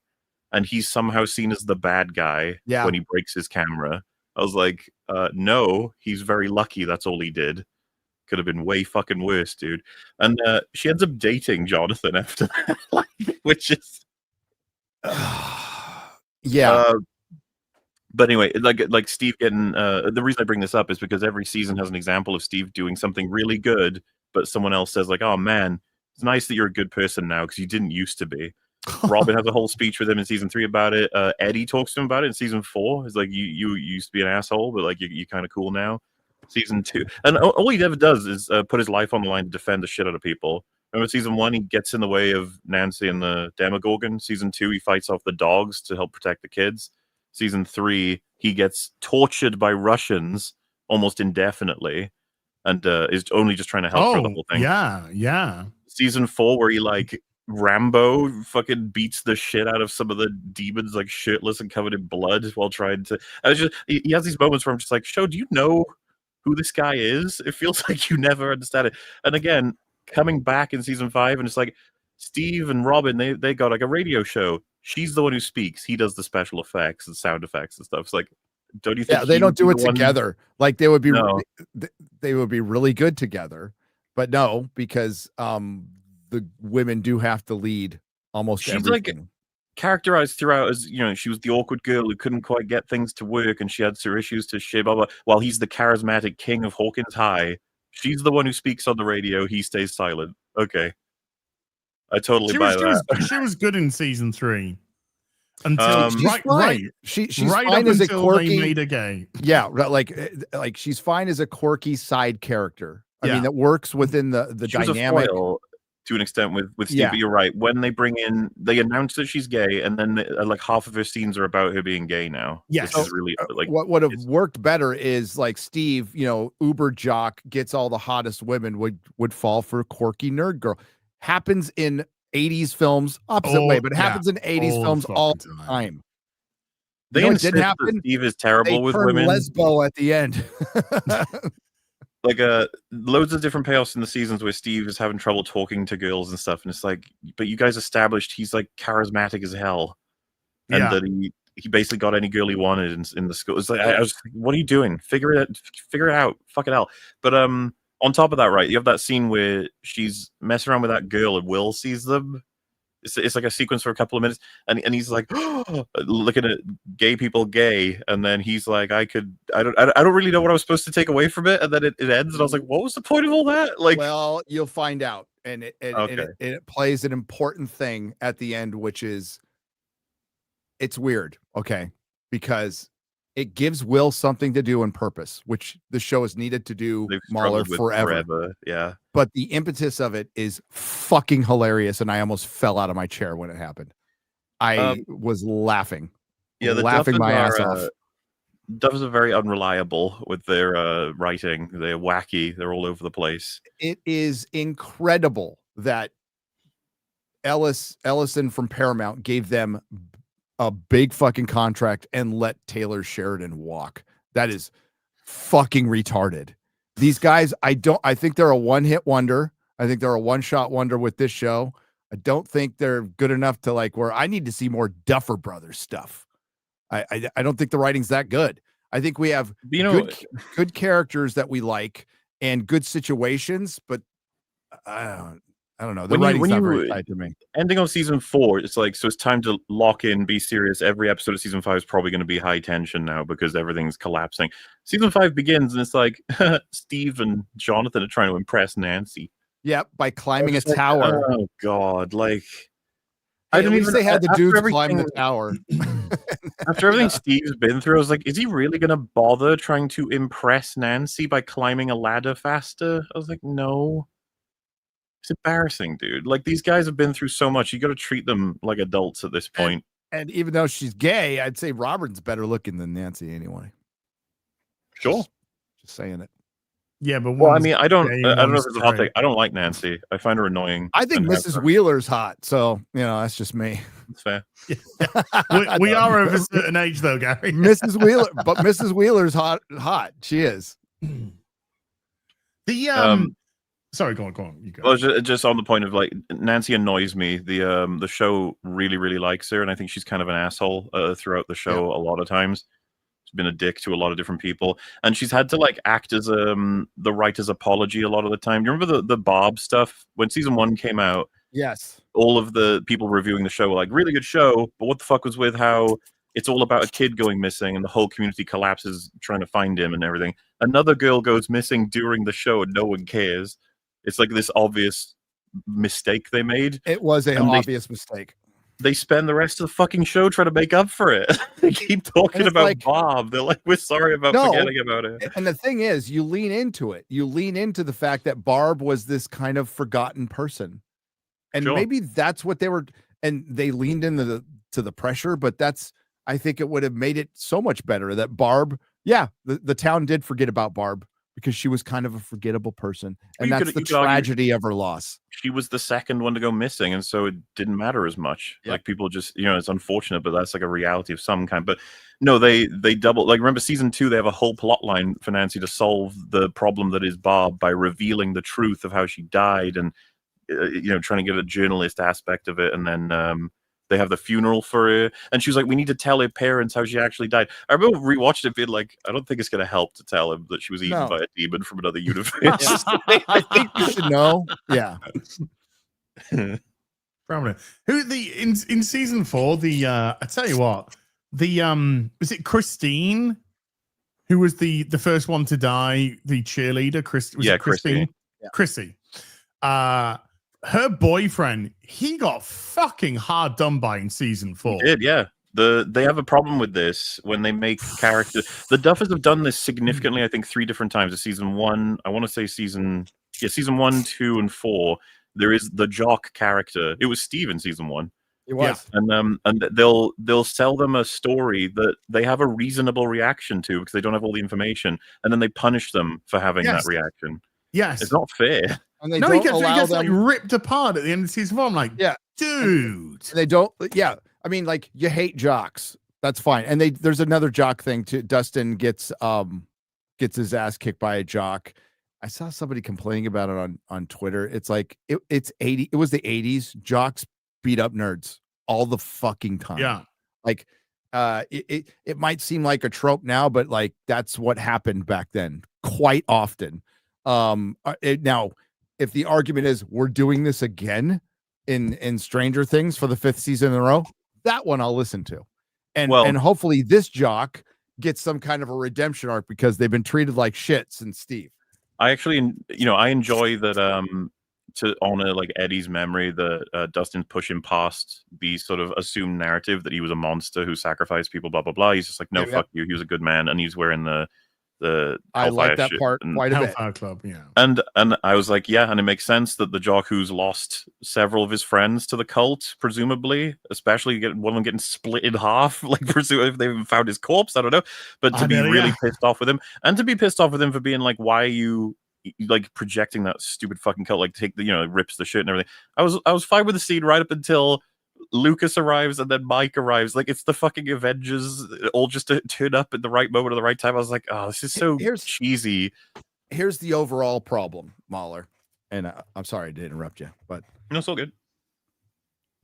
and he's somehow seen as the bad guy when he breaks his camera. I was like, no, he's very lucky. That's all he did. Could have been way fucking worse, dude. And she ends up dating Jonathan after that, which is... But anyway, like Steve getting... the reason I bring this up is because every season has an example of Steve doing something really good, but someone else says like, oh man, it's nice that you're a good person now because you didn't used to be. Robin has a whole speech with him in season 3 about it. Eddie talks to him about it in season 4. He's like, you used to be an asshole, but like you're kind of cool now. Season 2, and all he ever does is put his life on the line to defend the shit out of people. Remember season 1, he gets in the way of Nancy and the Demogorgon. Season 2, he fights off the dogs to help protect the kids. Season 3, he gets tortured by Russians almost indefinitely, and is only just trying to help her the whole thing. Yeah. Season 4, where he like Rambo fucking beats the shit out of some of the demons, like shirtless and covered in blood, while trying to. I was just he has these moments where I'm just like, "Show, do you know who this guy is?" It feels like you never understand it. And again, coming back in season 5, and it's like Steve and Robin, they got like a radio show. She's the one who speaks. He does the special effects and sound effects and stuff. It's like, don't you think? Yeah, they don't do it together. Like they would be, they would be really good together, but no, because the women do have to lead almost She's everything. like characterized throughout as, you know, she was the awkward girl who couldn't quite get things to work, and she had her issues to shit, blah, blah, while he's the charismatic king of Hawkins High. She's the one who speaks on the radio. He stays silent. Okay, I totally buy that. She was good in season 3 until she's fine. She's right fine up as a until quirky. they made her gay. Yeah, like she's fine as a quirky side character. I Yeah. mean, that works within the She was a dynamic. foil to an extent with Steve, Yeah. but you're right. When they bring in, they announce that she's gay, and then like half of her scenes are about her being gay now. Yes. Which is really like what would have worked better is like Steve, you know, uber jock, gets all the hottest women, would fall for quirky nerd girl. Happens in 80s films, opposite way, but it happens in 80s films all the time. They it insist didn't happen. that Steve is terrible They with turn women. lesbo at the end. Like loads of different payoffs in the seasons where Steve is having trouble talking to girls and stuff, and it's like, but you guys established he's like charismatic as hell, and that he basically got any girl he wanted in the school. It's like I was like, what are you doing? Figure it out. Fucking hell. But on top of that, right, you have that scene where she's messing around with that girl and Will sees them. It's like a sequence for a couple of minutes, and he's like looking at gay people gay, and then he's like, I don't really know what I was supposed to take away from it, and then it ends, and I was like, what was the point of all that? Like, well, you'll find out, and it plays an important thing at the end, which is it's weird, okay, because it gives Will something to do and purpose, which the show has needed to do MauLer forever. Yeah. But the impetus of it is fucking hilarious, and I almost fell out of my chair when it happened. I was laughing. Yeah, laughing my ass off. Duffers are very unreliable with their writing. They're wacky. They're all over the place. It is incredible that Ellison from Paramount gave them a big fucking contract and let Taylor Sheridan walk. That is fucking retarded. These guys, I think they're a one-hit wonder. I think they're a one-shot wonder with this show. I don't think they're good enough to like where I need to see more Duffer Brothers stuff. I don't think the writing's that good. I think we have good characters that we like and good situations, but I don't know. The writing's not very tight to me. Ending on season 4, it's like, so it's time to lock in, be serious. Every episode of season 5 is probably going to be high tension now because everything's collapsing. Season 5 begins, and it's like Steve and Jonathan are trying to impress Nancy. Yeah, by climbing a tower. Oh God! Like, I didn't even say had the dudes climb the tower. After everything Steve's been through, I was like, is he really going to bother trying to impress Nancy by climbing a ladder faster? I was like, no. It's embarrassing, dude. Like, these guys have been through so much. You got to treat them like adults at this point. And even though she's gay, I'd say Robert's better looking than Nancy anyway. Sure. Just saying it. Yeah, but well, I mean, I don't know if it's a hot take. I don't like Nancy. I find her annoying. I think Mrs. Wheeler's hot, so you know that's just me. That's fair. we are over a certain age, though, Gary. Mrs. Wheeler's hot. She is. The sorry, go on. You go. Well, just on the point of like Nancy annoys me. The show really likes her, and I think she's kind of an asshole throughout the show a lot of times. She's been a dick to a lot of different people, and she's had to like act as the writer's apology a lot of the time. Do you remember the Bob stuff when season 1 came out? Yes. All of the people reviewing the show were like, really good show, but what the fuck was with how it's all about a kid going missing and the whole community collapses trying to find him and everything. Another girl goes missing during the show and no one cares. It's like this obvious mistake they made. It was an obvious mistake. they spend the rest of the fucking show trying to make up for it. They keep talking it's about like- Bob. They're like, we're sorry about No. forgetting about it. And the thing is, you lean into it. You lean into the fact that Barb was this kind of forgotten person. And Sure. maybe that's what they were, and they leaned into the pressure, but I think it would have made it so much better that Barb, the town did forget about Barb because she was kind of a forgettable person. And Well, that's the you could argue tragedy of her loss. she was the second one to go missing, and so it didn't matter as much. Yep. Like people just, it's unfortunate, but that's like a reality of some kind. But no, they double. Like remember season 2, they have a whole plot line for Nancy to solve the problem that is Bob by revealing the truth of how she died, and trying to get a journalist aspect of it, and then they have the funeral for her, and she was like, we need to tell her parents how she actually died. I remember rewatched it being like, I don't think it's going to help to tell him that she was eaten by a demon from another universe. I think you should know. Yeah. Prominent. In season 4, I tell you what, was it Christine who was the first one to die, the cheerleader? Christine. Yeah. Chrissy. Her boyfriend, he got fucking hard done by in season 4. He did, yeah. They have a problem with this when they make characters. The Duffers have done this significantly, I think, 3 different times. In season 1, I want to say season 1, 2, and 4. There is the jock character. It was Steve in season 1. It was. And they'll sell them a story that they have a reasonable reaction to because they don't have all the information, and then they punish them for having that reaction. Yes, it's not fair. And they he don't gets allow them like ripped apart at the end of season 4. I'm like, dude. They don't. Yeah, I mean, like you hate jocks. That's fine. And there's another jock thing too. Dustin gets his ass kicked by a jock. I saw somebody complaining about it on Twitter. It's like it's 80. It was the 80s. Jocks beat up nerds all the fucking time. Yeah. Like it might seem like a trope now, but like that's what happened back then quite often. Now, if the argument is we're doing this again in Stranger Things for the 5th season in a row, that one I'll listen to. And hopefully this jock gets some kind of a redemption arc because they've been treated like shit since Steve. I actually, I enjoy that to honor like Eddie's memory that Dustin's pushing past the sort of assumed narrative that he was a monster who sacrificed people, blah, blah, blah. He's just like, no, fuck you. He was a good man. And he's wearing the I like that part quite a bit. Hellfire Club, yeah. And I was like, yeah, and it makes sense that the jock who's lost several of his friends to the cult, presumably, especially one of them getting split in half, like presumably if they even found his corpse, I don't know. But to be really pissed off with him, and to be pissed off with him for being like, why are you like projecting that stupid fucking cult, like take the rips the shit and everything. I was fine with the scene right up until Lucas arrives and then Mike arrives. Like it's the fucking Avengers all just to turn up at the right moment at the right time. I was like, oh, this is so cheesy. Here's the overall problem, MauLer, and I'm sorry to interrupt you, but no, it's all good.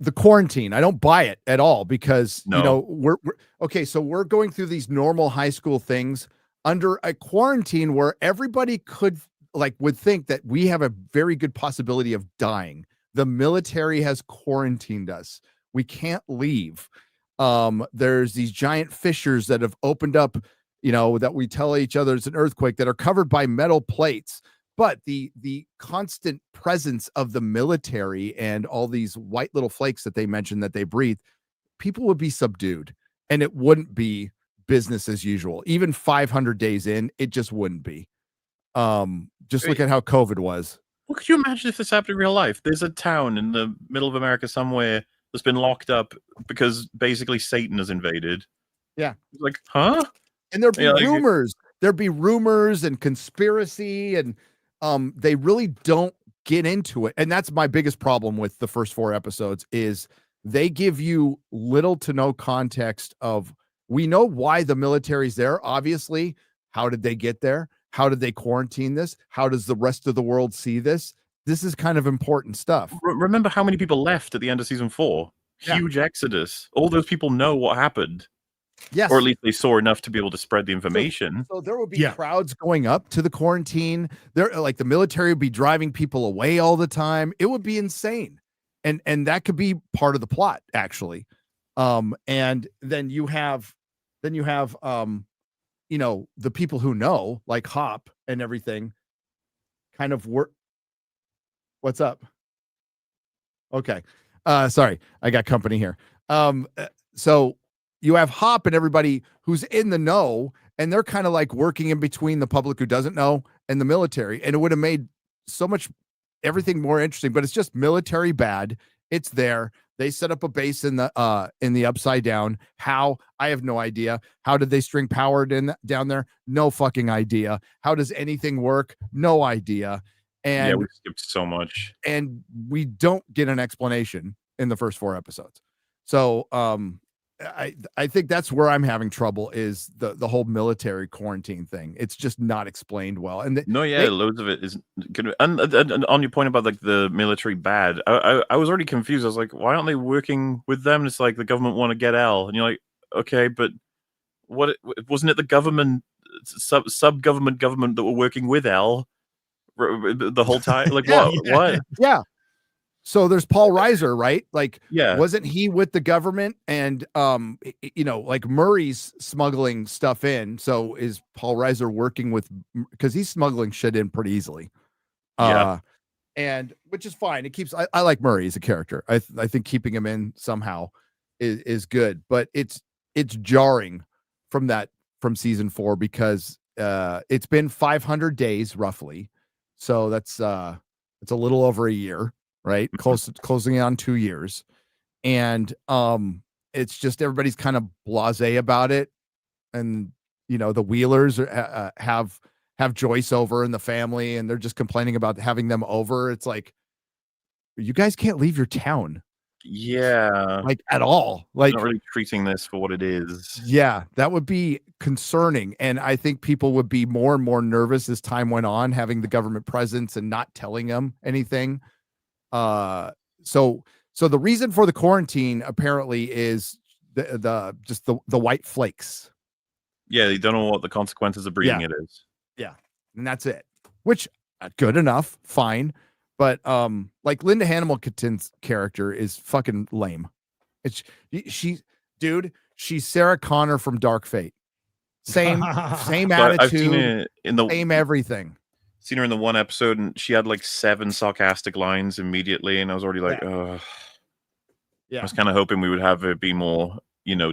The quarantine, I don't buy it at all because we're okay. So we're going through these normal high school things under a quarantine where everybody would think that we have a very good possibility of dying. The military has quarantined us. We can't leave. There's these giant fissures that have opened up, that we tell each other it's an earthquake, that are covered by metal plates. But the constant presence of the military and all these white little flakes that they mentioned that they breathe, people would be subdued and it wouldn't be business as usual. Even 500 days in, it just wouldn't be. Just look at how COVID was. Well, could you imagine if this happened in real life? There's a town in the middle of America somewhere that's been locked up because basically Satan has invaded. Yeah. It's like, huh? And there'd be rumors. There'd be rumors and conspiracy, and they really don't get into it. And that's my biggest problem with the first 4 episodes is they give you little to no context of, we know why the military's there, obviously. How did they get there? How did they quarantine this? How does the rest of the world see this? This is kind of important stuff. Remember how many people left at the end of season 4? Huge exodus. All those people know what happened. Yes. Or at least they saw enough to be able to spread the information. So there will be crowds going up to the quarantine. The military would be driving people away all the time. It would be insane. And that could be part of the plot, actually. And then you have the people who know, like Hop and everything, kind of work. What's up? Okay. Sorry, I got company here. So you have Hop and everybody who's in the know, and they're kind of like working in between the public who doesn't know and the military, and it would have made so much everything more interesting. But it's just military bad. It's there. They set up a base in the Upside Down. How? I have no idea. How did they string power down there? No fucking idea. How does anything work? No idea. And yeah, we skipped so much. And we don't get an explanation in the first 4 episodes. So I think that's where I'm having trouble is the whole military quarantine thing. It's just not explained well. And loads of it is good. And on your point about like the military bad, I was already confused. I was like, why aren't they working with them? And it's like the government want to get L, and you're like, okay, but wasn't it the government sub government that were working with L the whole time? Like what? Yeah. So there's Paul Reiser, right? Like, yeah, wasn't he with the government? And like Murray's smuggling stuff in. So is Paul Reiser working with? Because he's smuggling shit in pretty easily. Yeah, and which is fine. It keeps. I like Murray as a character. I think keeping him in somehow is good. But it's jarring from season 4 because it's been 500 days roughly. So that's it's a little over a year. Right. Closing on 2 years. And it's just everybody's kind of blasé about it. And, the Wheelers have Joyce over in the family and they're just complaining about having them over. It's like, you guys can't leave your town. Yeah. Like at all. Like, not really treating this for what it is. Yeah, that would be concerning. And I think people would be more and more nervous as time went on, having the government presence and not telling them anything. So the reason for the quarantine apparently is the white flakes. Yeah, you don't know what the consequences of breeding it is. Yeah, and that's it. Which good enough, fine. But like Linda Hamilton's character is fucking lame. She's Sarah Connor from Dark Fate. Same attitude. I've seen it in the same everything. Seen her in the one episode and she had like 7 sarcastic lines immediately, and I was already like, I was kind of hoping we would have it be more,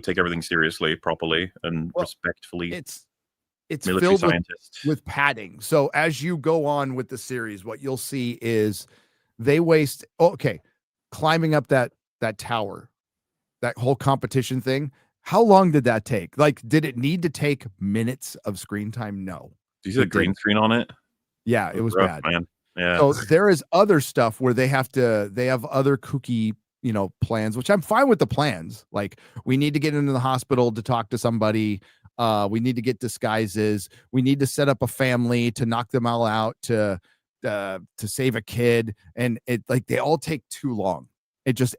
take everything seriously, properly, and respectfully. It's military filled scientist with padding. So as you go on with the series, what you'll see is they waste climbing up that tower, that whole competition thing. How long did that take? Like, did it need to take minutes of screen time? No. Do you see the green screen on it? Yeah, it was rough, bad, man. Yeah. So there is other stuff where they have other kooky, plans, which I'm fine with the plans. Like, we need to get into the hospital to talk to somebody. We need to get disguises. We need to set up a family to knock them all out to save a kid. And they all take too long.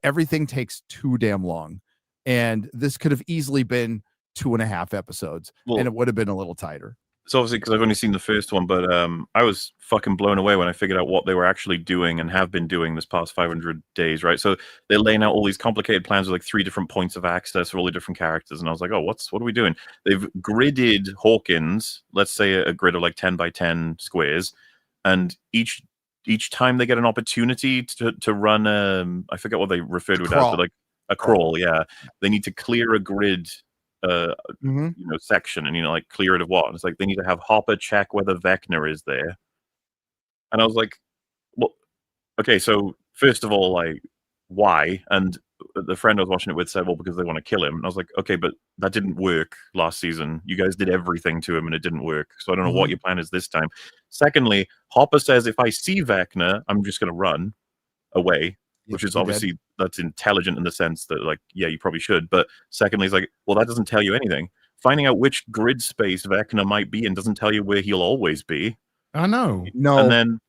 Everything takes too damn long. And this could have easily been 2.5 episodes, and it would have been a little tighter. So obviously, because I've only seen the first one, but I was fucking blown away when I figured out what they were actually doing and have been doing this past 500 days, right? So they're laying out all these complicated plans with like 3 different points of access for all the different characters, and I was like, oh, what are we doing? They've gridded Hawkins, let's say a grid of like 10 by 10 squares, and each time they get an opportunity to run, I forget what they refer to it as, but like a crawl, yeah. They need to clear a grid section, and like clear it of what? And it's like they need to have Hopper check whether Vecna is there. And I was like, well, okay, so first of all, like, why? And the friend I was watching it with said, well, because they want to kill him. And I was like, okay, but that didn't work last season. You guys did everything to him and it didn't work. So I don't know what your plan is this time. Secondly, Hopper says, if I see Vecna, I'm just going to run away. Which is obviously that's intelligent in the sense that, like, yeah, you probably should. But secondly, it's like, well, that doesn't tell you anything. Finding out which grid space Vecna might be in doesn't tell you where he'll always be. I know. No. And then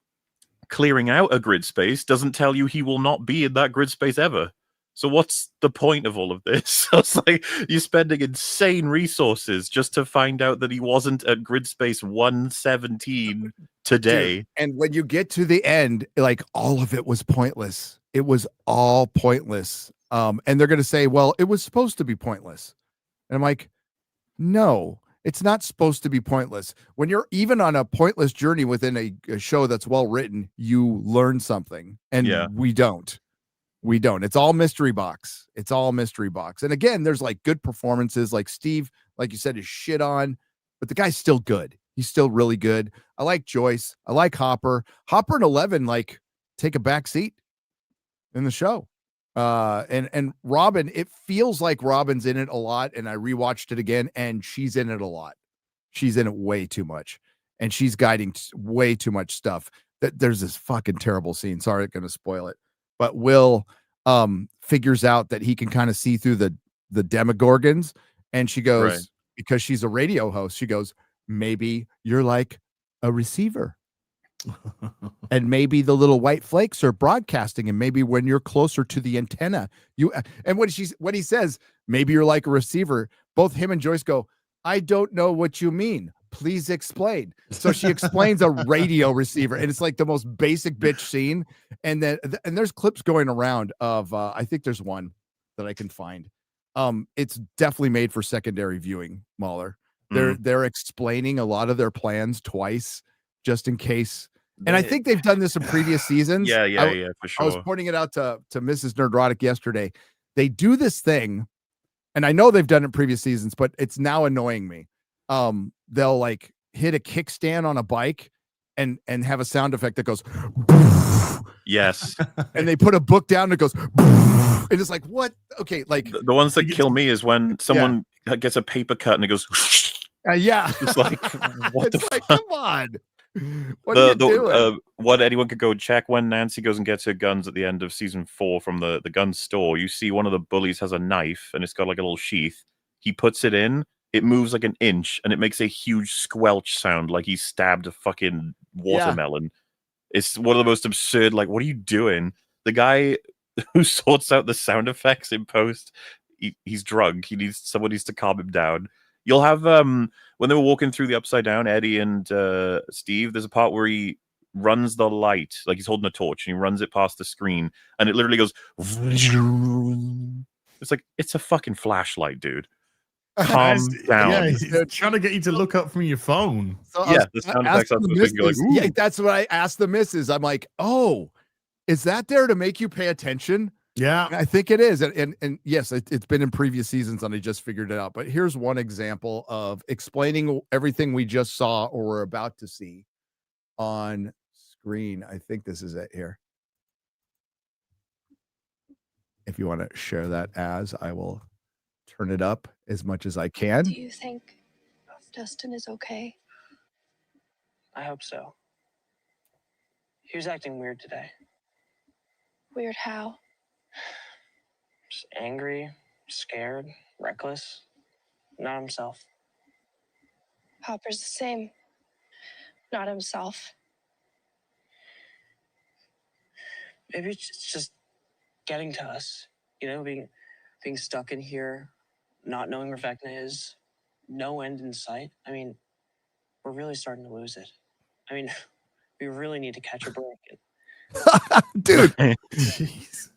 clearing out a grid space doesn't tell you he will not be in that grid space ever. So what's the point of all of this? It's like you're spending insane resources just to find out that he wasn't at grid space 117 today. Dude, and when you get to the end, like, all of it was pointless. It was all pointless. And they're going to say, well, it was supposed to be pointless. And I'm like, no, it's not supposed to be pointless. When you're even on a pointless journey within a show that's well written, you learn something, and we don't. We don't. It's all mystery box. It's all mystery box. And again, there's like good performances, like Steve, like you said, is shit on, but the guy's still good. He's still really good. I like Joyce. I like Hopper. Hopper and 11 like take a back seat in the show. And Robin, it feels like Robin's in it a lot, and I rewatched it again, and she's in it a lot. She's in it way too much, and she's guiding way too much stuff. That there's this fucking terrible scene. Sorry, I'm gonna spoil it, but Will figures out that he can kind of see through the Demogorgons, and she goes, Right. because she's a radio host, she goes, maybe you're like a receiver. And maybe the little white flakes are broadcasting, and maybe when you're closer to the antenna, you and when he says, maybe you're like a receiver, both him and Joyce go, I don't know what you mean. Please explain. So she explains a radio receiver, and it's like the most basic bitch scene. And then there's clips going around of I think there's one that I can find. It's definitely made for secondary viewing, MauLer. They're explaining a lot of their plans twice, just in case. And I think they've done this in previous seasons. Yeah, for sure. I was pointing it out to Mrs. Nerdrotic yesterday. They do this thing, and I know they've done it in previous seasons, but it's now annoying me. They'll like hit a kickstand on a bike and have a sound effect that goes Yes. and they put a book down and it goes and it's like, what? Okay, like The ones that kill me is when someone gets a paper cut and it goes yeah. It's like, what it's the like, fuck? come on. What are you doing? What anyone could go check when Nancy goes and gets her guns at the end of season 4 from the gun store. You see one of the bullies has a knife and it's got like a little sheath. He puts it in, it moves like an inch, and it makes a huge squelch sound like he stabbed a fucking watermelon. It's one of the most absurd, like, what are you doing? The guy who sorts out the sound effects in post, he's drunk. Someone needs to calm him down. You'll have when they were walking through the Upside Down, Eddie and Steve, there's a part where he runs the light, like he's holding a torch, and he runs it past the screen, and it literally goes. It's like, it's a fucking flashlight, dude. Calm down. Yeah, he's trying to get you to look up from your phone. So The sound effects are supposed to go like, ooh. yeah, that's what I asked the missus. I'm like, oh, is that there to make you pay attention? Yeah, I think it is. And yes, it's been in previous seasons and I just figured it out. But here's one example of explaining everything we just saw or we're about to see on screen. I think this is it here. If you want to share that I will turn it up as much as I can. Do you think Dustin is okay? I hope so. He was acting weird today. Weird how? Just angry, scared, reckless. Not himself. Hopper's the same. Not himself. Maybe it's just getting to us. You know, being stuck in here, not knowing where Vecna is, no end in sight. I mean, we're really starting to lose it. I mean, we really need to catch a break. Dude. Jeez.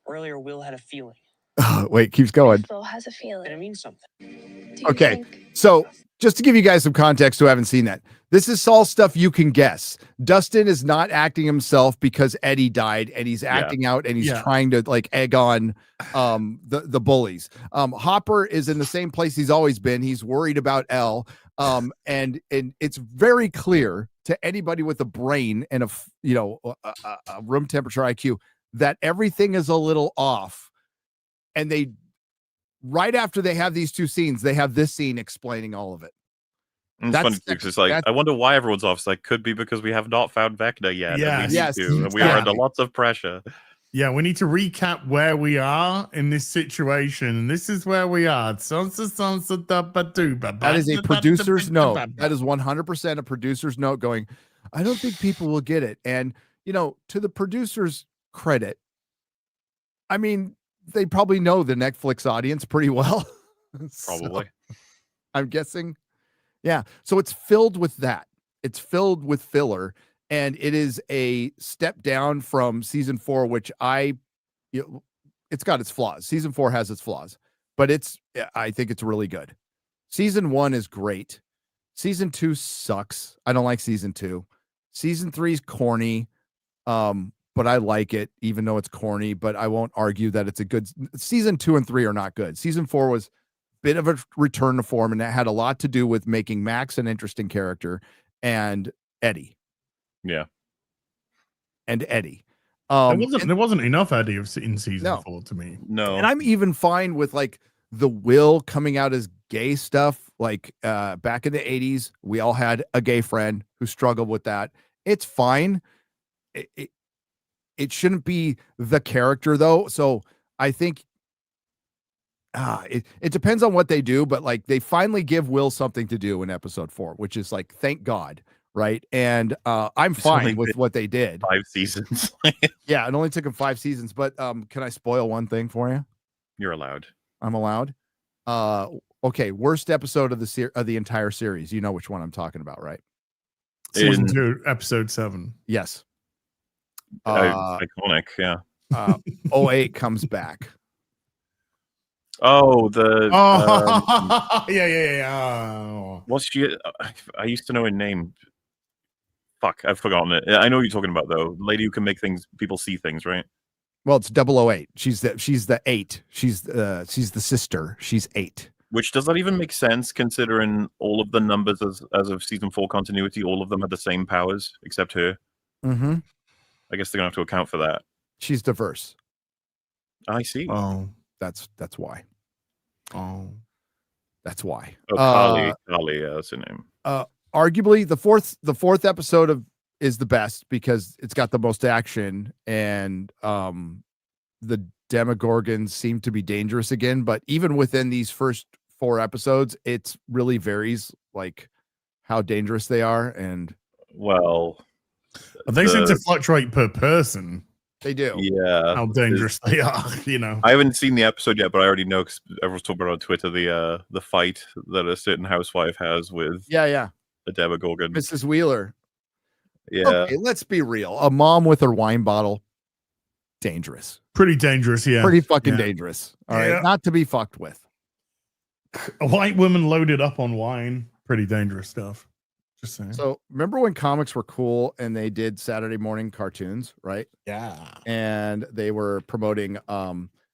Earlier, Will had a feeling. Oh, wait, keeps going. Phil has a feeling. And it means something. Do you Okay, think- so just to give you guys some context who haven't seen that, this is all stuff you can guess. Dustin is not acting himself because Eddie died, and he's acting out, and he's trying to like egg on the bullies. Hopper is in the same place he's always been. He's worried about Elle, and it's very clear to anybody with a brain and a room temperature IQ that everything is a little off. And they, right after they have these two scenes, they have this scene explaining all of it. And it's funny because it's like, I wonder why everyone's off. It's like, could be because we have not found Vecna yet. Yes. And we are under lots of pressure. Yeah, we need to recap where we are in this situation. And this is where we are. That is a producer's note. That is 100% a producer's note going, I don't think people will get it. And, to the producer's credit, I mean, they probably know the Netflix audience pretty well. Probably. So, I'm guessing. Yeah. So it's filled with that. It's filled with filler. And it is a step down from season 4, which it's got its flaws. Season 4 has its flaws, but I think it's really good. Season 1 is great. Season 2 sucks. I don't like season 2. Season 3 is corny. but I like it, even though it's corny. But I won't argue that it's a good season. 2 and 3 are not good. Season 4 was a bit of a return to form, and that had a lot to do with making Max an interesting character and Eddie. Yeah. And Eddie. There wasn't enough Eddie in season 4 to me. No. And I'm even fine with like the Will coming out as gay stuff. Like back in the 80s, we all had a gay friend who struggled with that. It's fine. It shouldn't be the character though. So I think it depends on what they do, but like they finally give Will something to do in episode 4, which is like, thank God. Right. And I'm fine with what they did. 5 seasons. Yeah. It only took them 5 seasons, but can I spoil one thing for you? You're allowed. I'm allowed. Okay. Worst episode of the entire series. You know which one I'm talking about, right? Season 2, episode 7. Yes. Iconic. Yeah. 08 comes back. Oh, yeah. What's she? I used to know her name. Fuck, I've forgotten it. I know what you're talking about though. Lady who can make people see things, right? Well, it's 008. She's the 8. She's the sister. She's 8. Which does that even make sense considering all of the numbers as of season 4 continuity? All of them had the same powers except her. Mm-hmm. I guess they're gonna have to account for that. She's diverse. I see. Oh, that's why. Oh, that's why. Oh, Carly, that's her name. Arguably, the fourth episode is the best because it's got the most action, and the Demogorgons seem to be dangerous again. But even within these first 4 episodes, it really varies, like how dangerous they are. And well, they seem to fluctuate per person. They do. Yeah. How dangerous they are, you know. I haven't seen the episode yet, but I already know because everyone's talking about on Twitter the fight that a certain housewife has with the Demogorgon. Mrs. Wheeler. Yeah. Okay, let's be real. A mom with her wine bottle, dangerous. Pretty dangerous, yeah. Pretty fucking dangerous. All right. Yeah. Not to be fucked with. A white woman loaded up on wine. Pretty dangerous stuff. Just saying. So remember when comics were cool and they did Saturday morning cartoons, right? Yeah. And they were promoting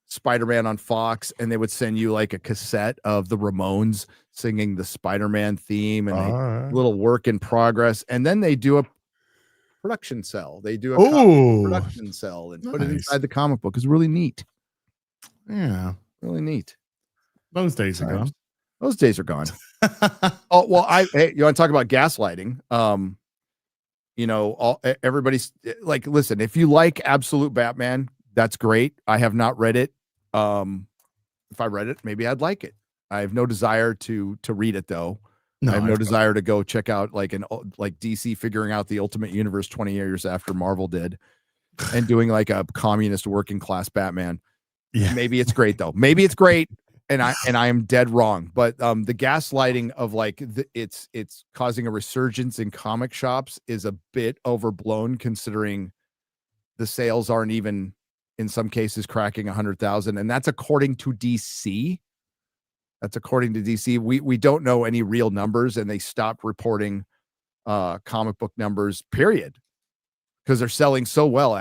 Spider-Man on Fox, and they would send you like a cassette of the Ramones singing the Spider-Man theme and little work in progress. And then they do a production cell. They do a production cell and put it inside the comic book. It's really neat. Yeah. Really neat. Those days are gone. Those days are gone. Oh, well, hey, you want to talk about gaslighting? You know, everybody's like, listen, if you like Absolute Batman, that's great. I have not read it. If I read it, maybe I'd like it. I have no desire to read it though. I have no desire to go check out like DC figuring out the Ultimate Universe 20 years after Marvel did and doing like a communist working class Batman. Yeah. Maybe it's great though. Maybe it's great. And I am dead wrong, but the gaslighting of like it's causing a resurgence in comic shops is a bit overblown considering the sales aren't even in some cases cracking 100,000, and that's according to DC. That's according to DC. We don't know any real numbers, and they stopped reporting comic book numbers. Period, because they're selling so well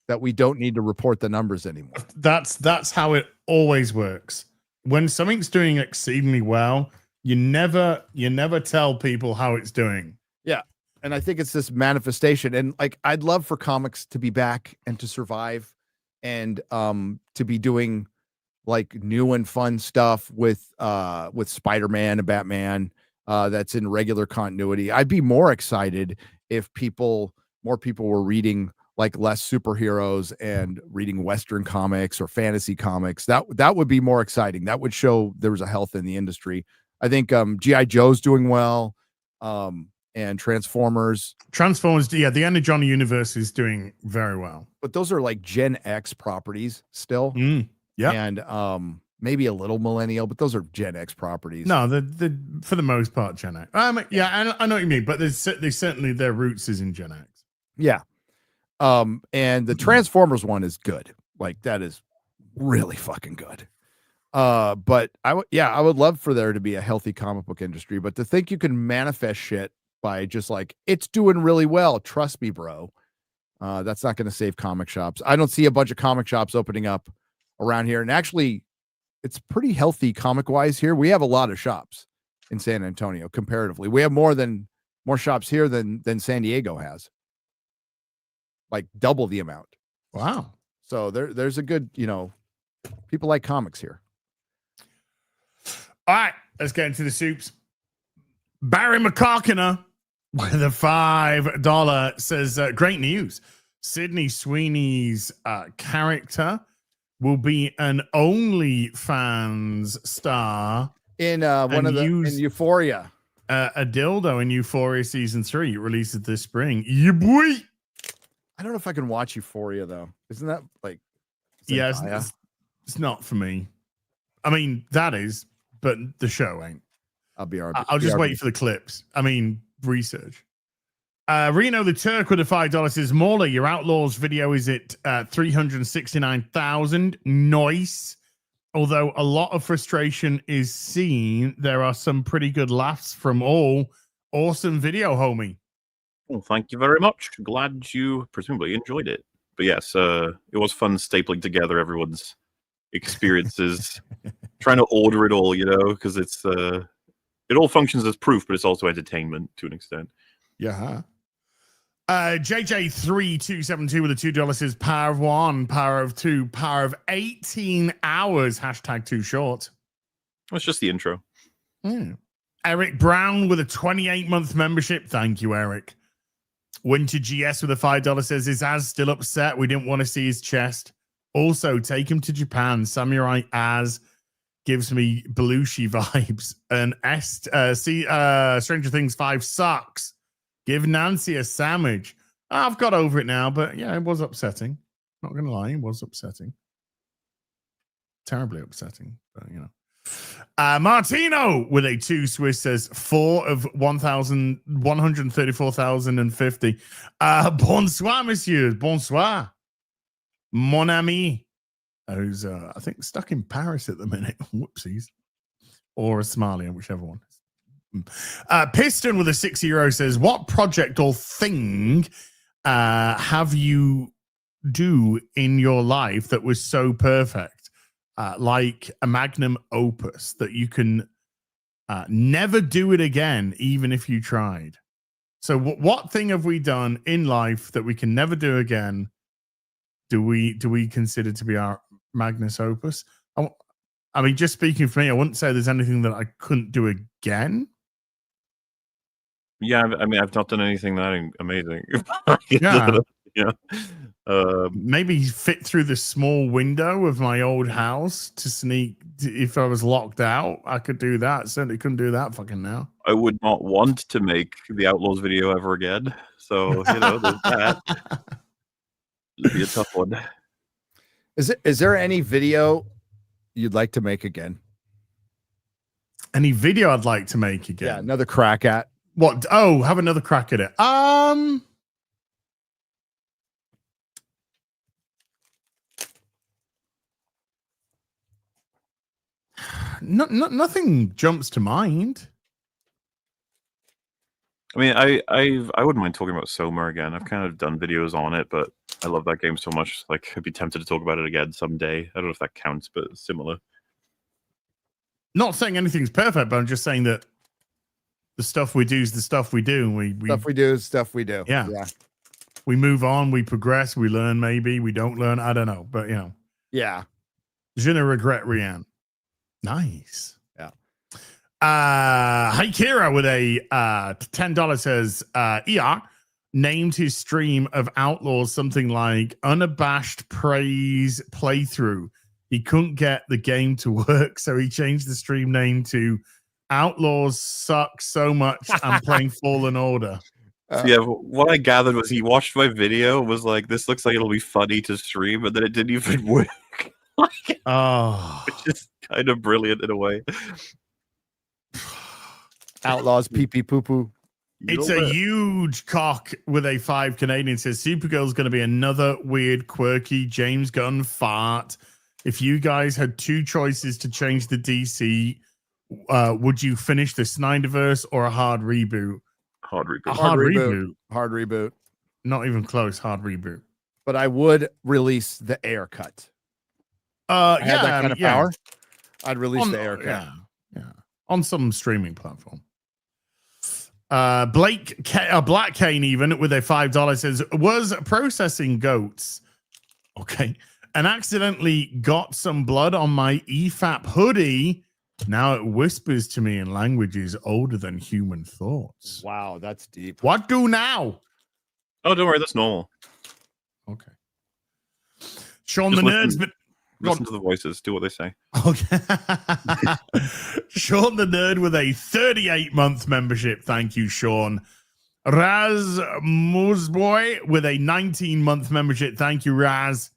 that we don't need to report the numbers anymore. That's how it always works. When something's doing exceedingly well, you never tell people how it's doing. Yeah. And I think it's this manifestation. And like, I'd love for comics to be back and to survive and to be doing like new and fun stuff with Spider-Man and Batman that's in regular continuity. I'd be more excited if more people were reading like less superheroes and reading Western comics or fantasy comics. That would be more exciting. That would show there was a health in the industry. I think G.I. Joe's doing well. And Transformers, yeah, the Energon universe is doing very well. But those are like Gen X properties still. Yeah. And maybe a little millennial, but those are Gen X properties. No, the for the most part Gen X. Yeah, I know what you mean, but they certainly their roots is in Gen X. Yeah. And the Transformers one is good. Like that is really fucking good. But I would love for there to be a healthy comic book industry, but to think you can manifest shit by just like, it's doing really well. Trust me, bro. That's not going to save comic shops. I don't see a bunch of comic shops opening up around here. And actually, it's pretty healthy comic wise here. We have a lot of shops in San Antonio comparatively. We have more shops here than San Diego has. Like double the amount. Wow. So there's a good, people like comics here. All right, let's get into the soups. Barry McCarkiner with a $5 says, great news. Sydney Sweeney's character will be an OnlyFans star In in Euphoria. A dildo in Euphoria season 3. It releases this spring. Yeah, boy. I don't know if I can watch Euphoria though. Isn't that like? Yeah, it's not for me. I mean, that is, but the show ain't. I'll just wait for the clips. I mean, research. Reno the Turk with a $5 says, MauLer, your Outlaws video is at 369,000. Nice. Although a lot of frustration is seen, there are some pretty good laughs from all. Awesome video, homie. Well, thank you very much. Glad you presumably enjoyed it. But yes, it was fun stapling together everyone's experiences, trying to order it all, because it's it all functions as proof, but it's also entertainment to an extent. Yeah. JJ3272 with a $2 says power of 1, power of 2, power of 18 hours, #too short. It's just the intro. Eric Brown with a 28-month membership. Thank you, Eric. Winter GS with a $5 says, is Az still upset? We didn't want to see his chest. Also, take him to Japan. Samurai Az gives me Belushi vibes. And Stranger Things 5 sucks. Give Nancy a sandwich. I've got over it now, but yeah, it was upsetting. Not going to lie, it was upsetting. Terribly upsetting, but Martino with a 2 Swiss says 4 of 134,050. Bonsoir, messieurs. Bonsoir. Mon ami. Who's I think stuck in Paris at the minute. Whoopsies. Or a Somalia, whichever one. Piston with a €6 says, what project or thing have you do in your life that was so perfect? Like a magnum opus that you can never do it again, even if you tried. So what thing have we done in life that we can never do again? Do we consider to be our magnus opus? I mean, just speaking for me, I wouldn't say there's anything that I couldn't do again. Yeah, I mean, I've not done anything that amazing. Yeah. Yeah. Maybe fit through the small window of my old house to sneak. If I was locked out, I could do that. Certainly couldn't do that fucking now. I would not want to make the Outlaws video ever again. So, there's that. It'd be a tough one. Is there any video you'd like to make again? Any video I'd like to make again? Yeah, another crack at. What? Oh, have another crack at it. Nothing jumps to mind. I mean, I wouldn't mind talking about SOAR again. I've kind of done videos on it, but I love that game so much. Like, I'd be tempted to talk about it again someday. I don't know if that counts, but it's similar. Not saying anything's perfect, but I'm just saying that the stuff we do is the stuff we do. Stuff we do is stuff we do. Yeah. We move on, we progress, we learn, maybe we don't learn. I don't know, but Yeah. Je ne regrette rien. Nice. Yeah. Hi Kira with a $10 says ER named his stream of Outlaws something like unabashed praise playthrough. He couldn't get the game to work, so he changed the stream name to Outlaws Suck So Much I'm Playing Fallen Order. Yeah, what I gathered was he watched my video, was like, this looks like it'll be funny to stream, and then it didn't even work. Oh, which is kind of brilliant in a way. Outlaws pee pee poo poo. It's a huge cock with a 5 Canadian. Says Supergirl's going to be another weird, quirky James Gunn fart. If you guys had 2 choices to change the DC, would you finish the Snyderverse or a hard reboot? Hard reboot. Hard reboot. Hard reboot. Not even close. Hard reboot. But I would release the air cut. Yeah, I had that kind of yeah. power. I'd release the air cut. Yeah, on some streaming platform. Black Kane even with a $5 says was processing goats. Okay, and accidentally got some blood on my EFAP hoodie. Now it whispers to me in languages older than human thoughts. Wow, that's deep. What do now? Oh, don't worry, that's normal. Okay. Sean Just the Nerds, but listen to the voices, do what they say. okay. Sean the Nerd with a 38-month membership. Thank you, Sean. Raz Moosboy with a 19-month membership. Thank you, Raz.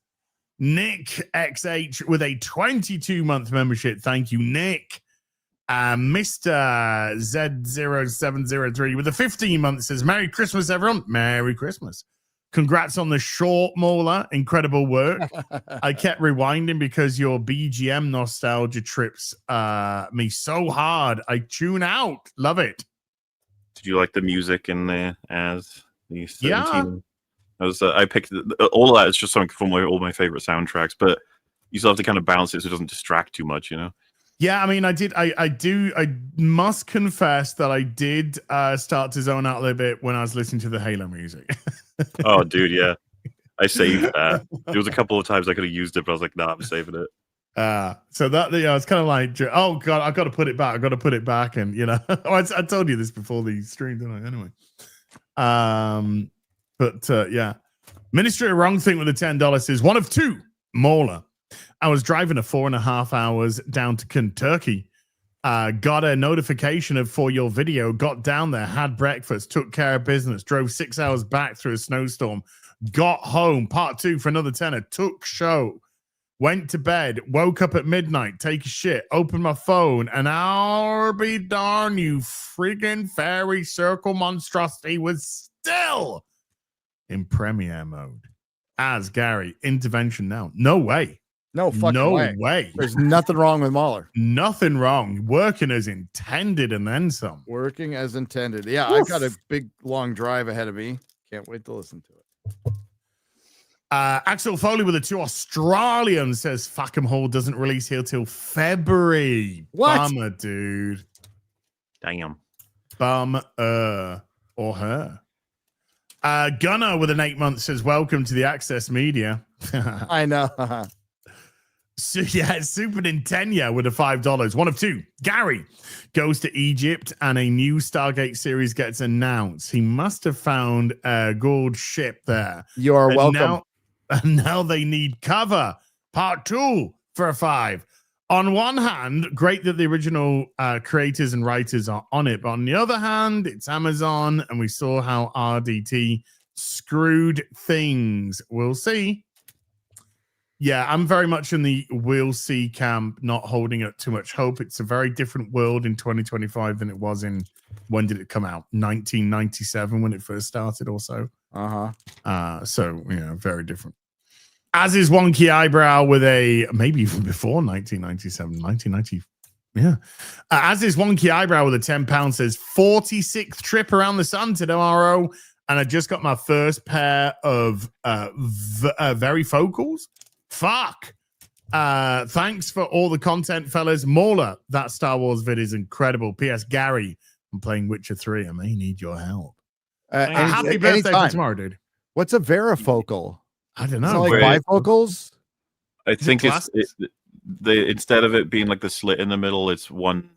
Nick XH with a 22-month membership. Thank you, Nick. Mr. Z0703 with a 15-month says, Merry Christmas, everyone. Merry Christmas. Congrats on the short MauLer. Incredible work. I kept rewinding because your BGM nostalgia trips me so hard. I tune out. Love it. Did you like the music in there as the 17? Yeah. I picked all of that. It's just something from all my favorite soundtracks, but you still have to kind of balance it so it doesn't distract too much, you know? Yeah, I mean, I must confess that I did start to zone out a little bit when I was listening to the Halo music. Oh, dude, yeah. I saved that. There was a couple of times I could have used it, but I was like, nah, I'm saving it. So that, it's kind of like, oh God, I've got to put it back. I've got to put it back. And, I told you this before the stream, didn't I? Anyway. Yeah. Ministry of Wrong Thing with the $10 says, one of two, MauLer. I was driving 4.5 hours down to Kentucky. Got a notification for your video, got down there, had breakfast, took care of business, drove 6 hours back through a snowstorm, got home, part 2 for another tenner, took show, went to bed, woke up at midnight, take a shit, opened my phone, and I'll be darned, you freaking fairy circle monstrosity was still in premiere mode. As Gary, intervention now. No way. No fucking way. There's nothing wrong with MauLer. Nothing wrong. Working as intended and then some. Working as intended. Yeah, Oof. I've got a big, long drive ahead of me. Can't wait to listen to it. Axel Foley with the 2 Australian says Fuckham Hall doesn't release here till February. What? Bummer, dude. Damn. Bum or her. Gunnar with an 8 month says, welcome to the Access Media. I know. So, yeah, Super Nintendo with a $5. One of two. Gary goes to Egypt and a new Stargate series gets announced. He must have found a gold ship there. You are welcome. Now they need cover. Part 2 for a 5. On one hand, great that the original creators and writers are on it. But on the other hand, it's Amazon, and we saw how RDT screwed things. We'll see. Yeah, I'm very much in the we'll see camp, not holding it too much hope. It's a very different world in 2025 than it was in, when did it come out? 1997 when it first started or so. So, very different. As is Wonky Eyebrow with a, maybe even before 1997, 1990. Yeah. As is Wonky Eyebrow with a £10 says 46th trip around the sun tomorrow. And I just got my first pair of varifocals. Fuck. Thanks for all the content, fellas. MauLer, that Star Wars vid is incredible. P.S. Gary, I'm playing Witcher 3. I may need your help. Happy birthday for tomorrow, dude. What's a varifocal? I don't know. Is it like bifocals? I think instead of it being like the slit in the middle, it's one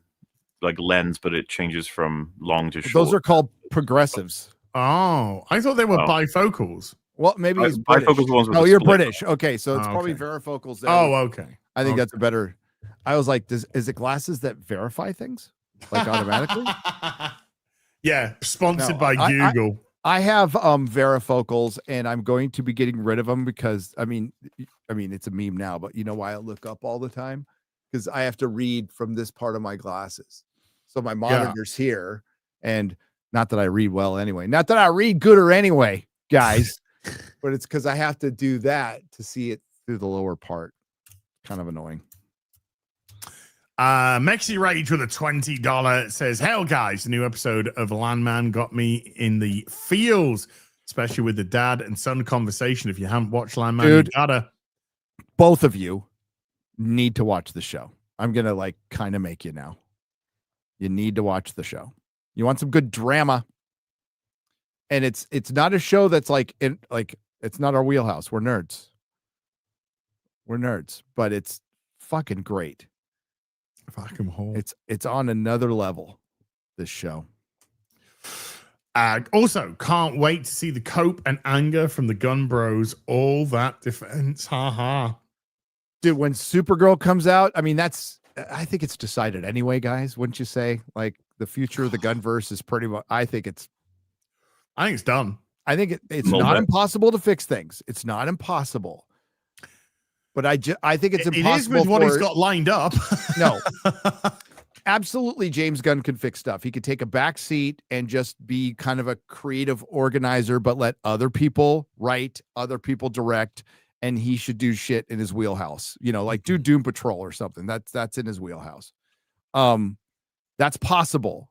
like lens, but it changes from long to short. Those are called progressives. Oh, I thought they were bifocals. Well, maybe he's British. Oh, you're British. Okay, so it's probably varifocals. Oh, okay. I think that's a better. I was like, is it glasses that verify things like automatically? Yeah, sponsored by Google. I have varifocals, and I'm going to be getting rid of them because I mean, it's a meme now, but you know why I look up all the time? Because I have to read from this part of my glasses. So my monitor's here, and not that I read well anyway. Not that I read gooder anyway, guys. But it's because I have to do that to see it through the lower part. Kind of annoying. Mexi Rage with a $20 says, hell guys, the new episode of Landman got me in the feels. especially with the dad and son conversation. If you haven't watched Line Man, Dude. you gotta. Both of you need to watch the show. I'm gonna like kind of make you now. You need to watch the show. You want some good drama, and it's not a show that's like it's not our wheelhouse. We're nerds. We're nerds, but it's fucking great. Fucking hole. It's on another level. This show. Also, can't wait to see the cope and anger from the Gun Bros. All that defense. Ha. Dude, when Supergirl comes out, I mean, I think it's decided anyway, guys. Wouldn't you say? Like the future of the Gunverse is pretty much. I think it's done. I think it's not impossible to fix things. It's not impossible, but I think it's impossible. It is with what he's got lined up. No, absolutely. James Gunn can fix stuff. He could take a back seat and just be kind of a creative organizer, but let other people write, other people direct. And he should do shit in his wheelhouse, like do Doom Patrol or something. That's in his wheelhouse. That's possible.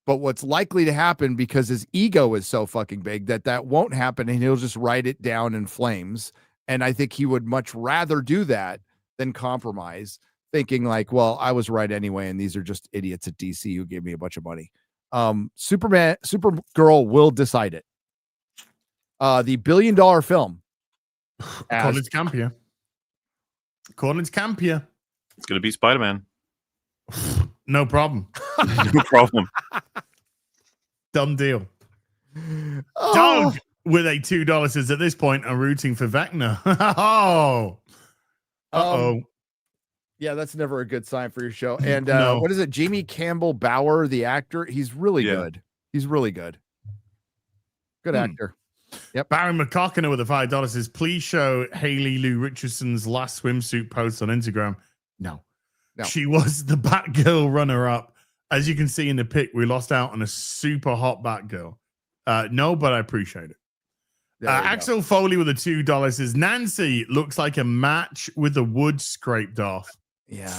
But what's likely to happen, because his ego is so fucking big, that won't happen, and he'll just write it down in flames. And I think he would much rather do that than compromise, thinking like, well, I was right anyway, and these are just idiots at DC who gave me a bunch of money. Supergirl will decide it. The $1 billion film. Collins Campia. It's gonna be Spider-Man. No problem. No problem. Done deal. Oh. Doug with a $2 is at this point. I'm rooting for Vecna. Uh-oh. Yeah, that's never a good sign for your show. And No. What is it? Jamie Campbell Bower, the actor. He's really good. He's really good. Good actor. Yep. Barry McCockiner with the $5 says, please show Haley Lou Richardson's last swimsuit post on Instagram. No. She was the Batgirl runner-up. As you can see in the pic, we lost out on a super hot Batgirl. No, but I appreciate it. Axel Foley with the $2 says, Nancy looks like a match with the wood scraped off. Yeah.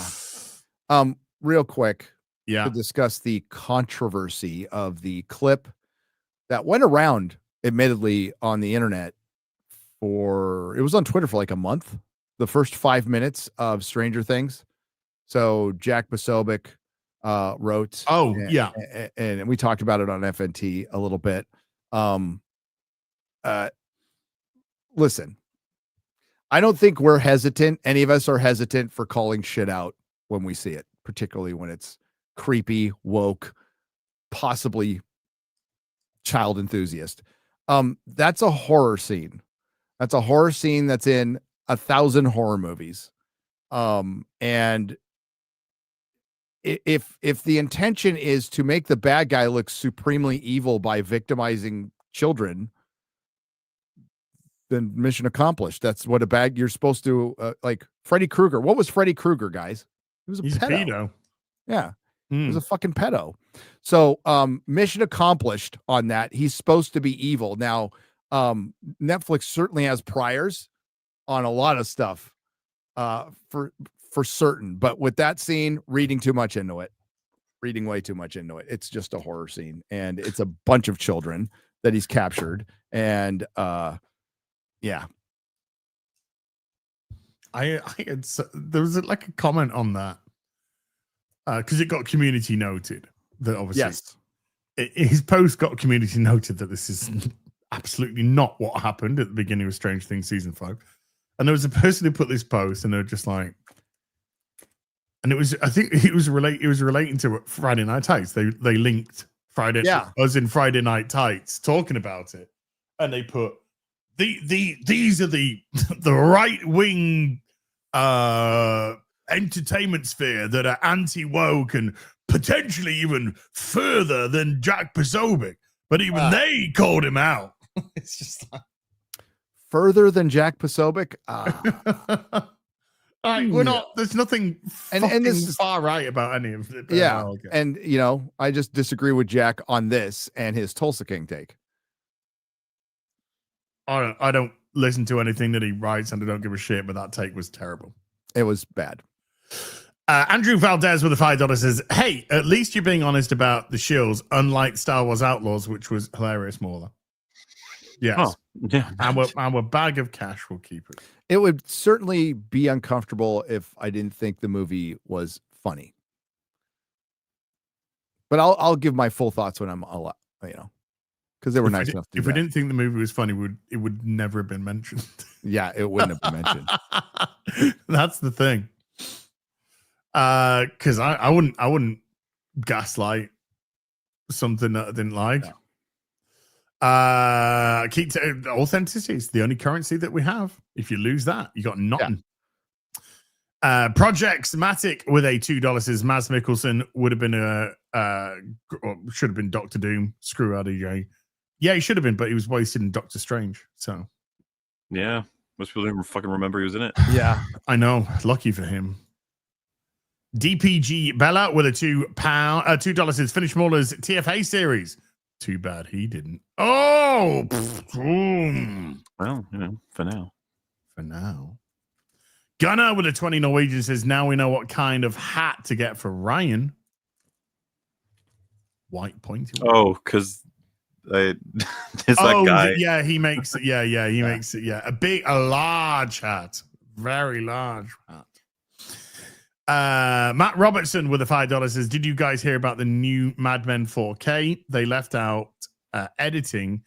Real quick. Yeah. To discuss the controversy of the clip that went around, admittedly, on the internet it was on Twitter for like a month. The first 5 minutes of Stranger Things. So Jack Posobiec wrote. Oh, yeah. And we talked about it on FNT a little bit. Listen, I don't think we're hesitant. Any of us are hesitant for calling shit out when we see it, particularly when it's creepy, woke, possibly child enthusiast. That's a horror scene. That's a horror scene that's in 1,000 horror movies. And if the intention is to make the bad guy look supremely evil by victimizing children, then mission accomplished. That's what you're supposed to like Freddy Krueger. What was Freddy Krueger, guys? He was a pedo. Yeah. He was a fucking pedo. So mission accomplished on that. He's supposed to be evil. Now, Netflix certainly has priors on a lot of stuff for certain. But with that scene, reading way too much into it. It's just a horror scene. And it's a bunch of children that he's captured. And yeah. There was like a comment on that. Because it got community noted that obviously his post got community noted that this is absolutely not what happened at the beginning of Strange Things season 5. And there was a person who put this post and they were just like, and I think it was relating to Friday Night Tights. They linked us in Friday Night Tights talking about it. And they put these are the right wing entertainment sphere that are anti-woke and potentially even further than Jack Posobiec, but even they called him out. It's just like further than Jack Posobiec. We're not. There's nothing and this is far right about any of it. Yeah, okay. And I just disagree with Jack on this and his Tulsa King take. I don't listen to anything that he writes, and I don't give a shit. But that take was terrible. It was bad. Andrew Valdez with the $5 says, hey, at least you're being honest about the shills, unlike Star Wars Outlaws, which was hilarious, MauLer. Yes. Oh, yeah. Our bag of cash will keep it. It would certainly be uncomfortable if I didn't think the movie was funny. But I'll give my full thoughts when I'm because they were nice enough to do If that. we didn't think the movie was funny, it would never have been mentioned. Yeah, it wouldn't have been mentioned. That's the thing. Because I wouldn't gaslight something that I didn't like. No. Authenticity is the only currency that we have. If you lose that, you got nothing. Project Matic with a $2 says Mads Mikkelsen would have been should have been Doctor Doom. Screw RDJ. Yeah, he should have been, but he was wasted in Doctor Strange. So Yeah. Most people don't even fucking remember he was in it. Yeah. I know. Lucky for him. DPG Bella with a $2 says finish MauLer's TFA series. Too bad he didn't. Oh, Well, for now. For now. Gunnar with a 20 Norwegian says, now we know what kind of hat to get for Ryan. White pointy one. Oh, because there's that guy. Yeah, he makes it. Yeah, he makes it. Yeah, a large hat. Very large hat. Matt Robertson with a $5 says, did you guys hear about the new Mad Men 4K? They left out editing,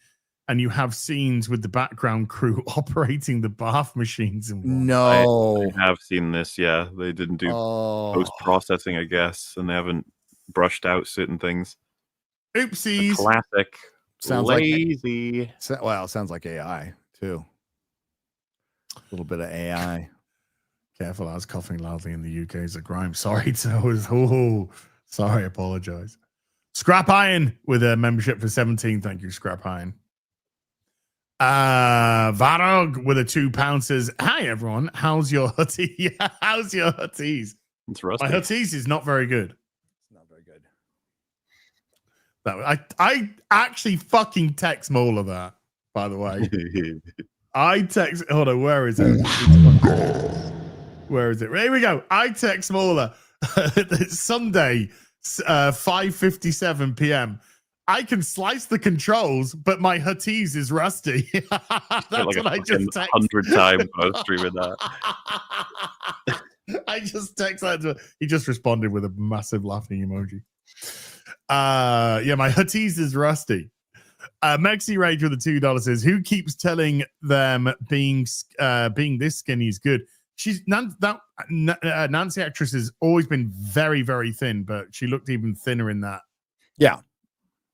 and you have scenes with the background crew operating the bath machines. No. I have seen this. Yeah, they didn't do post-processing, I guess, and they haven't brushed out certain things. Oopsies. Classic. Sounds lazy. Well, it sounds like AI too. A little bit of AI. Careful, I was coughing loudly in the UK as a crime. Sorry, sorry, apologize. Scrap Iron with a membership for 17. Thank you, Scrap Iron. Varog with a £2 says, hi everyone, how's your hutty? Yeah, how's your hutties? It's rusty. My hutties is not very good. It's not very good. I actually fucking text MauLer that, by the way. Hold on, where is it? Where is it? Here we go. I text MauLer. It's Sunday, 5:57 p.m. I can slice the controls, but my hutties is rusty. That's like what I just text. 100 times I was streaming that. I just text that to him. He just responded with a massive laughing emoji. Yeah, my hutties is rusty. Mexi Rage with the $2 says, who keeps telling them being this skinny is good? Nancy actress has always been very, very thin, but she looked even thinner in that. Yeah.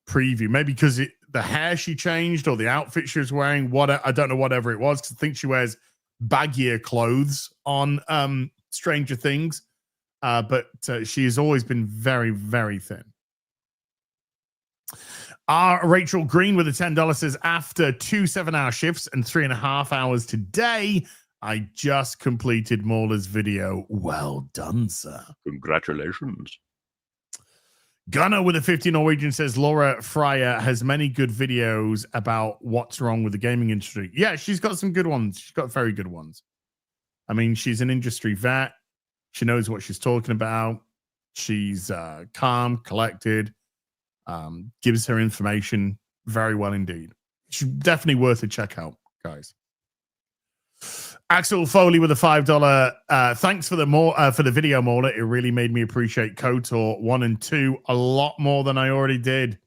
Preview, maybe because the hair she changed or the outfit she was wearing. I don't know, whatever it was, because I think she wears baggier clothes on Stranger Things, but she has always been very, very thin. Rachel Green with a $10 says, after 2 7-hour shifts and 3.5 hours today, I just completed MauLer's video. Well done, sir. Congratulations. Gunnar with a 50 Norwegian says, Laura Fryer has many good videos about what's wrong with the gaming industry. Yeah, she's got some good ones. She's got very good ones. I mean, she's an industry vet. She knows what she's talking about. She's calm, collected, gives her information very well indeed. She's definitely worth a check out, guys. Axel Foley with a $5. Thanks for the video, MauLer. It really made me appreciate KOTOR 1 and 2 a lot more than I already did.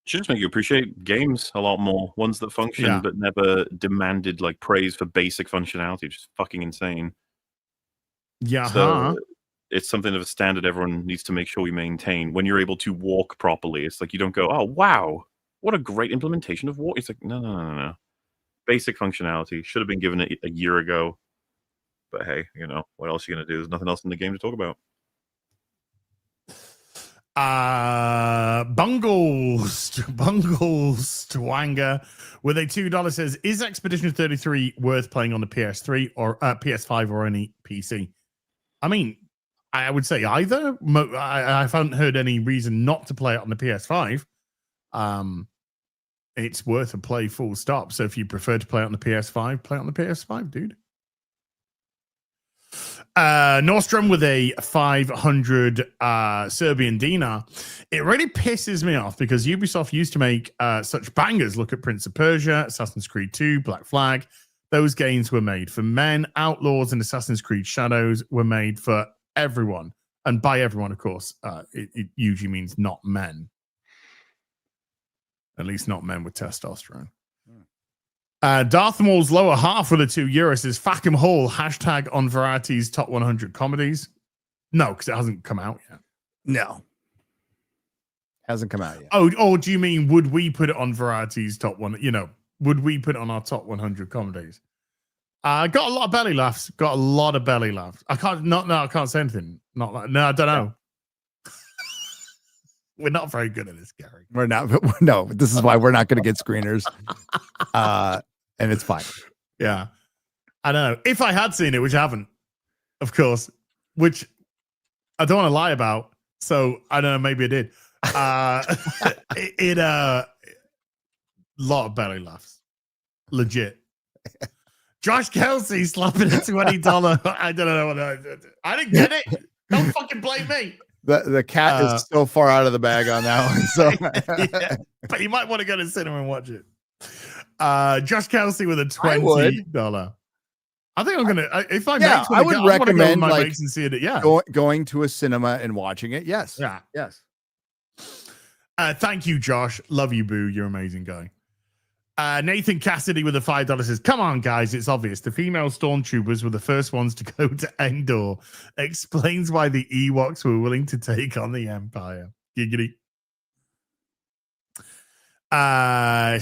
Should just make you appreciate games a lot more. Ones that function but never demanded like praise for basic functionality, which is fucking insane. Yeah. So it's something of a standard everyone needs to make sure we maintain. When you're able to walk properly, it's like you don't go, oh wow, what a great implementation of walk. It's like no. Basic functionality should have been given it a year ago, but hey, what else are you gonna do? There's nothing else in the game to talk about. Bungles Twanga with a $2 says, is Expedition 33 worth playing on the PS3 or PS5 or any PC? I mean, I would say either. I haven't heard any reason not to play it on the PS5. It's worth a play, full stop. So if you prefer to play it on the PS5, play it on the PS5, dude. Nordstrom with a 500 Serbian dinar. It really pisses me off because Ubisoft used to make such bangers. Look at Prince of Persia, Assassin's Creed 2, Black Flag. Those games were made for men. Outlaws and Assassin's Creed Shadows were made for everyone. And by everyone, of course, it usually means not men. At least not men with testosterone. Darth Maul's lower half with a €2 says Fackham Hall hashtag on Variety's top 100 comedies. No, because it hasn't come out yet. No. Hasn't come out yet. Oh, do you mean would we put it on Variety's top one? You know, would we put it on our top 100 comedies? Got a lot of belly laughs. Got a lot of belly laughs. I can't say anything. Not like, no, I don't know. We're not very good at this, Gary. We're not. No, this is why we're not going to get screeners. And it's fine. Yeah. I don't know. If I had seen it, which I haven't, of course, which I don't want to lie about. So I don't know. Maybe I did. Lot of belly laughs. Legit. Josh Kelsey slapping a $20. I don't know what I didn't get it. Don't fucking blame me. The cat is so far out of the bag on that one. So yeah, but you might want to go to the cinema and watch it. Josh Kelsey with a $20. I think I'm gonna. If I I would recommend my like mates and see it. Yeah, going to a cinema and watching it. Yes. Yeah. Yes. Thank you, Josh. Love you, boo. You're an amazing guy. Nathan Cassidy with a $5 says, "Come on, guys, it's obvious. The female stormtroopers were the first ones to go to Endor. Explains why the Ewoks were willing to take on the Empire." Giggity.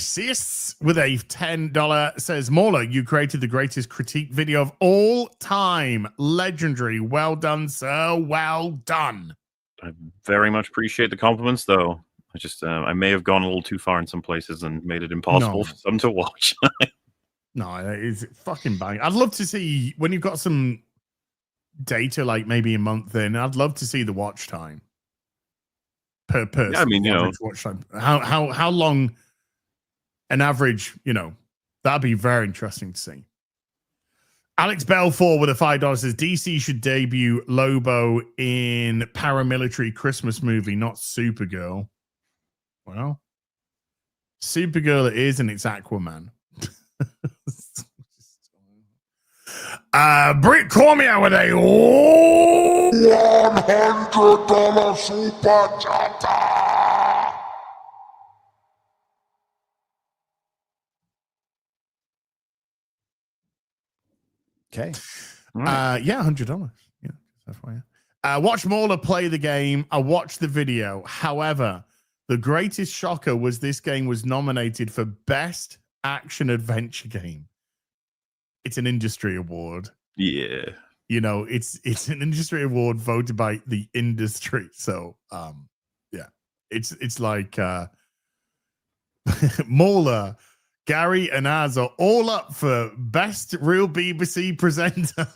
Sis with a $10 says, "MauLer, you created the greatest critique video of all time. Legendary. Well done, sir. Well done." I very much appreciate the compliments, though. I just I may have gone a little too far in some places and made it impossible for some to watch. No, it's fucking bang. I'd love to see when you've got some data, like maybe a month in. I'd love to see the watch time per person. Yeah, I mean, watch time. How long an average? That'd be very interesting to see. Alex Belfour with a $5 says DC should debut Lobo in paramilitary Christmas movie, not Supergirl. Well, Supergirl it is, and it's Aquaman. Britt Cormier with a $100 super chat. Okay. Yeah, $100. Yeah, that's why. Watch MauLer play the game. I watched the video. However, the greatest shocker was this game was nominated for Best Action Adventure Game. It's an industry award. Yeah. It's an industry award voted by the industry. So, yeah, it's like MauLer, Gary, and Az are all up for Best Real BBC Presenter.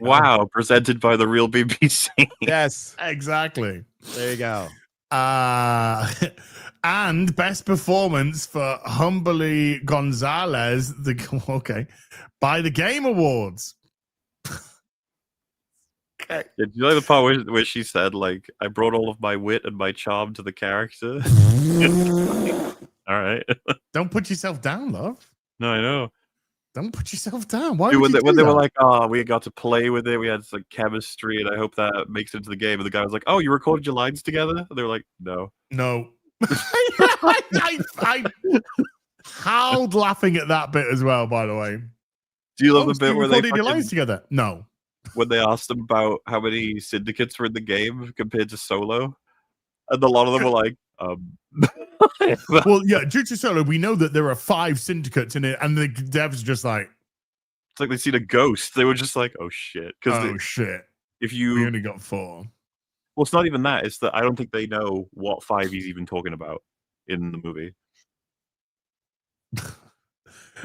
Wow, presented by the real BBC. Yes, exactly. There you go. And best performance for Humbly Gonzalez, by the Game Awards. Okay. Yeah, do you like the part where she said, like, I brought all of my wit and my charm to the character? All right. Don't put yourself down, love. No, I know. Don't put yourself down. Why Dude, would when they that? were like, "Oh, we got to play with it. We had some chemistry, and I hope that makes it into the game." And the guy was like, "Oh, you recorded your lines together?" And they were like, "No." I howled laughing at that bit as well. By the way, do you love the bit where they recorded your lines together? No. When they asked them about how many syndicates were in the game compared to Solo, and a lot of them were like, Well, yeah, due to Solo, we know that there are 5 syndicates in it, and the devs just like, it's like they seen a ghost. They were just like, "Oh shit!" Shit. If We you, only got 4. well, it's not even that. It's that I don't think they know what 5 he's even talking about in the movie.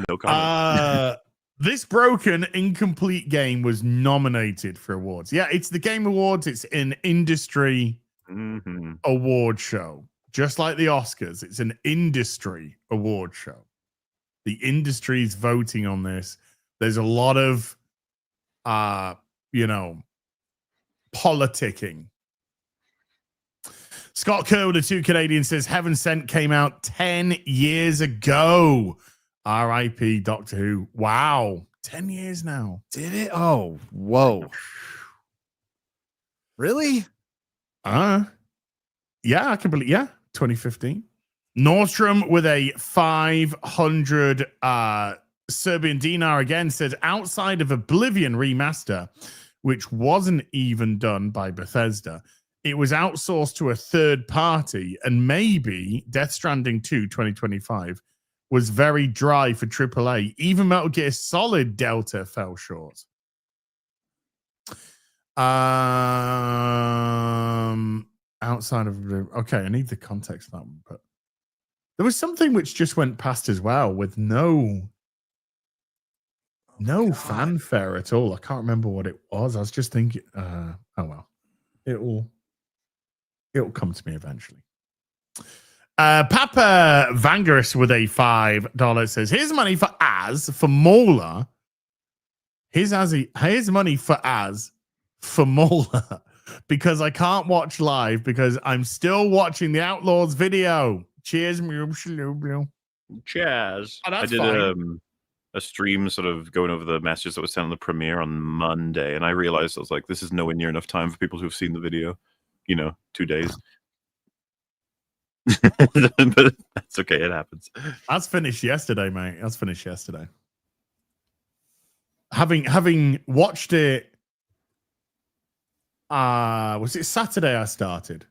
No comment. This broken, incomplete game was nominated for awards. Yeah, it's the Game Awards. It's an industry award show. Just like the Oscars, it's an industry award show. The industry's voting on this. There's a lot of politicking. Scott Kerr with the 2 Canadians says Heaven Sent came out 10 years ago. R.I.P. Doctor Who. Wow. 10 years now. Did it? Oh, whoa. Really? Yeah, I can believe. Yeah, 2015. Nordstrom with a 500 Serbian dinar again says outside of Oblivion remaster, which wasn't even done by Bethesda, it was outsourced to a third party, and maybe Death Stranding 2 2025 was very dry for AAA. Even Metal Gear Solid Delta fell short. Outside of I need the context of that one, but there was something which just went past as well with no fanfare at all. I can't remember what it was. I was just thinking, oh well, it'll come to me eventually. Papa Vangaris with a $5 says, here's money for MauLer. Here's money for MauLer because I can't watch live because I'm still watching the Outlaws video. Cheers. Cheers. Oh, I did a stream sort of going over the messages that was sent on the premiere on Monday, and I realized I was like, this is nowhere near enough time for people who've seen the video. 2 days. But that's okay. It happens. That's finished yesterday, mate. That's finished yesterday. Having watched it, was it Saturday I started?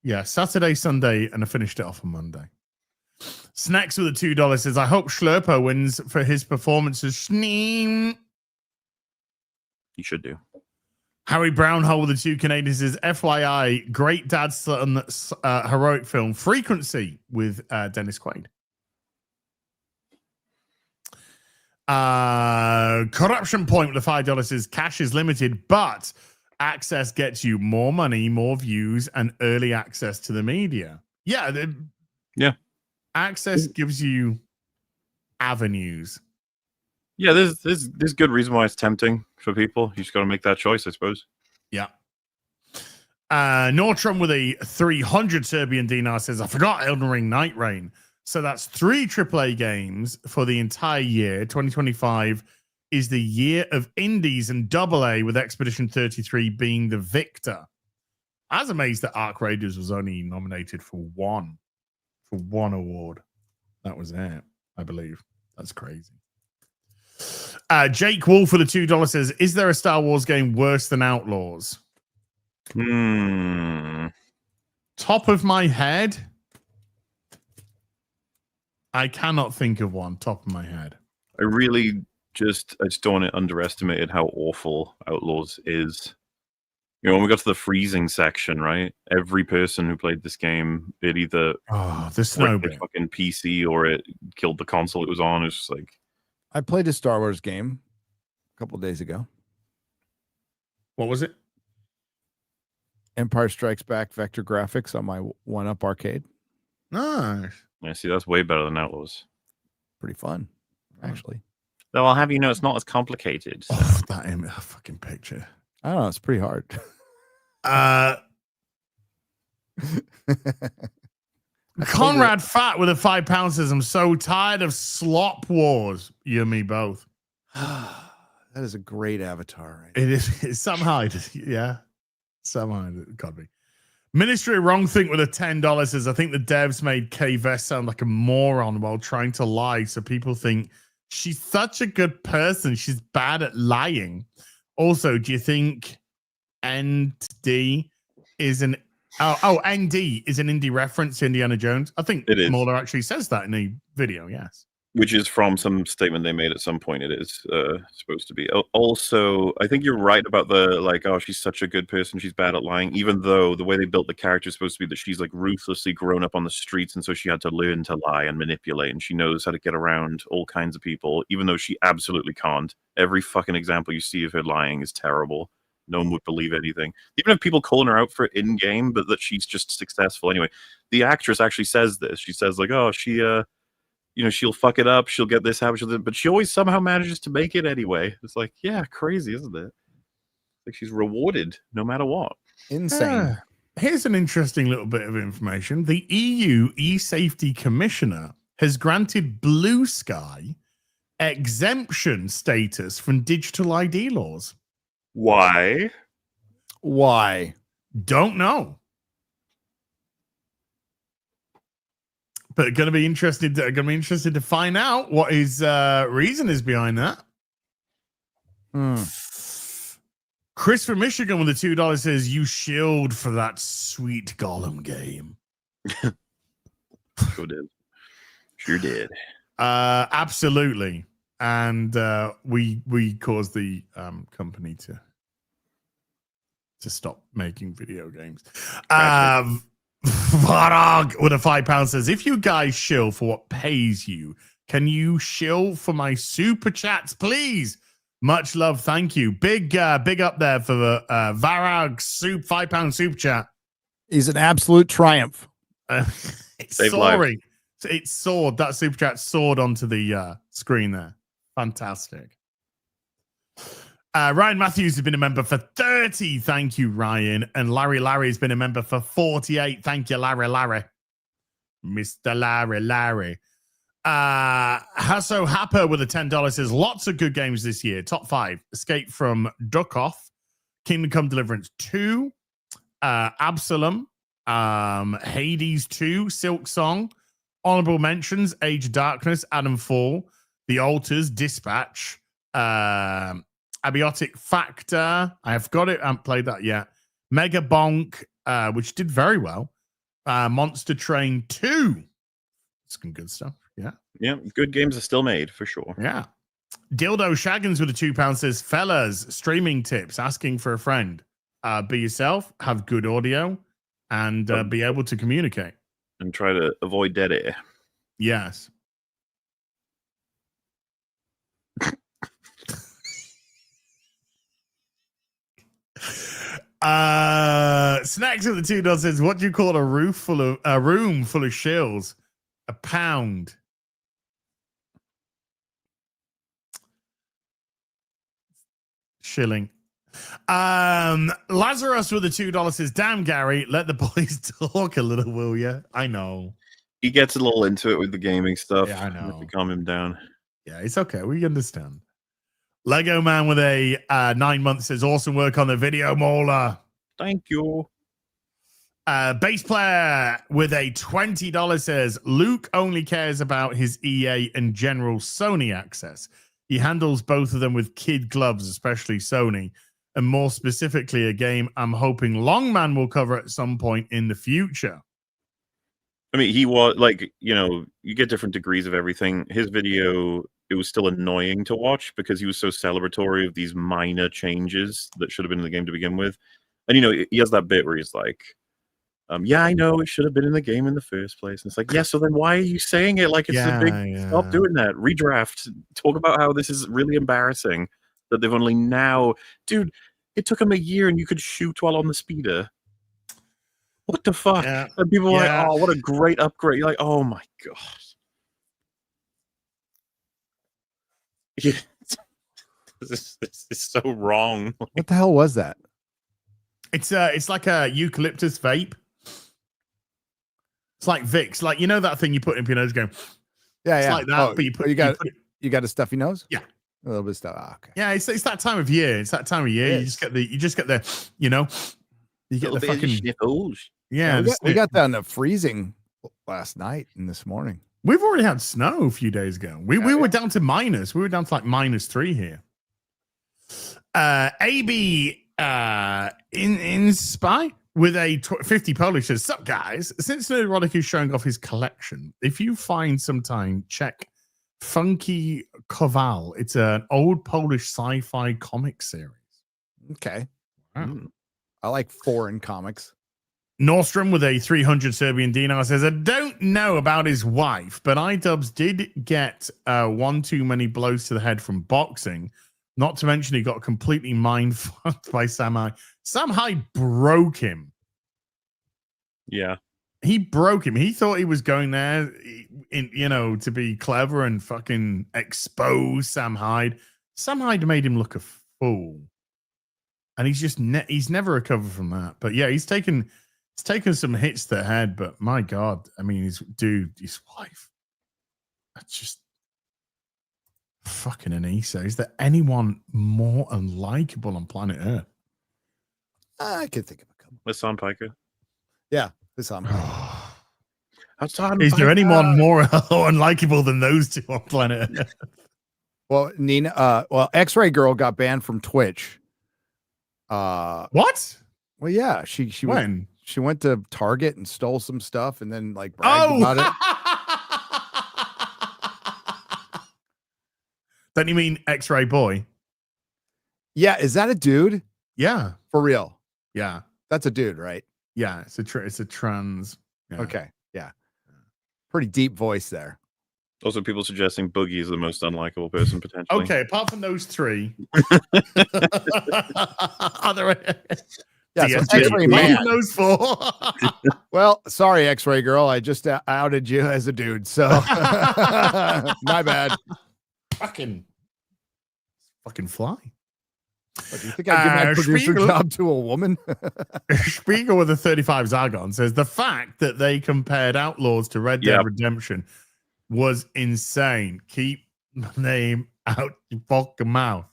Yeah, Saturday, Sunday, and I finished it off on Monday. Snacks with a $2 says, I hope Schlurpo wins for his performances. Schneem. You should do. Harry Brownhole with the 2 Canadians says, FYI, great dad's son heroic film Frequency with Dennis Quaid. Corruption Point with the $5 says, cash is limited, but access gets you more money, more views, and early access to the media. Yeah. Yeah. Access gives you avenues. Yeah, there's good reason why it's tempting for people. You just got to make that choice, I suppose. Yeah. Nordstrom with a 300 Serbian dinar says, I forgot Elden Ring Night Rain. So that's 3 AAA games for the entire year. 2025 is the year of indies and AA, with Expedition 33 being the victor. I was amazed that Arc Raiders was only nominated for one award. That was it, I believe. That's crazy. Jake Wolf for the $2 says, is there a Star Wars game worse than Outlaws? Top of my head, I cannot think of one. Top of my head. I just don't want to underestimate how awful Outlaws is. When we got to the freezing section, right? Every person who played this game, it either the snow the fucking PC or it killed the console it was on. It's just like, I played a Star Wars game a couple days ago. What was it? Empire Strikes Back vector graphics on my 1-Up arcade. Nice. Yeah, see, that's way better than Outlaws. Pretty fun, actually. Though I'll have you know, it's not as complicated. Oh, that fucking picture. I don't know. It's pretty hard. Conrad Fat with a £5 says, I'm so tired of slop wars. You and me both. That is a great avatar. Right? It is. Somehow, yeah. Somehow it got me. Ministry of Wrong Think with a $10 says, I think the devs made Kay Vest sound like a moron while trying to lie, so people think she's such a good person. She's bad at lying. Also, do you think ND is an ND is an indie reference to Indiana Jones? I think it is. MauLer actually says that in the video, yes. Which is from some statement they made at some point. It is supposed to be. Also, I think you're right about the, like, oh, she's such a good person, she's bad at lying, even though the way they built the character is supposed to be that she's, like, ruthlessly grown up on the streets, and so she had to learn to lie and manipulate, and she knows how to get around all kinds of people, even though she absolutely can't. Every fucking example you see of her lying is terrible. No one would believe anything. Even if people calling her out for it in-game, but that she's just successful. Anyway, the actress actually says this. She says, like, oh, she... she'll fuck it up, she'll get this happen, but she always somehow manages to make it anyway. It's like, yeah, crazy, isn't it? Like she's rewarded no matter what. Insane. Here's an interesting little bit of information. The EU e-safety commissioner has granted Blue Sky exemption status from digital ID laws. Why? Why? Don't know. But going to be interested to find out what his reason is behind that. Chris from Michigan with the $2 says, "You shilled for that sweet Gollum game." Sure did. Sure did. Absolutely. And we caused the company to stop making video games. Varag with a £5 says, "If you guys shill for what pays you, can you shill for my super chats, please? Much love, thank you." Big up there for the Varag £5 super chat. He's an absolute triumph. It's Save soaring. It's soared. That super chat soared onto the screen there. Fantastic. Ryan Matthews has been a member for 30. Thank you, Ryan. And Larry has been a member for 48. Thank you, Larry. Mr. Larry. Hasso Happer with a $10 says, "Lots of good games this year. Top 5. Escape from Duck Off, Kingdom Come Deliverance 2, Absalom, Hades 2, Silk Song, honorable mentions, Age of Darkness, Adam Fall, The Altars, Dispatch, Abiotic Factor. I have got it. I haven't played that yet. Mega Bonk, which did very well. Monster Train 2. Some good stuff. Yeah. Yeah, good games are still made for sure. Yeah. Dildo Shaggins with a £2 says, "Fellas, streaming tips, asking for a friend. Be yourself, have good audio, and be able to communicate." And try to avoid dead air. Yes. Snacks with the $2 says, "What do you call a room full of shills? A pound." Shilling. Lazarus with the $2 says, "Damn, Gary, let the boys talk a little, will you?" I know. He gets a little into it with the gaming stuff. Yeah, I know. You have to calm him down. Yeah, it's okay. We understand. Lego Man with a 9 months says, "Awesome work on the video, MauLer." Thank you. Bass player with a $20 says, "Luke only cares about his EA and general Sony access. He handles both of them with kid gloves, especially Sony. And more specifically, a game I'm hoping Longman will cover at some point in the future." I mean, he was like, you get different degrees of everything. His video, it was still annoying to watch because he was so celebratory of these minor changes that should have been in the game to begin with. And, he has that bit where he's like, "Yeah, I know it should have been in the game in the first place." And it's like, yeah, so then why are you saying it like it's a big, stop doing that. Redraft. Talk about how this is really embarrassing that they've only now, dude, it took him a year and you could shoot while on the speeder. What the fuck? Yeah. And people are like, "Oh, what a great upgrade." You're like, oh my god. This is so wrong. What the hell was that? It's like a eucalyptus vape. It's like Vicks, like that thing you put in your nose, going. Yeah, it's yeah. like that, but you got a stuffy nose? Yeah, a little bit of stuff. Oh, okay. Yeah, it's that time of year. It's that time of year. You just get the you get the fucking sniffles. Yeah, we got down to freezing last night and this morning. We've already had snow a few days ago. We were down to minus. We were down to like -3 here. AB in Spy with a 50 Polish says, "Sup guys, since Neurotic is showing off his collection, if you find some time, check Funky Kowal. It's an old Polish sci-fi comic series." Okay. Wow. I like foreign comics. Nordstrom with a 300 Serbian dinar says, "I don't know about his wife, but iDubbbz did get one too many blows to the head from boxing. Not to mention he got completely mind fucked by Sam Hyde. Sam Hyde broke him. Yeah. He broke him. He thought he was going there to be clever and fucking expose Sam Hyde. Sam Hyde made him look a fool. and he's just he's never recovered from that. But yeah, he's taken some hits to the head. But my God, I mean, his wife. That's just fucking Anissa. Is there anyone more unlikable on planet Earth? I could think of a couple. Hassan Piker. Yeah, Hassan. Is there anyone more unlikable than those two on planet Earth? Well, Nina, X-Ray Girl got banned from Twitch. What? Well, yeah, she When? she went to Target and stole some stuff and then like bragged about it. Don't you mean X-Ray Boy? Yeah, is that a dude? Yeah, For real? yeah, That's a dude, right? yeah. It's a trans. Yeah. Okay, yeah. Pretty deep voice there. Also, people suggesting Boogie is the most unlikable person potentially. Okay, apart from those three, are there? Yeah, so DSG, X-Ray apart Man. from those four. Well, sorry, X-Ray Girl. I just outed you as a dude, so my bad. fucking fly. What, do you think I give my producer Spiegel. job to a woman? Spiegel with a 35 Zargon says the fact that they compared Outlaws to Red Dead Redemption was insane. Keep my name out your fucking mouth.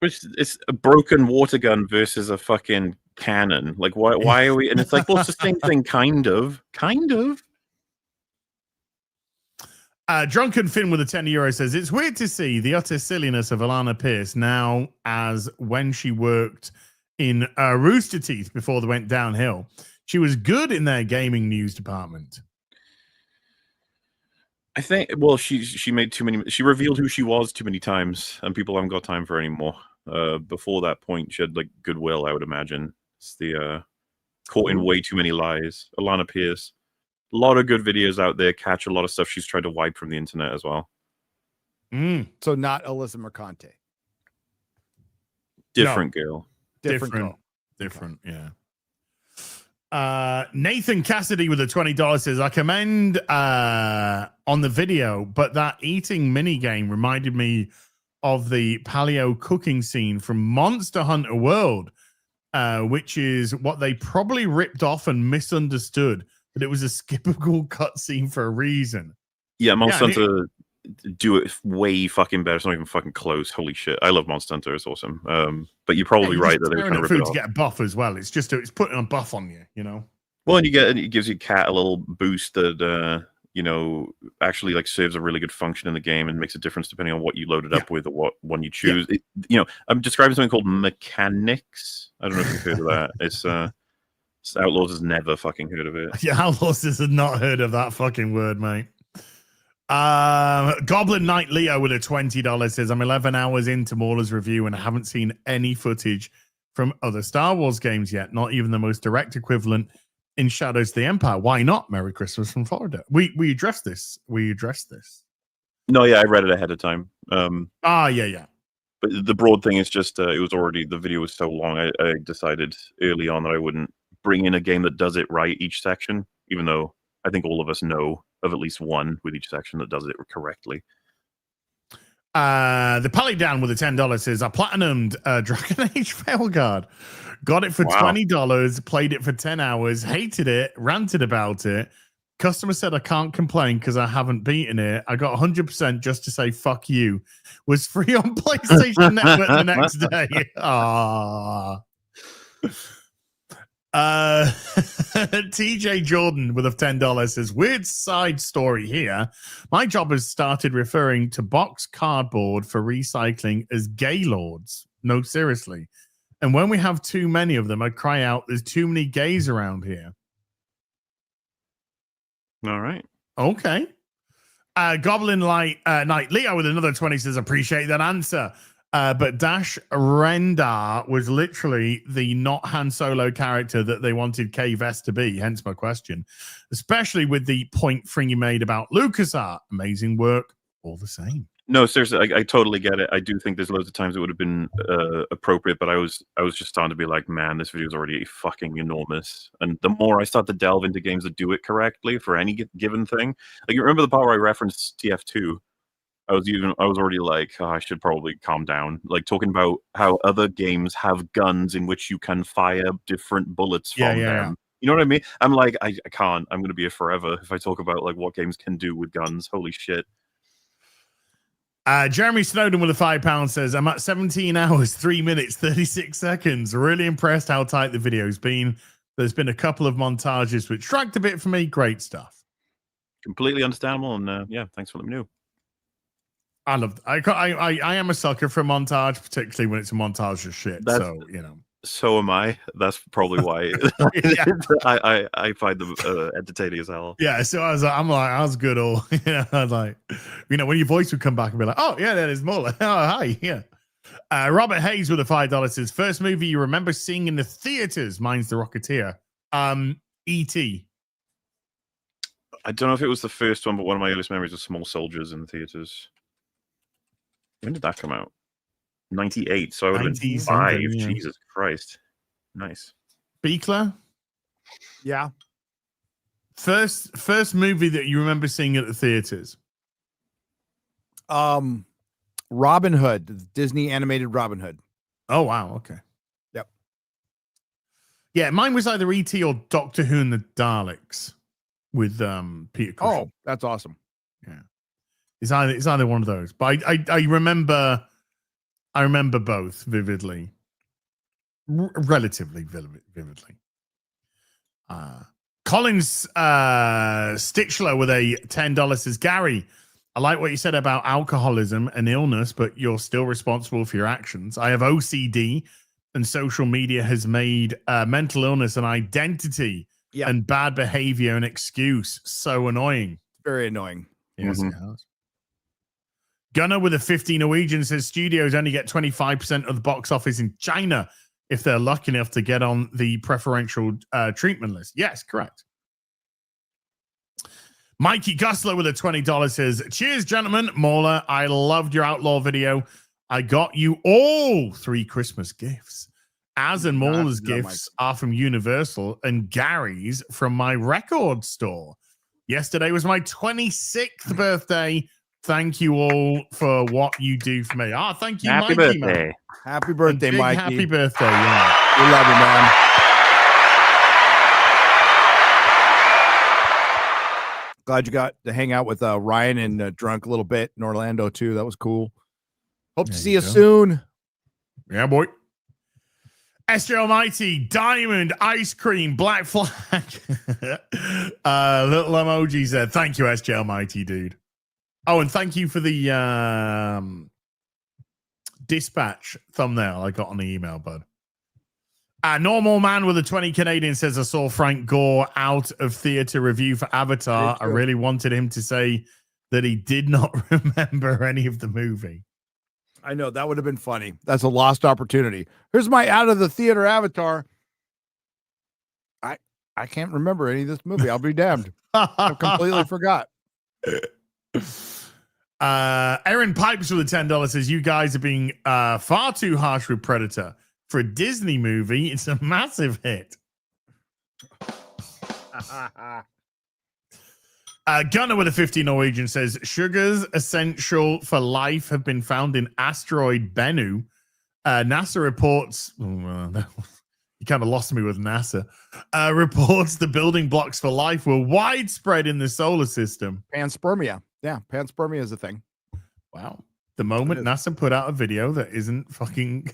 It's a broken water gun versus a fucking cannon. Like, why are we? And it's like, well, it's the same thing, kind of. Drunken Finn with a €10 says it's weird to see the utter silliness of Alana Pierce now as when she worked in Rooster Teeth before they went downhill. She was good in their gaming news department. I think. Well, she made too many. She revealed who she was too many times, and people haven't got time for it anymore. Before that point, she had like goodwill. I would imagine it's the caught in way too many lies. Alana Pierce. A lot of good videos out there. Catch a lot of stuff she's tried to wipe from the internet as well. So not Alyssa Mercante. Different girl. Different. Yeah. Nathan Cassidy with a $20 says, I commend on the video, but that eating mini game reminded me of the paleo cooking scene from Monster Hunter World, which is what they probably ripped off and misunderstood. But it was a skippable cutscene for a reason. Yeah, Monster Hunter do it way fucking better. It's not even fucking close. Holy shit. I love Monster Hunter. It's awesome. But you're probably right that they're trying to rip it off. To get a buff as well. It's just it's putting a buff on you, you know? Well, and it gives your cat a little boost that, actually like serves a really good function in the game and makes a difference depending on what you load it up with or what one you choose. I'm describing something called mechanics. I don't know if you've heard of that. It's Outlaws has never fucking heard of it. Yeah, Outlaws has not heard of that fucking word, mate. Goblin Knight Leo with a $20 says, I'm 11 hours into MauLer's review and I haven't seen any footage from other Star Wars games yet, not even the most direct equivalent in Shadows of the Empire. Why not? Merry Christmas from Florida. We addressed this. No, yeah, I read it ahead of time. Yeah. But the broad thing is just, it was already, the video was so long, I decided early on that I wouldn't bring in a game that does it right each section, even though I think all of us know of at least one with each section that does it correctly. The Pally Down with a $10 says, I platinumed Dragon Age Veilguard. Got it for $20, played it for 10 hours, hated it, ranted about it. Customer said I can't complain because I haven't beaten it. I got 100% just to say fuck you. Was free on PlayStation Network the next day. Aww. TJ Jordan with a $10 says, weird side story here. My job has started referring to box cardboard for recycling as gaylords. No, seriously. And when we have too many of them, I cry out, there's too many gays around here. All right. Okay. Goblin Knight Leo with another 20 says, appreciate that answer. But Dash Rendar was literally the not Han Solo character that they wanted K-Vest to be, hence my question. Especially with the point Fringy made about LucasArts. Amazing work, all the same. No, seriously, I totally get it. I do think there's loads of times it would have been appropriate, but I was just starting to be like, man, this video is already fucking enormous. And the more I start to delve into games that do it correctly for any given thing, like you remember the part where I referenced TF2? I was already like, oh, I should probably calm down. Like talking about how other games have guns in which you can fire different bullets Yeah, from yeah, them. yeah. You know what I mean? I'm like, I can't. I'm going to be here forever if I talk about like what games can do with guns. Holy shit. Jeremy Snowden with a £5 says, I'm at 17 hours, 3 minutes, 36 seconds. Really impressed how tight the video's been. There's been a couple of montages which dragged a bit for me. Great stuff. Completely understandable. And yeah, thanks for letting me know. I love. I am a sucker for montage, particularly when it's a montage of shit. So you know. So am I. That's probably why I find them entertaining as hell. Yeah. So I'm like, I was good. All you know, I was like, you know, when your voice would come back and be like, oh yeah, that is MauLer. Oh hi, yeah. Robert Hayes with a $5 says, first movie you remember seeing in the theaters. Mine's The Rocketeer. E.T. I don't know if it was the first one, but one of my earliest memories of Small Soldiers in the theaters. When did that come out? 98. So I would have been 5. Yeah. Jesus Christ. Nice. Beekler? Yeah. First movie that you remember seeing at the theaters? Robin Hood, the Disney animated Robin Hood. Oh, wow. Okay. Yep. Yeah, mine was either E.T. or Doctor Who and the Daleks with Peter Cushing. Oh, that's awesome. Yeah. It's either one of those. But I remember both vividly. Relatively vividly. Collins Stitchler with a $10 says, Gary, I like what you said about alcoholism and illness, but you're still responsible for your actions. I have OCD, and social media has made mental illness an identity and bad behavior an excuse. So annoying. Very annoying. Yes, it has. Gunnar with a 50 Norwegian says studios only get 25% of the box office in China if they're lucky enough to get on the preferential treatment list. Yes, correct. Mikey Gusler with a $20 says, cheers, gentlemen. MauLer, I loved your Outlaw video. I got you all 3 Christmas gifts. As and MauLer's gifts are from Universal and Gary's from my record store. Yesterday was my 26th birthday. Thank you all for what you do for me. Thank you, Happy Mikey, birthday. man. Happy birthday, Mikey. Happy birthday. Yeah. We love you, man. Glad you got to hang out with Ryan and drunk a little bit in Orlando, too. That was cool. Hope to see you soon. Yeah, boy. SJ Almighty, Diamond, Ice Cream, Black Flag. Little emoji said, thank you, SJ Almighty, dude. Oh, and thank you for the dispatch thumbnail I got on the email, bud. Normal Man with a 20 Canadian says, I saw Frank Gore out of theater review for Avatar. I really wanted him to say that he did not remember any of the movie. I know, that would have been funny. That's a lost opportunity. Here's my out of the theater Avatar. I can't remember any of this movie. I'll be damned. I completely forgot. Aaron Pipes with a $10 says, you guys are being far too harsh with Predator. For a Disney movie, it's a massive hit. Gunnar with a 50 Norwegian says, sugars essential for life have been found in asteroid Bennu. NASA reports, you kind of lost me with NASA, reports the building blocks for life were widespread in the solar system. Panspermia. Yeah, panspermia is a thing. Wow. The moment NASA put out a video that isn't fucking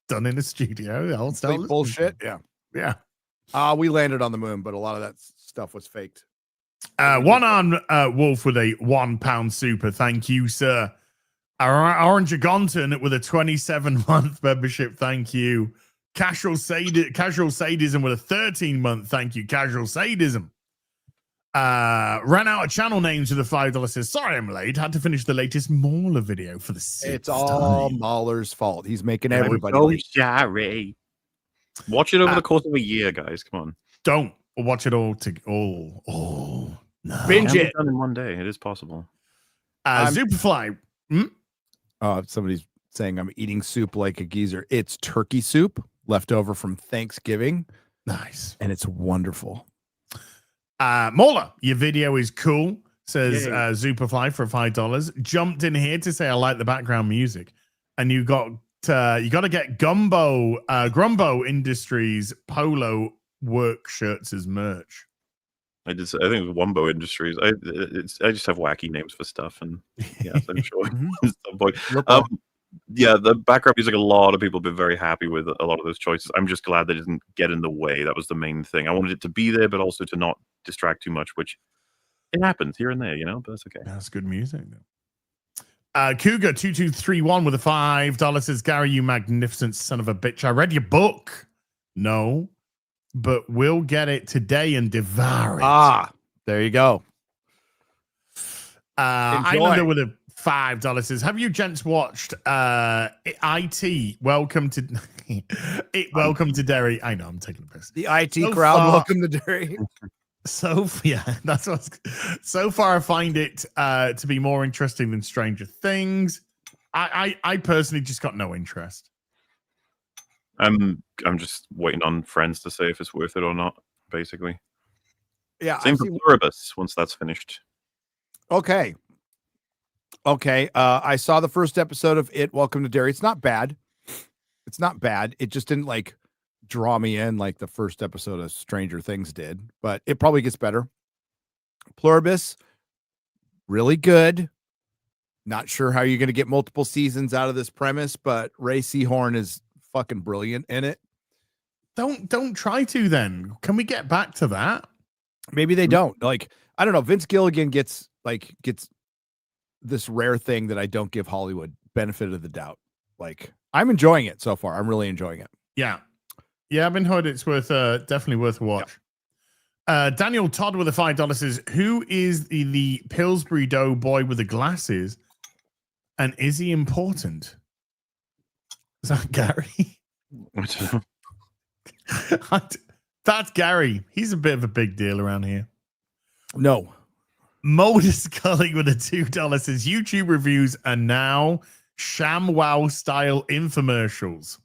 done in a studio, I'll start bullshit. Yeah. Yeah. We landed on the moon, but a lot of that stuff was faked. One on Wolf with a £1 super. Thank you, sir. Orange Agonton with a 27-month membership. Thank you. Casual Sadism with a 13-month. Thank you, Casual Sadism. Ran out of channel names with a $5 says, sorry I'm late. Had to finish the latest MauLer video for the 6th It's all time. MauLer's fault. He's making everybody I'm late. sorry. Watch it over the course of a year, guys. Come on. Don't watch it all no. Binge it done in one day. It is possible. Superfly. Somebody's saying I'm eating soup like a geezer. It's turkey soup left over from Thanksgiving. Nice. And it's wonderful. MauLer, your video is cool. says Yay. Superfly for $5. Jumped in here to say I like the background music, and you got to get Grumbo Industries polo work shirts as merch. I think it was Wumbo Industries. I just have wacky names for stuff, and yeah, I'm sure at some point. Yeah, the background music. A lot of people have been very happy with a lot of those choices. I'm just glad they didn't get in the way. That was the main thing. I wanted it to be there, but also to not distract too much, which it happens here and there, but that's okay. That's good music, though. Cougar 2231 with a $5 says, Gary, you magnificent son of a bitch. I read your book. No, but we'll get it today and devour it. There you go. Islander with a $5 says, have you gents watched IT? Welcome to Welcome to Derry. I know I'm taking a piss. The IT crowd, welcome to Derry. So far I find it to be more interesting than Stranger Things. I personally just got no interest. I'm just waiting on friends to say if it's worth it or not, basically. Yeah. Same for Pluribus once that's finished. Okay. I saw the first episode of It, Welcome to Derry. It's not bad. It just didn't like draw me in like the first episode of Stranger Things did, but it probably gets better. Pluribus, really good. Not sure how you're going to get multiple seasons out of this premise, but Ray Seahorn is fucking brilliant in it. Don't try to then. Can we get back to that? Maybe they don't. Like, I don't know. Vince Gilligan gets this rare thing that I don't give Hollywood, benefit of the doubt. Like, I'm enjoying it so far. I'm really enjoying it. Yeah, I've been heard it's worth definitely worth a watch. Yep. Daniel Todd with a $5 says, who is the Pillsbury Doughboy with the glasses, and is he important? Is that Gary? That's Gary. He's a bit of a big deal around here. No. Mulder Scully with a $2 says, YouTube reviews are now ShamWow style infomercials.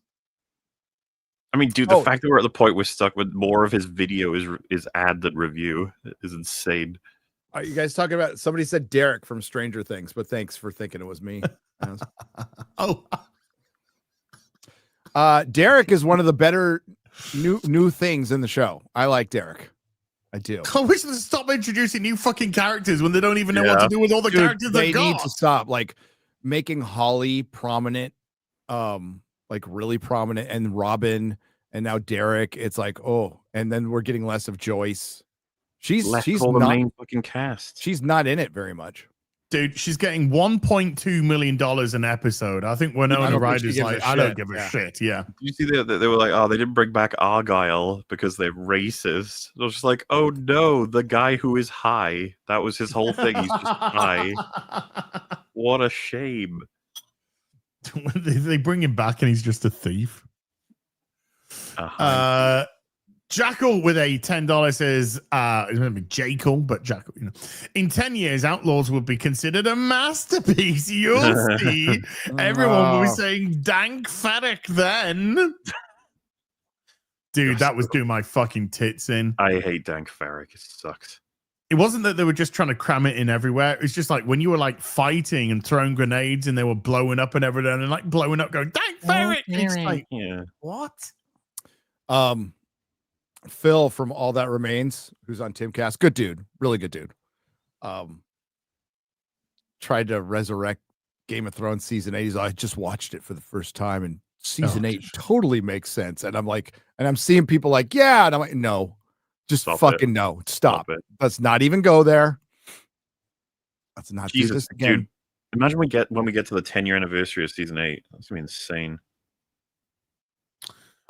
I mean, dude, the fact that we're at the point we're stuck with more of his video is ad than review is insane. Are you guys talking about? Somebody said Derek from Stranger Things, but thanks for thinking it was me. Derek is one of the better new things in the show. I like Derek. I do. I wish they stop introducing new fucking characters when they don't even know what to do with all the characters they need to stop. Like making Holly prominent, like really prominent, and Robin, and now Derek. It's like, and then we're getting less of Joyce. She's not the main fucking cast. She's not in it very much. Dude, she's getting $1.2 million an episode. I think Winona Ryder's like, I don't give a shit. Yeah. Did you see that they were like, they didn't bring back Argyle because they're racist. I was just like, oh no, the guy who is high. That was his whole thing. He's just high. What a shame. They bring him back and he's just a thief. Jackal with a $10 says, it's going to be Jackal, but Jackal, in 10 years, Outlaws will be considered a masterpiece. You'll see. Everyone will be saying Dank Ferrick then. Dude, that was doing my fucking tits in. I hate Dank Ferrick. It sucks. It wasn't that they were just trying to cram it in everywhere. It's just like when you were like fighting and throwing grenades and they were blowing up and everything and like blowing up going, Dank Ferrick. It's like, what? Phil from All That Remains, who's on Timcast, good dude, really good dude. Tried to resurrect Game of Thrones season 8. I just watched it for the first time, and season 8 totally makes sense. And I'm like, and I'm seeing people like, yeah, and I'm like, no, just fucking no, stop it. Let's not even go there. Let's not do this again. Dude, imagine when we get to the 10-year anniversary of season 8. That's gonna be insane.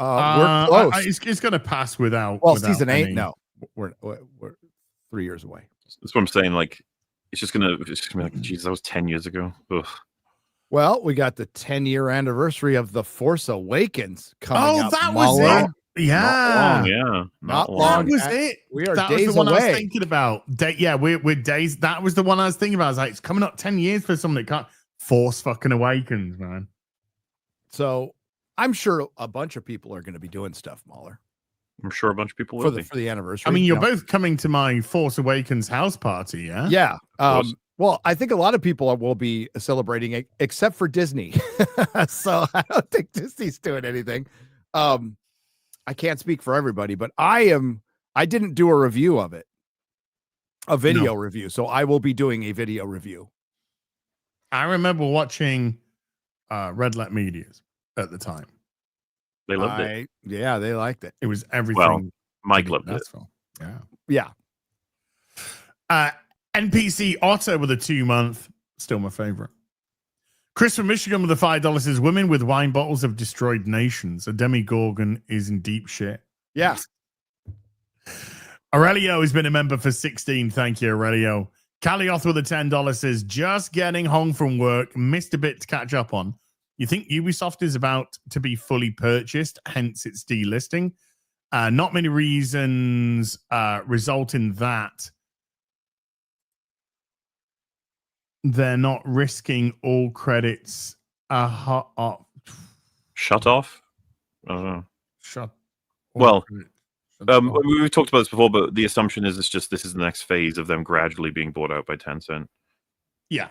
We're close. It's going to pass without. Season 8. No, we're 3 years away. That's what I'm saying. Like, it's just gonna be like, geez, that was 10 years ago. Ugh. Well, we got the 10-year anniversary of The Force Awakens coming up. Oh, that was it. Yeah, not long. That was it. We are that days was the one away. I was thinking about. We're days. That was the one I was thinking about. I was like, it's coming up 10 years for something that can't. Force fucking Awakens, man. So I'm sure a bunch of people are going to be doing stuff, MauLer. I'm sure a bunch of people will for the anniversary. I mean, you're both coming to my Force Awakens house party, yeah? Yeah, course. Well, I think a lot of people will be celebrating it, except for Disney. So I don't think Disney's doing anything. I can't speak for everybody, but I didn't do a review of it, a video review. So I will be doing a video review. I remember watching Red Let Media's at the time. They loved it. Yeah, they liked it. It was everything. Well, Mike loved it. Yeah. Yeah. NPC Otter with a 2-month. Still my favorite. Chris from Michigan with a $5 says, women with wine bottles have destroyed nations. A demigorgon is in deep shit. Yeah. Aurelio has been a member for 16. Thank you, Aurelio. Calioth with a $10 says, just getting home from work, missed a bit to catch up on. You think Ubisoft is about to be fully purchased, hence its delisting? Not many reasons result in that. They're not risking all credits. Shut off? I don't know. Shut. Well, we've talked about this before, but the assumption is this is the next phase of them gradually being bought out by Tencent. Yeah.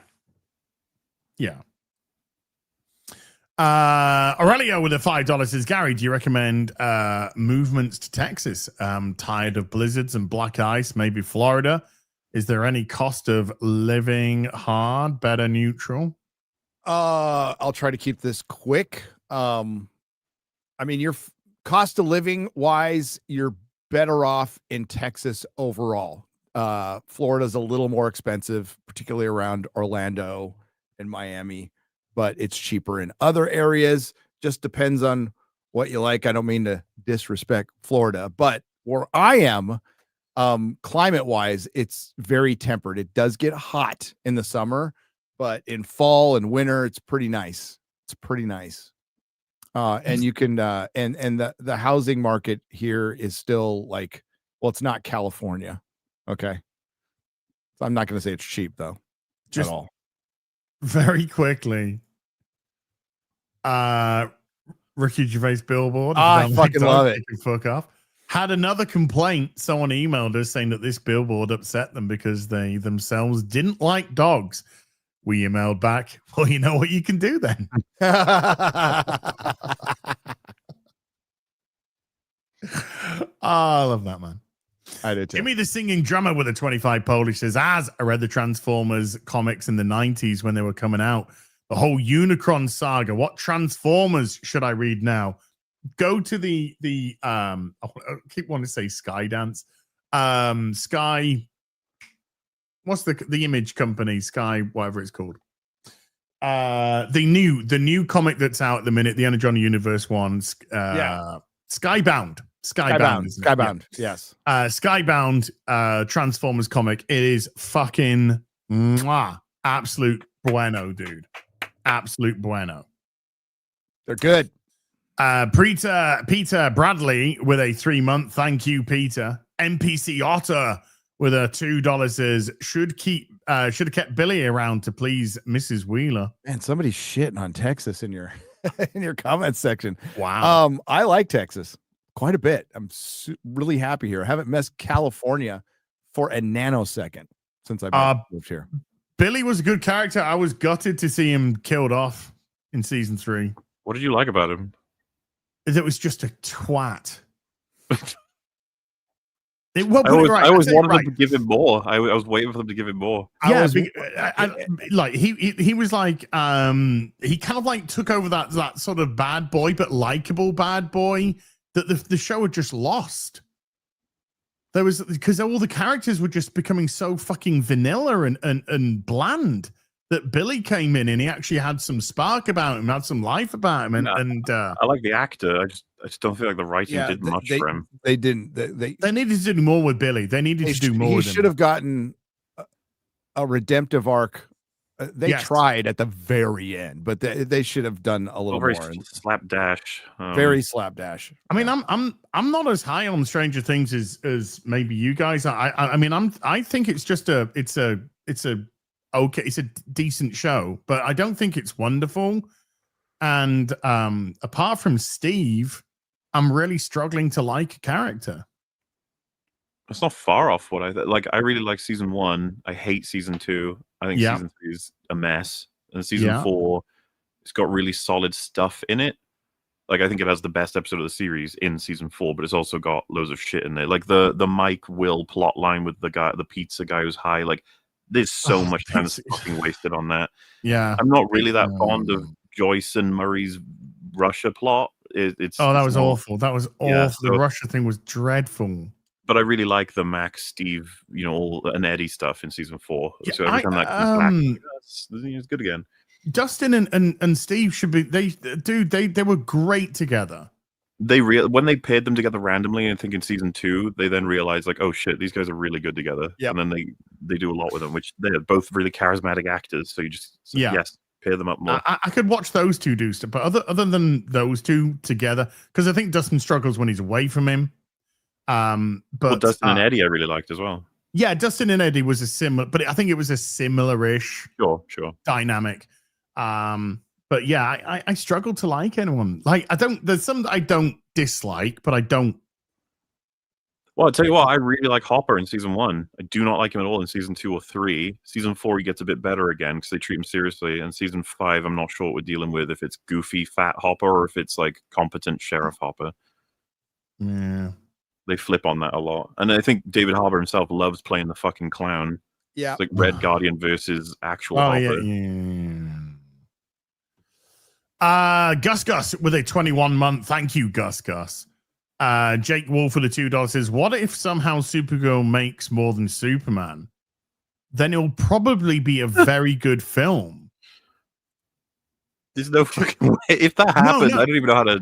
Aurelio with a $5 says, Gary, do you recommend movements to Texas? Tired of blizzards and black ice, maybe Florida. Is there any cost of living hard, better, neutral? I'll try to keep this quick. I mean, your cost of living wise, you're better off in Texas overall. Florida's a little more expensive, particularly around Orlando and Miami, but it's cheaper in other areas. Just depends on what you like. I don't mean to disrespect Florida, but where I am, climate wise, it's very tempered. It does get hot in the summer, but in fall and winter, it's pretty nice. And you can, and the housing market here is still like, well, it's not California. Okay. So I'm not going to say it's cheap though. Just at all. Very quickly. Ricky Gervais billboard. I fucking love it. Fuck off. Had another complaint. Someone emailed us saying that this billboard upset them because they themselves didn't like dogs. We emailed back, well, you know what you can do then. I love that, man. I did too. Give me the singing drummer with a 25 Polish says, as I read the Transformers comics in the 90s when they were coming out, the whole Unicron saga. What Transformers should I read now? Go to the I keep wanting to say Skydance. Sky, what's the image company? Sky, whatever it's called. The new comic that's out at the minute, the Energon Universe one. Skybound. Skybound. Yes. Skybound Transformers comic. It is fucking absolute bueno, dude. Absolute bueno. They're good. Peter Bradley with a 3-month. Thank you, Peter. NPC Otter with a $2 says, should have kept Billy around to please Mrs. Wheeler. Man, somebody's shitting on Texas in your in your comments section. Wow. I like Texas quite a bit. I'm really happy here. I haven't missed California for a nanosecond since I've moved here. Billy was a good character. I was gutted to see him killed off in season 3. What did you like about him? It was just a twat. I always wanted them to give him more. I was waiting for them to give him more. Like he was like he kind of like took over that sort of bad boy but likable bad boy that the show had just lost. There was, because all the characters were just becoming so fucking vanilla and bland that Billy came in and he actually had some spark about him, had some life about him, and I like the actor. I just don't feel like the writing did much for him. They didn't. They needed to do more with Billy. They needed to do more. He with him. should have gotten a redemptive arc. They tried at the very end, but they should have done a little more. Slapdash. Very slapdash. I mean, I'm not as high on Stranger Things as maybe you guys are. I think it's just it's a decent show, but I don't think it's wonderful. And apart from Steve, I'm really struggling to like a character. It's not far off what like. I really like season 1. I hate season 2. I think Yeah. season 3 is a mess. And season Yeah. 4, it's got really solid stuff in it. Like I think it has the best episode of the series in season 4, but it's also got loads of shit in there. Like the Mike Will plot line with the pizza guy who's high. Like there's so much time that's fucking wasted on that. Yeah. I'm not really that fond of Joyce and Murray's Russia plot. It's that was more, awful. That was awful. Yeah, The Russia thing was dreadful. But I really like the Max, Steve, and Eddie stuff in season 4. Yeah, So every time that comes back, it's good again. Dustin and Steve should be they were great together. When they paired them together randomly, I think in season 2, they then realized like, oh shit, these guys are really good together. Yep. And then they do a lot with them, which they're both really charismatic actors. So you just yes, pair them up more. I could watch those two do stuff, but other than those two together, because I think Dustin struggles when he's away from him. But Dustin and Eddie I really liked as well. Yeah, Dustin and Eddie was a similar, but I think it was a similar-ish sure dynamic. But yeah, I struggle to like anyone. Like there's some that I don't dislike, but I don't. Well, I'll tell you what, I really like Hopper in season 1. I do not like him at all in season 2 or 3. Season 4, he gets a bit better again because they treat him seriously. And season 5, I'm not sure what we're dealing with, if it's goofy fat Hopper or if it's like competent Sheriff Hopper. Yeah. They flip on that a lot. And I think David Harbour himself loves playing the fucking clown. Yeah. It's like Red Guardian versus actual Hopper. Gus with a 21-month. Thank you, Gus. Jake Wolf for the $2 says, what if somehow Supergirl makes more than Superman? Then it'll probably be a very good film. There's no fucking way. If that happens, I don't even know how to.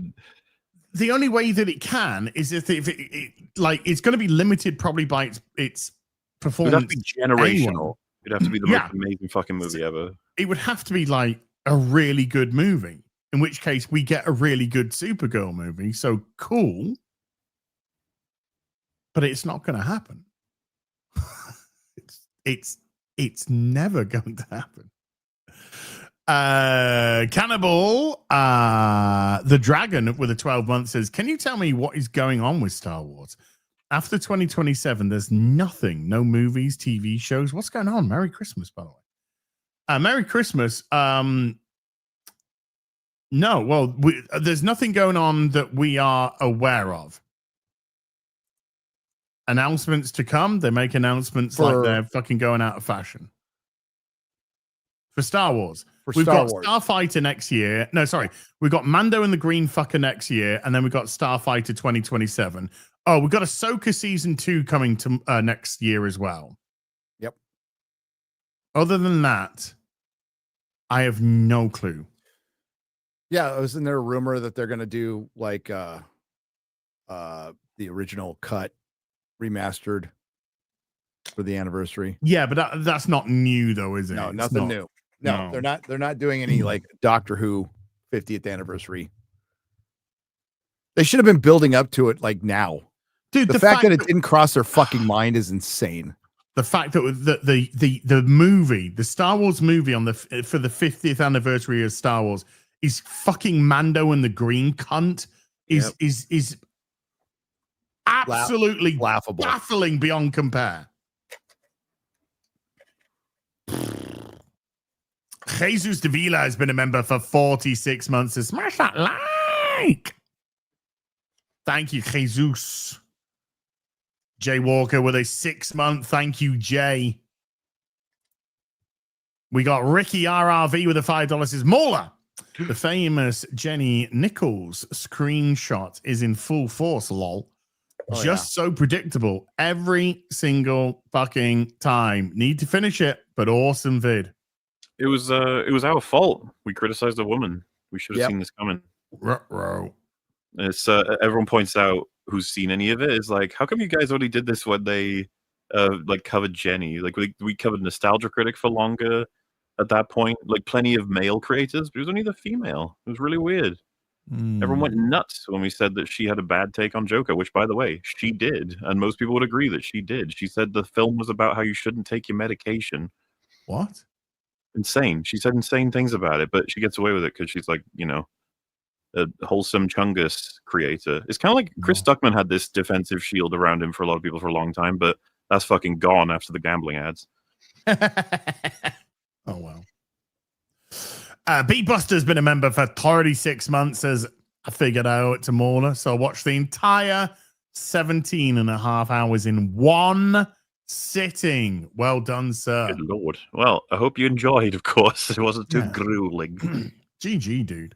The only way that it can is if it it's going to be limited probably by its performance. It would have to be generational. It'd have to be the most amazing fucking movie ever. It would have to be like a really good movie, in which case we get a really good Supergirl movie. So cool. But it's not going to happen. It's never going to happen. Cannibal, the Dragon with a 12-month says, can you tell me what is going on with Star Wars? After 2027, there's nothing, no movies, TV shows. What's going on? Merry Christmas, by the way. Merry Christmas. No, well, there's nothing going on that we are aware of. Announcements to come. They make announcements like they're fucking going out of fashion. For Star Wars. We've got Starfighter next year. No, sorry. We've got Mando and the Green Fucker next year, and then we've got Starfighter 2027. Oh, we've got Ahsoka Season 2 coming to next year as well. Yep. Other than that, I have no clue. Yeah, wasn't there a rumor that they're going to do like the original cut remastered for the anniversary? Yeah, but that's not new though, is it? No, nothing new. No, they're not doing any like Doctor Who 50th anniversary. They should have been building up to it like now. Dude, the fact that it didn't cross their fucking mind is insane. The fact that the movie, the Star Wars movie for the 50th anniversary of Star Wars is fucking Mando and the Green Cunt is absolutely laughable, baffling beyond compare. Jesus Davila has been a member for 46 months. So smash that like. Thank you, Jesus. Jay Walker with a 6-month. Thank you, Jay. We got Ricky RRV with a $5. Says MauLer. The famous Jenny Nichols screenshot is in full force, lol. So predictable every single fucking time. Need to finish it, but awesome vid. It was our fault. We criticized a woman. We should have seen this coming. Ruh-roh. It's everyone points out who's seen any of it is like, how come you guys only did this when they like covered Jenny? Like we covered Nostalgia Critic for longer at that point, like plenty of male creators, but it was only the female. It was really weird. Everyone went nuts when we said that she had a bad take on Joker, which, by the way, she did. And most people would agree that she did. She said the film was about how you shouldn't take your medication. What? Insane. She said insane things about it, but she gets away with it because she's like, a wholesome Chungus creator. It's kind of like Chris Stuckman had this defensive shield around him for a lot of people for a long time, but that's fucking gone after the gambling ads. Oh, well. Beatbuster's been a member for 36 months, as I figured out to MauLer. So I watched the entire 17 and a half hours in one sitting. Well done, sir. Good lord. Well, I hope you enjoyed, of course. It wasn't too Yeah. grueling. GG, dude.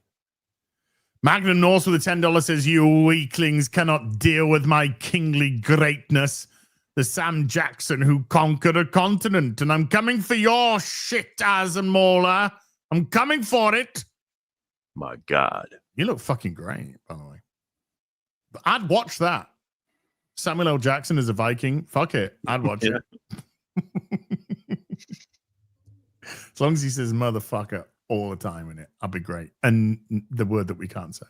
Magnum Norse with a $10 says, you weaklings cannot deal with my kingly greatness. The Sam Jackson who conquered a continent, and I'm coming for your shit, Az and MauLer. I'm coming for it. My God. You look fucking great, by the way. But I'd watch that. Samuel L. Jackson as a Viking. Fuck it. I'd watch it. As long as he says motherfucker all the time in it, I'd be great. And the word that we can't say.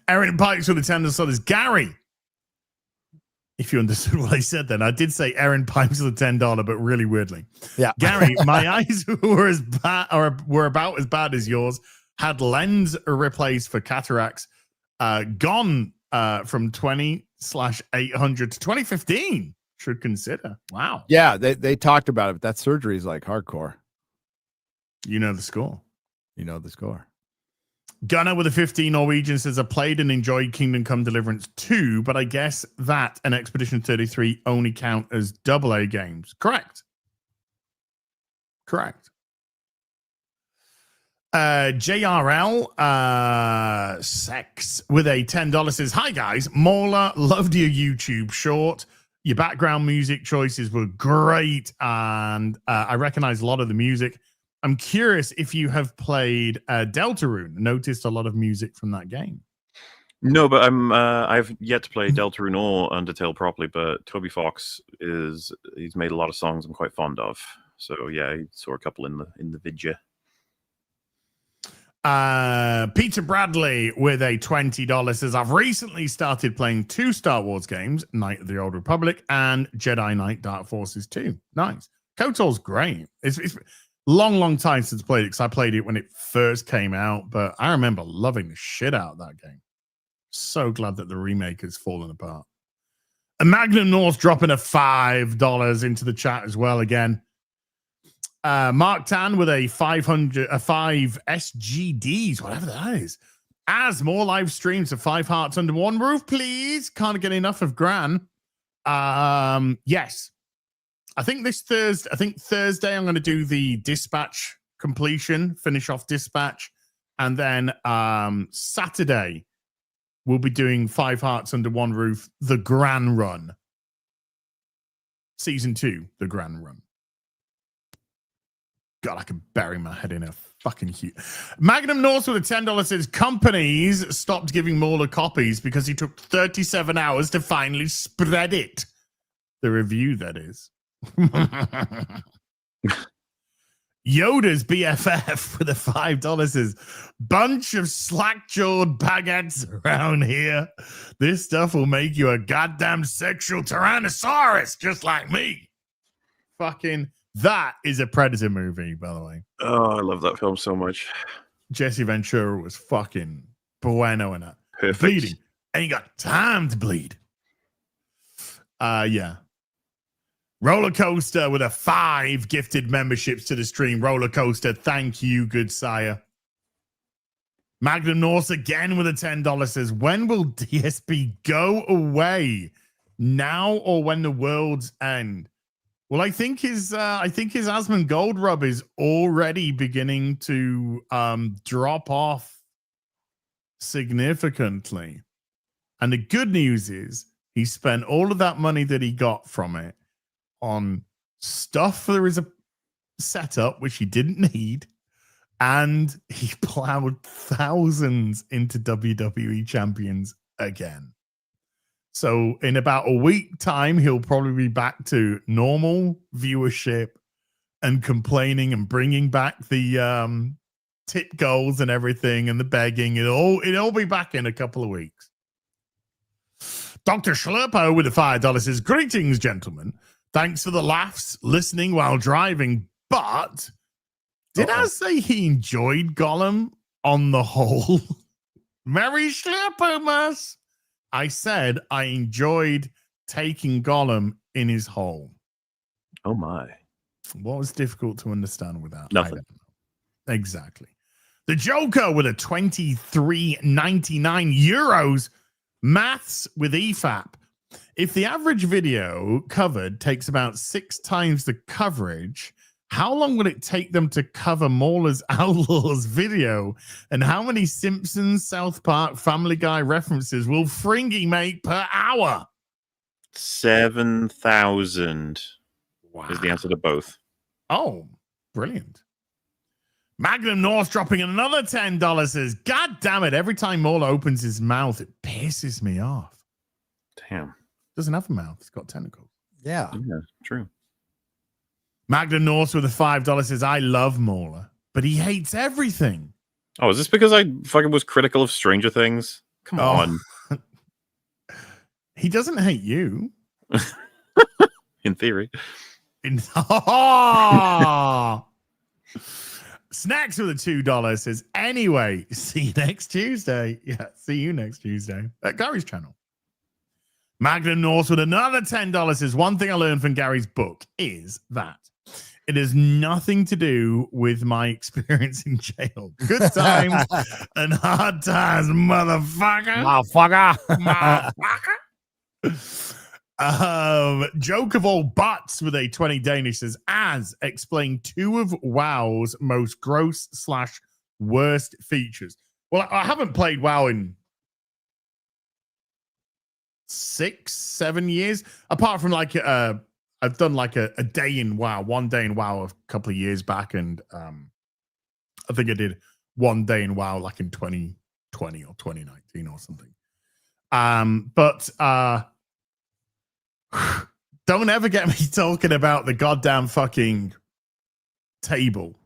Aaron Pikes with a $10 Gary. If you understood what I said then, I did say Aaron Pipes with a $10, but really weirdly. Yeah. Gary, my eyes were as bad, or were about as bad as yours. Had lens replaced for cataracts. Gone from 20/800 to 2015. Should consider. Wow. Yeah, they talked about it, but that surgery is like hardcore. You know the score. You know the score. Gunner with a 15 Norwegian says, I played and enjoyed Kingdom Come Deliverance 2, but I guess that and Expedition 33 only count as AA games. Correct. JRL Sex with a $10 says, hi guys, MauLer, loved your YouTube short. Your background music choices were great, and I recognize a lot of the music. I'm curious if you have played Deltarune. Noticed a lot of music from that game. No, but I've yet to play Deltarune or Undertale properly, but Toby Fox he's made a lot of songs I'm quite fond of. So yeah, I saw a couple in the vidya. Peter Bradley with a $20 says, I've recently started playing 2 Star Wars games, Knight of the Old Republic and Jedi Knight Dark Forces 2. Nice. KOTOR's great. It's long time since I played it, because I played it when it first came out, but I remember loving the shit out of that game. So glad that the remake has fallen apart. And Magnum North dropping a $5 into the chat as well again. Mark Tan with a 5 SGDs, whatever that is. As more live streams of 5 Hearts Under One Roof, please. Can't get enough of Gran. Yes. I think Thursday I'm going to do the Dispatch completion, finish off Dispatch, and then Saturday we'll be doing 5 Hearts Under One Roof, the Gran Run. Season 2, the Gran Run. God, I can bury my head in a fucking huge. Magnum North with a $10 says, companies stopped giving MauLer copies because he took 37 hours to finally spread it. The review, that is. Yoda's BFF with a $5 says, bunch of slack-jawed baguettes around here. This stuff will make you a goddamn sexual tyrannosaurus just like me. Fucking, that is a Predator movie, by the way. Oh, I love that film so much. Jesse Ventura was fucking bueno in it. Perfect. Bleeding. Ain't got time to bleed. Yeah. Roller Coaster with a 5 gifted memberships to the stream. Roller Coaster, thank you, good sire. Magnum Norse again with a $10 says, when will DSP go away? Now or when the world's end? Well, I think his Asmon Gold Rub is already beginning to drop off significantly. And the good news is he spent all of that money that he got from it on stuff there is a setup which he didn't need, and he plowed thousands into WWE champions again. So in about a week time, he'll probably be back to normal viewership and complaining and bringing back the tip goals and everything and the begging. It'll be back in a couple of weeks. Dr. Schlurpo with a $5 says, greetings, gentlemen. Thanks for the laughs, listening while driving. But did I say he enjoyed Gollum on the whole? Merry Schleppermas. I said I enjoyed taking Gollum in his hole. Oh my. What was difficult to understand with that? Nothing. I don't know. Exactly. The Joker with a 23.99 euros. Maths with EFAP. If the average video covered takes about 6 times the coverage, how long would it take them to cover MauLer's Outlaws video? And how many Simpsons, South Park, Family Guy references will Fringy make per hour? 7,000 is the answer to both. Oh, brilliant. Magnum North dropping in another $10 says, God damn it, every time MauLer opens his mouth, it pisses me off. Damn. Doesn't have a mouth, it's got tentacles. Yeah. Yeah, true. Magnum North with a $5 says, I love MauLer, but he hates everything. Oh, is this because I fucking was critical of Stranger Things? Come on. He doesn't hate you. In theory. Snacks with a $2 says, anyway, see you next Tuesday. Yeah, see you next Tuesday at Gary's channel. Magnum North with another $10 says, one thing I learned from Gary's book is that it has nothing to do with my experience in jail. Good times and hard times, motherfucker. Joke of all butts with a 20 Danish says, as explain 2 of WoW's most gross / worst features. Well, I haven't played WoW in 6-7 years, apart from like I've done like a day in WoW, 1 day in WoW a couple of years back, and I think I did 1 day in WoW like in 2020 or 2019 or something. But don't ever get me talking about the goddamn fucking table.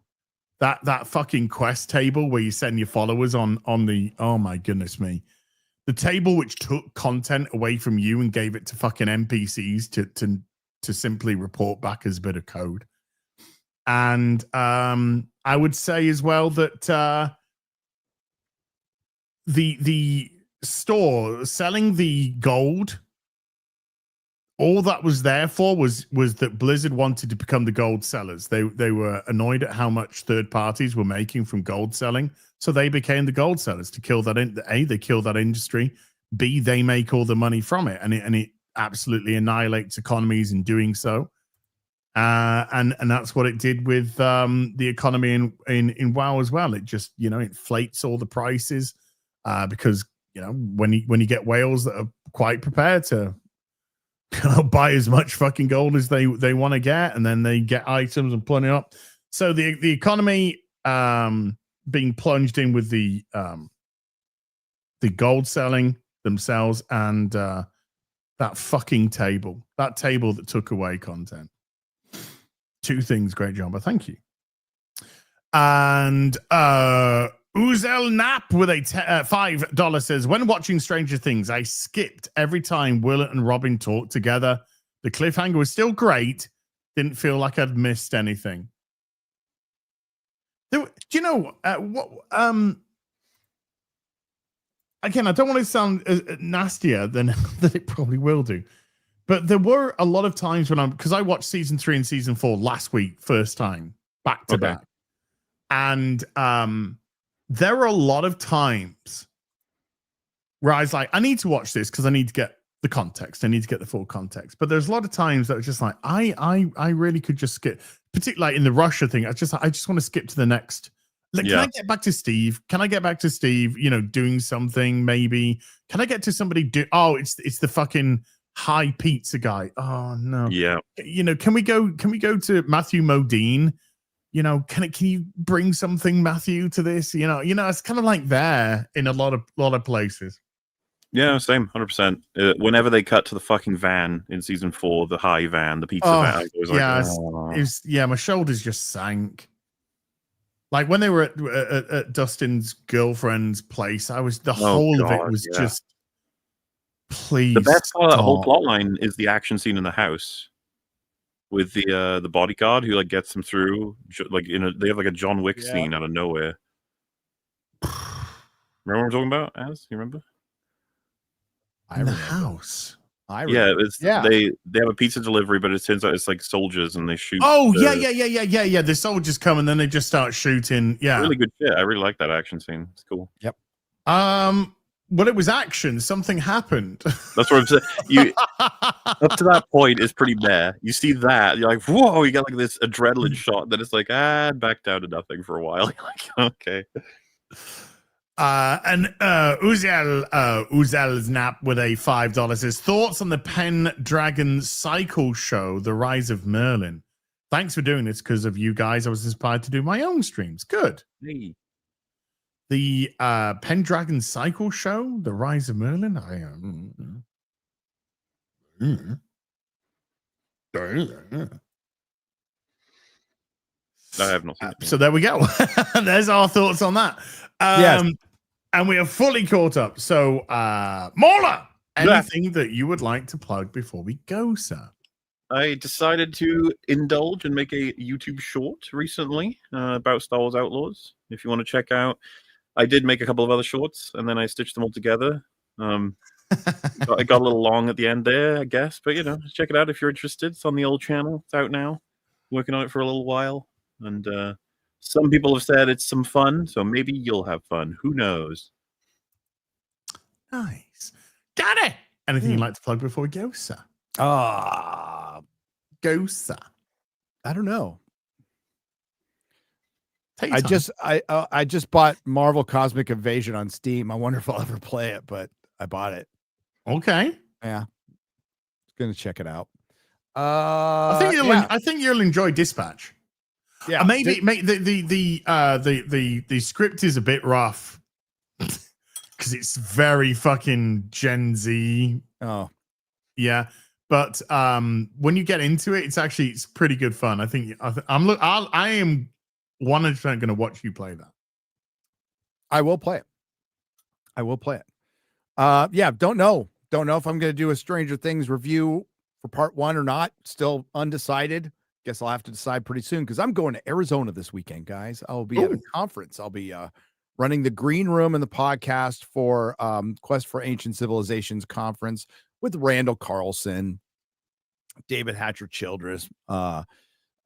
That fucking quest table where you send your followers on the, oh my goodness me. The table which took content away from you and gave it to fucking NPCs to simply report back as a bit of code. And I would say as well that the store selling the gold, all that was there for was that Blizzard wanted to become the gold sellers. They were annoyed at how much third parties were making from gold selling, so they became the gold sellers to kill that. They kill that industry. B, they make all the money from it, and it absolutely annihilates economies in doing so. And that's what it did with the economy in WoW as well. It just inflates all the prices because when you get whales that are quite prepared to buy as much fucking gold as they want to get, and then they get items and plenty up. So the economy being plunged in with the gold selling themselves, and that fucking table, that took away content. 2 things, great job, but thank you. And Uzel Knapp with a $5 says, when watching Stranger Things, I skipped every time Will and Robin talked together. The cliffhanger was still great. Didn't feel like I'd missed anything. Do you know what? Again, I don't want to sound nastier than it probably will do. But there were a lot of times when because I watched season 3 and season 4 last week, first time, back to back. And there were a lot of times where I was like, I need to watch this because I need to get the context. I need to get the full context. But there's a lot of times that was just like, I really could just skip, particularly like in the Russia thing. I just want to skip to the next. Like, Can I get back to Steve? Can I get back to Steve, doing something maybe? Can I get to somebody it's the fucking high pizza guy. Oh no. Yeah. Can we go to Matthew Modine? Can you bring something, Matthew, to this? It's kind of like there in a lot of places. Yeah, same, 100%. Whenever they cut to the fucking van in season 4, the high van, the pizza van, I was like, my shoulders just sank. Like when they were at Dustin's girlfriend's place, the whole of it was just, please. The best part of that whole plot line is the action scene in the house with the bodyguard who like gets them through. Like they have like a John Wick scene out of nowhere. Remember what I'm talking about? Az, you remember? I In the remember. house. I Yeah, remember. it's they have a pizza delivery, but it turns out it's like soldiers and they shoot. Oh, the- yeah. The soldiers come and then they just start shooting. Yeah. Really good shit. I really like that action scene. It's cool. Well, it was action. Something happened. That's what I'm saying. You up to that point is pretty bad. You see that, you're like, whoa, you got like this adrenaline shot. Then it's like, back down to nothing for a while. You're like, okay. And Uzel Snap with a $5 says, thoughts on the Pendragon Cycle show, The Rise of Merlin. Thanks for doing this. Because of you guys, I was inspired to do my own streams. Good. Hey. The Pendragon Cycle show, The Rise of Merlin. I have not seen it. So there we go. There's our thoughts on that. Yes. And we are fully caught up. So, MauLer, anything that you would like to plug before we go, sir? I decided to indulge and make a YouTube short recently about Star Wars Outlaws. If you want to check out, I did make a couple of other shorts and then I stitched them all together. It got a little long at the end there, I guess, but check it out if you're interested. It's on the old channel. It's out now. Working on it for a little while, and some people have said it's some fun, so maybe you'll have fun. Who knows? Nice. Got it. Anything you'd like to plug before we go, sir? Go, sir. I don't know. Take your I time. I just bought Marvel Cosmic Invasion on Steam. I wonder if I'll ever play it, but I bought it. Okay. Yeah. Gonna check it out. I think you'll enjoy Dispatch. Yeah. Maybe the script is a bit rough because it's very fucking Gen Z. Oh. Yeah. But when you get into it, it's pretty good fun. I am 100% going to watch you play that. I will play it. Yeah, don't know if I'm going to do a Stranger Things review for part 1 or not. Still undecided. Guess I'll have to decide pretty soon because I'm going to Arizona this weekend, guys. I'll be at a conference. I'll be running the green room and the podcast for Quest for Ancient Civilizations conference with Randall Carlson, David Hatcher Childress,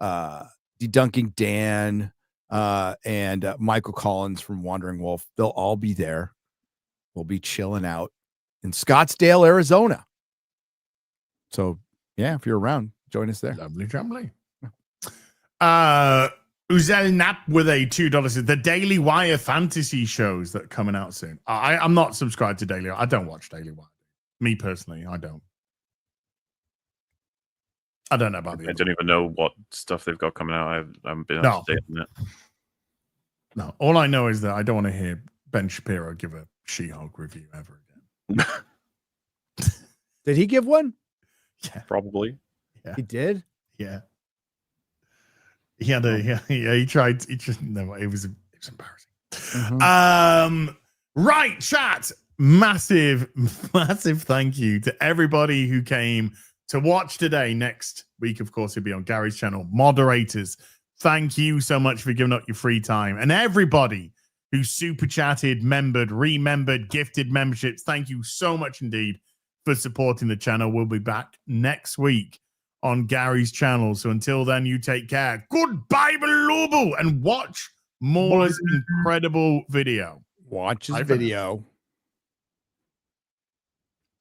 Debunking Dan, and Michael Collins from Wandering Wolf. They'll all be there. We'll be chilling out in Scottsdale, Arizona. So yeah, if you're around, join us there. Lovely jumbly. Uzel Nap with a $2. The Daily Wire fantasy shows that are coming out soon. I'm not subscribed to Daily Wire. I don't watch Daily Wire. Me personally, I don't. I don't know about I don't even know what stuff they've got coming out. I haven't been up to date on it. No, all I know is that I don't want to hear Ben Shapiro give a She-Hulk review ever again. Did he give one? Yeah, probably. Yeah, he did. Yeah, he had a he tried. He just no. It was embarrassing. Mm-hmm. Right, chat. Massive thank you to everybody who came to watch today. Next week, of course, it'll be on Gary's channel. Moderators, thank you so much for giving up your free time. And everybody who super chatted, membered, remembered, gifted memberships, thank you so much indeed for supporting the channel. We'll be back next week on Gary's channel. So until then, you take care. Goodbye, Lobo, and watch MauLer's incredible video. Watch his Bye for now. video.